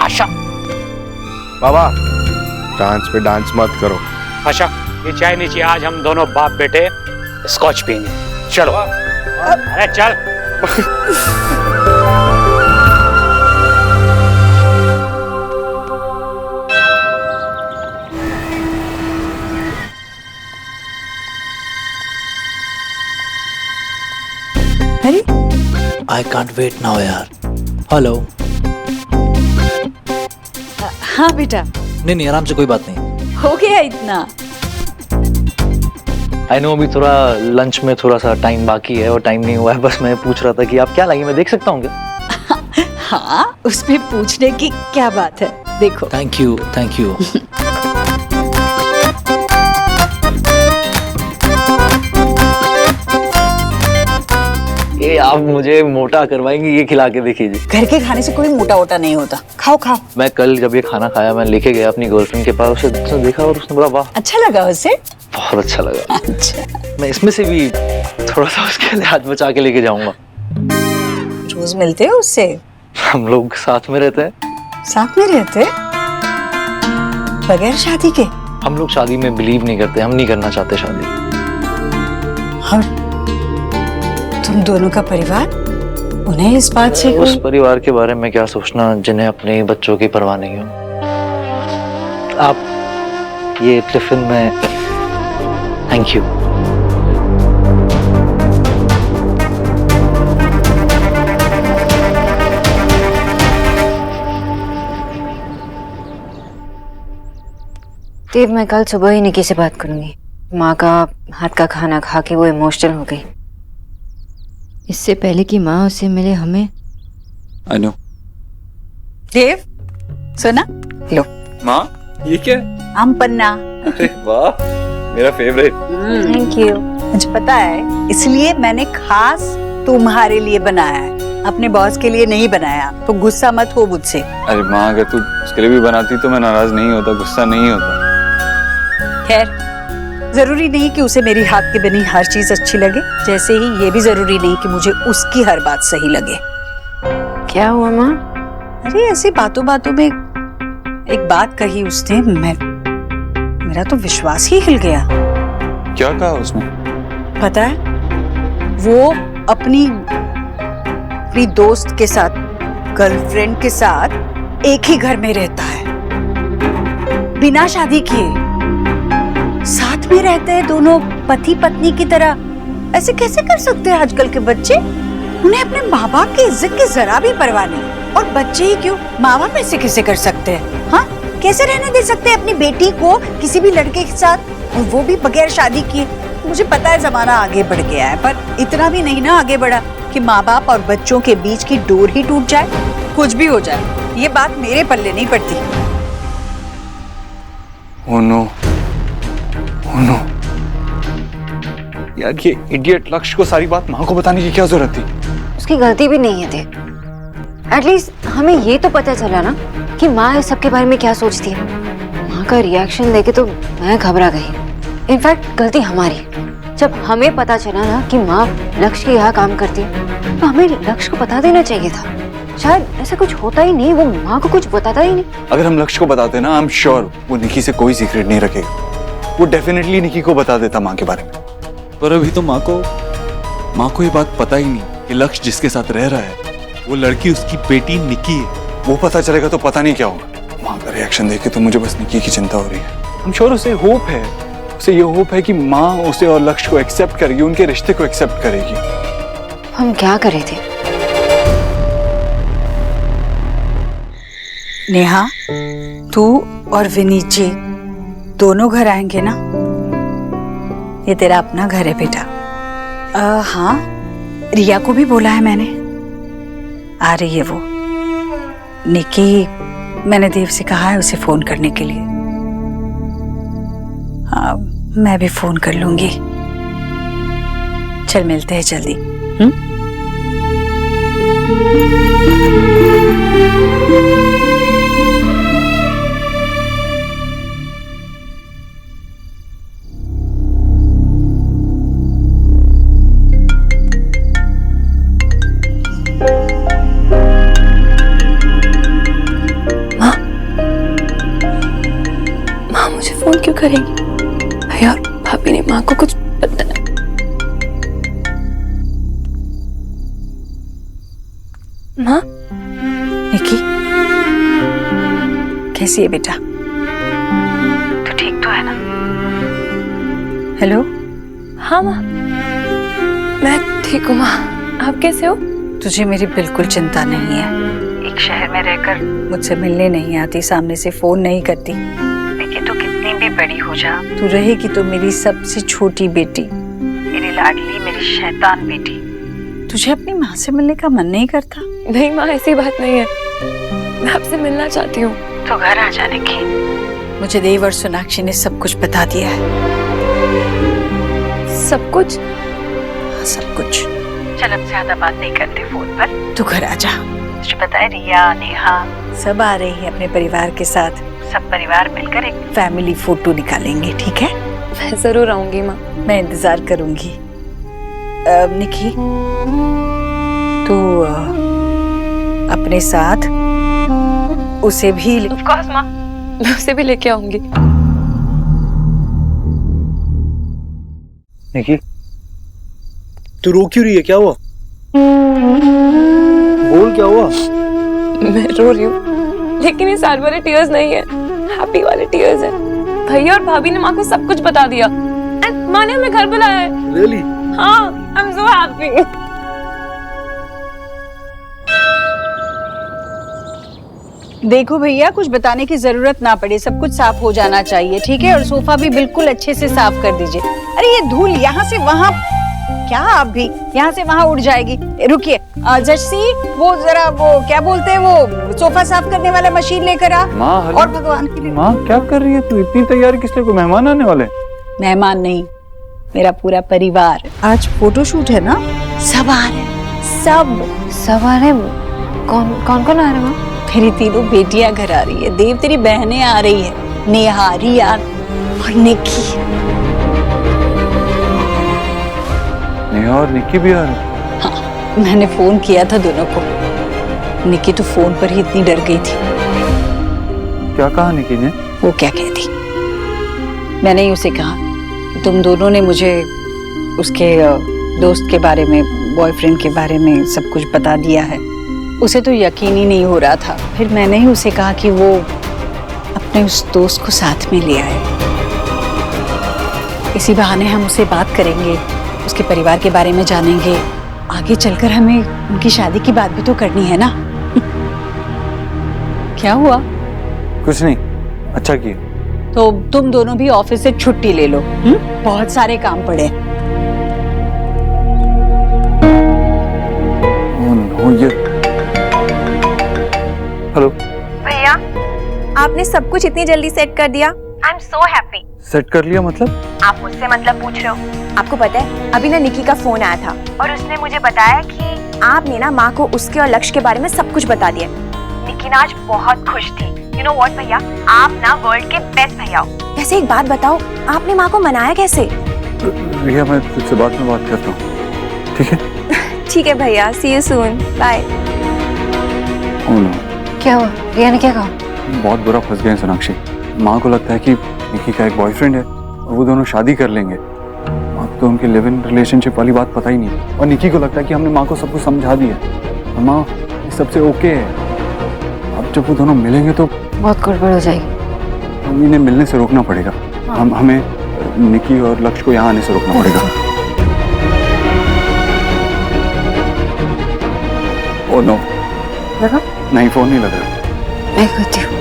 आशा। बाबा डांस पे डांस मत करो। आशा, ये चाय नीचे, आज हम दोनों बाप बेटे स्कॉच पियेंगे। चलो। अरे चल। अरे आई कांट वेट नाउ यार। हेलो। हाँ बेटा। नहीं, आराम से, कोई बात नहीं। हो गया इतना। आई नो अभी थोड़ा लंच में थोड़ा सा टाइम बाकी है और टाइम नहीं हुआ है, बस मैं पूछ रहा था कि आप क्या लाएंगे, मैं देख सकता हूँ क्या? हाँ, उसमें पूछने की क्या बात है, देखो। Thank you. ये आप मुझे मोटा करवाएंगे, ये खिला के देखिए। घर के खाने से कोई मोटा वोटा नहीं होता, खाओ खाओ। मैं कल जब ये खाना खाया, मैं लेके गया अपनी गर्लफ्रेंड के पास, उसने देखा और उसने बोला वाह। अच्छा लगा उसे? बहुत अच्छा लगा। अच्छा। मैं इसमें से भी थोड़ा सा उसके लिए हाथ बचा के लेके जाऊंगा। रोज मिलते हो उससे? हम लोग साथ में रहते हैं। साथ में रहते? बगैर शादी के? हम लोग शादी में बिलीव नहीं करते, हम नहीं करना चाहते शादी। हम तुम दोनों का परिवार, उन्हें इस बात से उस परिवार के बारे में क्या सोचना जिन्हें अपने बच्चों की परवाह नहीं हो। आप ये टिफिन में, थैंक यू। देव, मैं कल सुबह ही निकी से बात करूंगी। माँ का हाथ का खाना खा के वो इमोशनल हो गई। इससे पहले कि माँ उससे मिले हमें। I know। देव, सुना? लो। माँ, ये क्या? आम पन्ना। अरे वाह, मेरा फेवरेट। Thank you. मुझे पता है, इसलिए मैंने खास तुम्हारे लिए बनाया है, अपने बॉस के लिए नहीं बनाया, तो गुस्सा मत हो मुझसे। अरे माँ, अगर तू उसके लिए भी बनाती तो मैं नाराज नहीं होता, गुस्सा नहीं होता। खैर, जरूरी नहीं कि उसे मेरी हाथ की बनी हर चीज अच्छी लगे, जैसे ही ये भी जरूरी नहीं कि मुझे उसकी हर बात सही लगे। क्या हुआ माँ? अरे ऐसी बातों बातों में एक बात कही उसने, मेरा तो विश्वास ही हिल गया। क्या कहा उसने? पता है, वो अपनी दोस्त के साथ, गर्लफ्रेंड के साथ एक ही घर में रहता है, बिना शादी किए। साथ में रहते हैं दोनों पति पत्नी की तरह। ऐसे कैसे कर सकते हैं आजकल के बच्चे? उन्हें अपने माँ बाप की इज्जत की जरा भी परवाह नहीं। और बच्चे ही क्यों, माँ बाप ऐसे कैसे कर सकते हैं? हाँ, कैसे रहने दे सकते हैं अपनी बेटी को किसी भी लड़के के साथ, और वो भी बगैर शादी किए? मुझे पता है जमाना आगे बढ़ गया है, पर इतना भी नहीं ना आगे बढ़ा कि माँ बाप और बच्चों के बीच की डोर ही टूट जाए, कुछ भी हो जाए। ये बात मेरे पल्ले नहीं पड़ती। Oh no। Oh no। यार, ये इडियट लक्ष्य को सारी बात माँ को बताने की क्या जरूरत थी? उसकी गलती भी नहीं है देव। एटलीस्ट हमें ये तो पता चला ना कि माँ इस सब के बारे में क्या सोचती है। माँ का रिएक्शन देखे तो मैं घबरा गई। इनफैक्ट गलती हमारी। जब हमें पता चला ना कि माँ लक्ष्य के यहाँ काम करती है, तो हमें लक्ष्य को बता देना चाहिए था। शायद ऐसा कुछ होता ही नहीं, वो माँ को कुछ बताता ही नहीं। अगर हम लक्ष्य को बताते ना, आई एम श्योर वो निकी से कोई सीक्रेट नहीं रखेगा। वो डेफिनेटली निकी को बता देता माँ के बारे में। पर अभी तो माँ को ये बात पता ही नहीं कि लक्ष्य जिसके साथ रह रहा है वो लड़की उसकी बेटी निकी है। वो पता चलेगा तो पता नहीं क्या होगा। माँ का रिएक्शन देख के तो मुझे बस निकी की चिंता हो रही है। आई एम श्योर उसे होप है, उसे ये होप है कि माँ उसे और लक्ष्य को एक्सेप्ट करेगी, उनके रिश्ते को एक्सेप्ट करेगी। हम क्या करे थे? नेहा, तू और विनीत जी दोनों घर आएंगे ना? ये तेरा अपना घर है बेटा। हाँ, रिया को भी बोला है मैंने, आ रही है वो। निकी, मैंने देव से कहा है उसे फोन करने के लिए। मैं भी फोन कर लूंगी। चल मिलते हैं जल्दी। माँ मुझे फोन क्यों करेंगी? भैया और भाभी ने माँ को कुछ बताया। माँ, निकी, कैसी है बेटा? तू ठीक तो है ना? हेलो? हाँ माँ, मैं ठीक हूँ माँ। आप कैसे हो? तुझे मेरी बिल्कुल चिंता नहीं है। एक शहर में रहकर मुझसे मिलने नहीं आती, सामने से फोन नहीं करती, लेकिन तू कितनी भी बड़ी हो जा, तू रहेगी तो मेरी सबसे छोटी बेटी, मेरी लाडली, मेरी शैतान बेटी। तुझे अपनी माँ से मिलने का मन नहीं करता? नहीं माँ, ऐसी बात नहीं है। मैं आपसे मिलना चाहती हूँ। तो घर आ जाने की। मुझे देव और सोनाक्षी ने सब कुछ बता दिया है। सब कुछ? हाँ, सब कुछ। चल अब ज्यादा बात नहीं करते फोन पर, तू घर आ जा। तुझे पता है रिया, नेहा सब आ रही है अपने परिवार के साथ। सब परिवार मिलकर एक फैमिली फोटो निकालेंगे, ठीक है? मैं जरूर आऊंगी माँ। मैं इंतजार करूंगी। निकी, तू अपने साथ उसे भी ऑफ कोर्स माँ, मैं उसे भी लेके आऊंगी। निकी, तू रो क्यों रही है? क्या हुआ? बोल, क्या हुआ? मैं रो रही हूँ, लेकिन ये सैड वाले टीयर्स नहीं है, हैप्पी वाले टीयर्स है। भैया और भाभी ने माँ को सब कुछ बता दिया। एंड माँ ने हमें घर बुलाया है। रियली? हाँ, आई एम सो हैप्पी। देखो भैया, कुछ बताने की जरूरत ना पड़े, सब कुछ साफ हो जाना चाहिए, ठीक है? और सोफा भी बिल्कुल अच्छे से साफ कर दीजिए। अरे ये धूल यहाँ से वहाँ, क्या आप भी यहाँ से वहाँ उड़ जाएगी। रुकिए जर्सी, वो जरा वो क्या बोलते हैं, वो सोफा साफ करने वाला मशीन लेकर आ। और भगवान के लिए। माँ क्या कर रही है तू? इतनी तैयारी किस लिए? कोई मेहमान आने वाले? मेहमान नहीं, मेरा पूरा परिवार। आज फोटोशूट है ना, सब आ रहे हैं, सब आ रहे हैं। कौन कौन आ रहे हैं? तेरी तीनों बेटियां घर आ रही है, देव तेरी बहनें आ रही है, नेहा, रिया और निकी। नेहा और निकी भी आ रही? हाँ, मैंने फोन किया था दोनों को। निकी तो फोन पर ही इतनी डर गई थी। क्या कहा निकी ने? वो क्या कहती, मैंने ही उसे कहा कि तुम दोनों ने मुझे उसके दोस्त के बारे में, बॉयफ्रेंड के बारे में सब कुछ बता दिया है। उसे तो यकीन ही नहीं हो रहा था। फिर मैंने ही उसे कहा कि वो अपने उस दोस्त को साथ में ले आए। इसी बहाने हम उससे बात करेंगे, उसके परिवार के बारे में जानेंगे। आगे चलकर हमें उनकी शादी की बात भी तो करनी है ना। क्या हुआ? कुछ नहीं, अच्छा किया। तो तुम दोनों भी ऑफिस से छुट्टी ले लो। बहुत सारे काम पड़े। हेलो भैया, आपने सब कुछ इतनी जल्दी सेट कर दिया। I am so happy. Set कर लिया मतलब? आप मुझसे मतलब पूछ रहे हो? आपको पता है, अभी ना निकी का फोन आया था और उसने मुझे बताया कि आपने ना माँ को उसके और लक्ष्य के बारे में सब कुछ बता दिया। निकी ना आज बहुत खुश थी। यू नो व्हाट भैया, आप ना वर्ल्ड के बेस्ट भैया हो। वैसे एक बात बताओ, आपने माँ को मनाया कैसे? रिया, मैं तुझसे बाद में बात करता हूँ, ठीक है? ठीक है भैया, सी यू सून, बाय। क्या हुआ? रिया ने क्या कहा? बहुत बुरा फंस गए सोनाक्षी। माँ को लगता है कि निकी का एक बॉयफ्रेंड है और वो दोनों शादी कर लेंगे। माँ को तो उनके लिव इन रिलेशनशिप वाली बात पता ही नहीं, और निकी को लगता है कि हमने माँ को सब कुछ समझा दिया और माँ इस सबसे ओके है। अब जब वो दोनों मिलेंगे तो बहुत गड़बड़ हो जाएगी। हम इन्हें मिलने से रोकना पड़ेगा। हमें निकी और लक्ष्य को यहाँ आने से रोकना पड़ेगा। ओ नो, नहीं फोन नहीं लग रहा। मैं करती हूँ।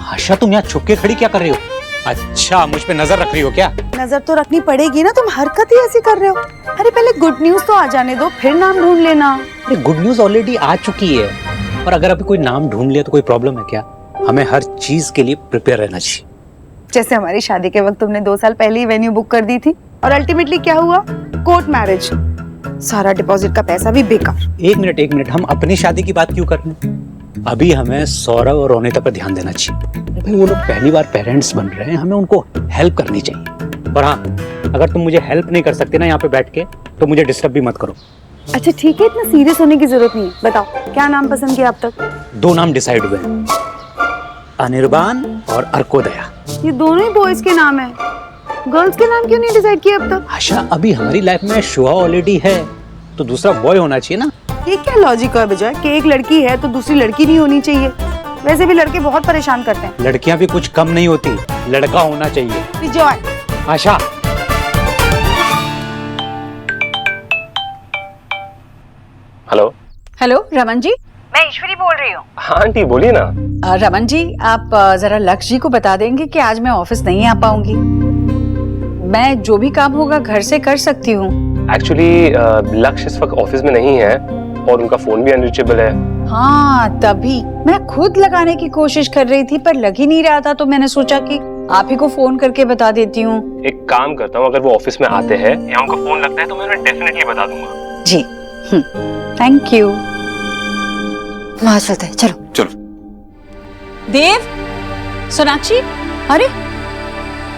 आशा तुम यहाँ छुप के खड़ी क्या कर रही हो? अच्छा, मुझ पे नजर रख रही हो क्या? नजर तो रखनी पड़ेगी ना, तुम हरकत ही ऐसी कर रहे हो। अरे पहले गुड न्यूज तो आ जाने दो, फिर नाम ढूंढ लेना। अरे गुड न्यूज ऑलरेडी आ चुकी है, और अगर अभी कोई नाम ढूंढ लिया तो कोई प्रॉब्लम है क्या? हमें हर चीज के लिए प्रिपेयर रहना चाहिए। जैसे हमारी शादी के वक्त तुमने 2 साल पहले ही वेन्यू बुक कर दी थी, और अल्टीमेटली क्या हुआ? कोर्ट मैरिज, सारा डिपॉजिट का पैसा भी बेकार। एक मिनट, हम अपनी शादी की बात क्यों कर रहे हैं? अभी हमें सौरभ और रोनिता पर ध्यान देना चाहिए। भाई वो लोग पहली बार पेरेंट्स बन रहे हैं, हमें उनको हेल्प करनी चाहिए। और हाँ, अगर तुम मुझे हेल्प नहीं कर सकते ना यहाँ पे बैठ के, तो मुझे डिस्टर्ब भी मत करो। अच्छा ठीक है, इतना सीरियस होने की जरूरत नहीं है। बताओ क्या नाम पसंद किया अब तक? 2 नाम डिसाइड हुए हैं, अनिर्बान और अर्कोदया। ये दोनों ही बॉयज के नाम है, गर्ल्स के नाम क्यों नहीं डिसाइड किया अब तक? आशा, अभी हमारी लाइफ में शुआ ऑलरेडी है, तो दूसरा बॉय होना चाहिए ना। ये क्या लॉजिक है बजाय कि एक लड़की है तो दूसरी लड़की नहीं होनी चाहिए? वैसे भी लड़के बहुत परेशान करते हैं। लड़कियां भी कुछ कम नहीं होती, लड़का होना चाहिए। विजय, आशा, हेलो। हेलो रमन जी, मैं ईश्वरी बोल रही हूँ। हाँ आंटी बोलिए ना। रमन जी, आप जरा लक्ष्य जी को बता देंगे कि आज मैं ऑफिस नहीं आ पाऊंगी। मैं जो भी काम होगा घर से कर सकती हूँ। एक्चुअली लक्ष्य इस वक्त ऑफिस में नहीं है और उनका फोन भी अनरीचेबल है। हाँ, तभी मैं खुद लगाने की कोशिश कर रही थी पर लग ही नहीं रहा था, तो मैंने सोचा कि आप ही को फोन करके बता देती हूँ। एक काम करता हूँ, अगर वो ऑफिस में आते हैं या उनका फोन लगता है तो मैं उन्हें डेफिनेटली बता दूंगा। जी, थैंक यू। वहां चलते हैं, चलो चलो। देव, सोनाक्षी, अरे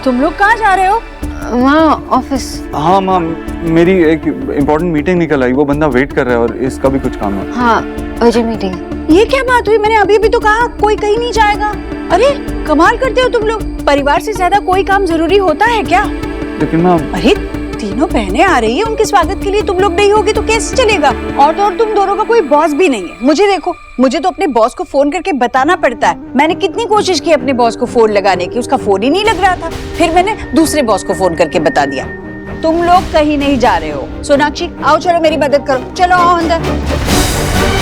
तुम लोग कहाँ जा रहे हो? वहाँ ऑफिस। हाँ माँ, मेरी एक इम्पोर्टेंट मीटिंग निकल आई, वो बंदा वेट कर रहा है और इसका भी कुछ काम है। हाँ, अर्जेंट मीटिंग। ये क्या बात हुई? मैंने अभी भी तो कहा कोई कहीं नहीं जाएगा। अरे कमाल करते हो तुम लोग, परिवार से ज्यादा कोई काम जरूरी होता है क्या? लेकिन माँ, अरे तीनों बहनें आ रही है, उनके स्वागत के लिए तुम लोग नहीं होगे तो कैसे चलेगा? और तो और तुम दोनों का कोई बॉस भी नहीं है। मुझे देखो, मुझे तो अपने बॉस को फोन करके बताना पड़ता है। मैंने कितनी कोशिश की अपने बॉस को फोन लगाने की, उसका फोन ही नहीं लग रहा था। फिर मैंने दूसरे बॉस को फोन करके बता दिया। तुम लोग कहीं नहीं जा रहे हो। सोनाक्षी आओ, चलो मेरी मदद करो, चलो आओ अंदर।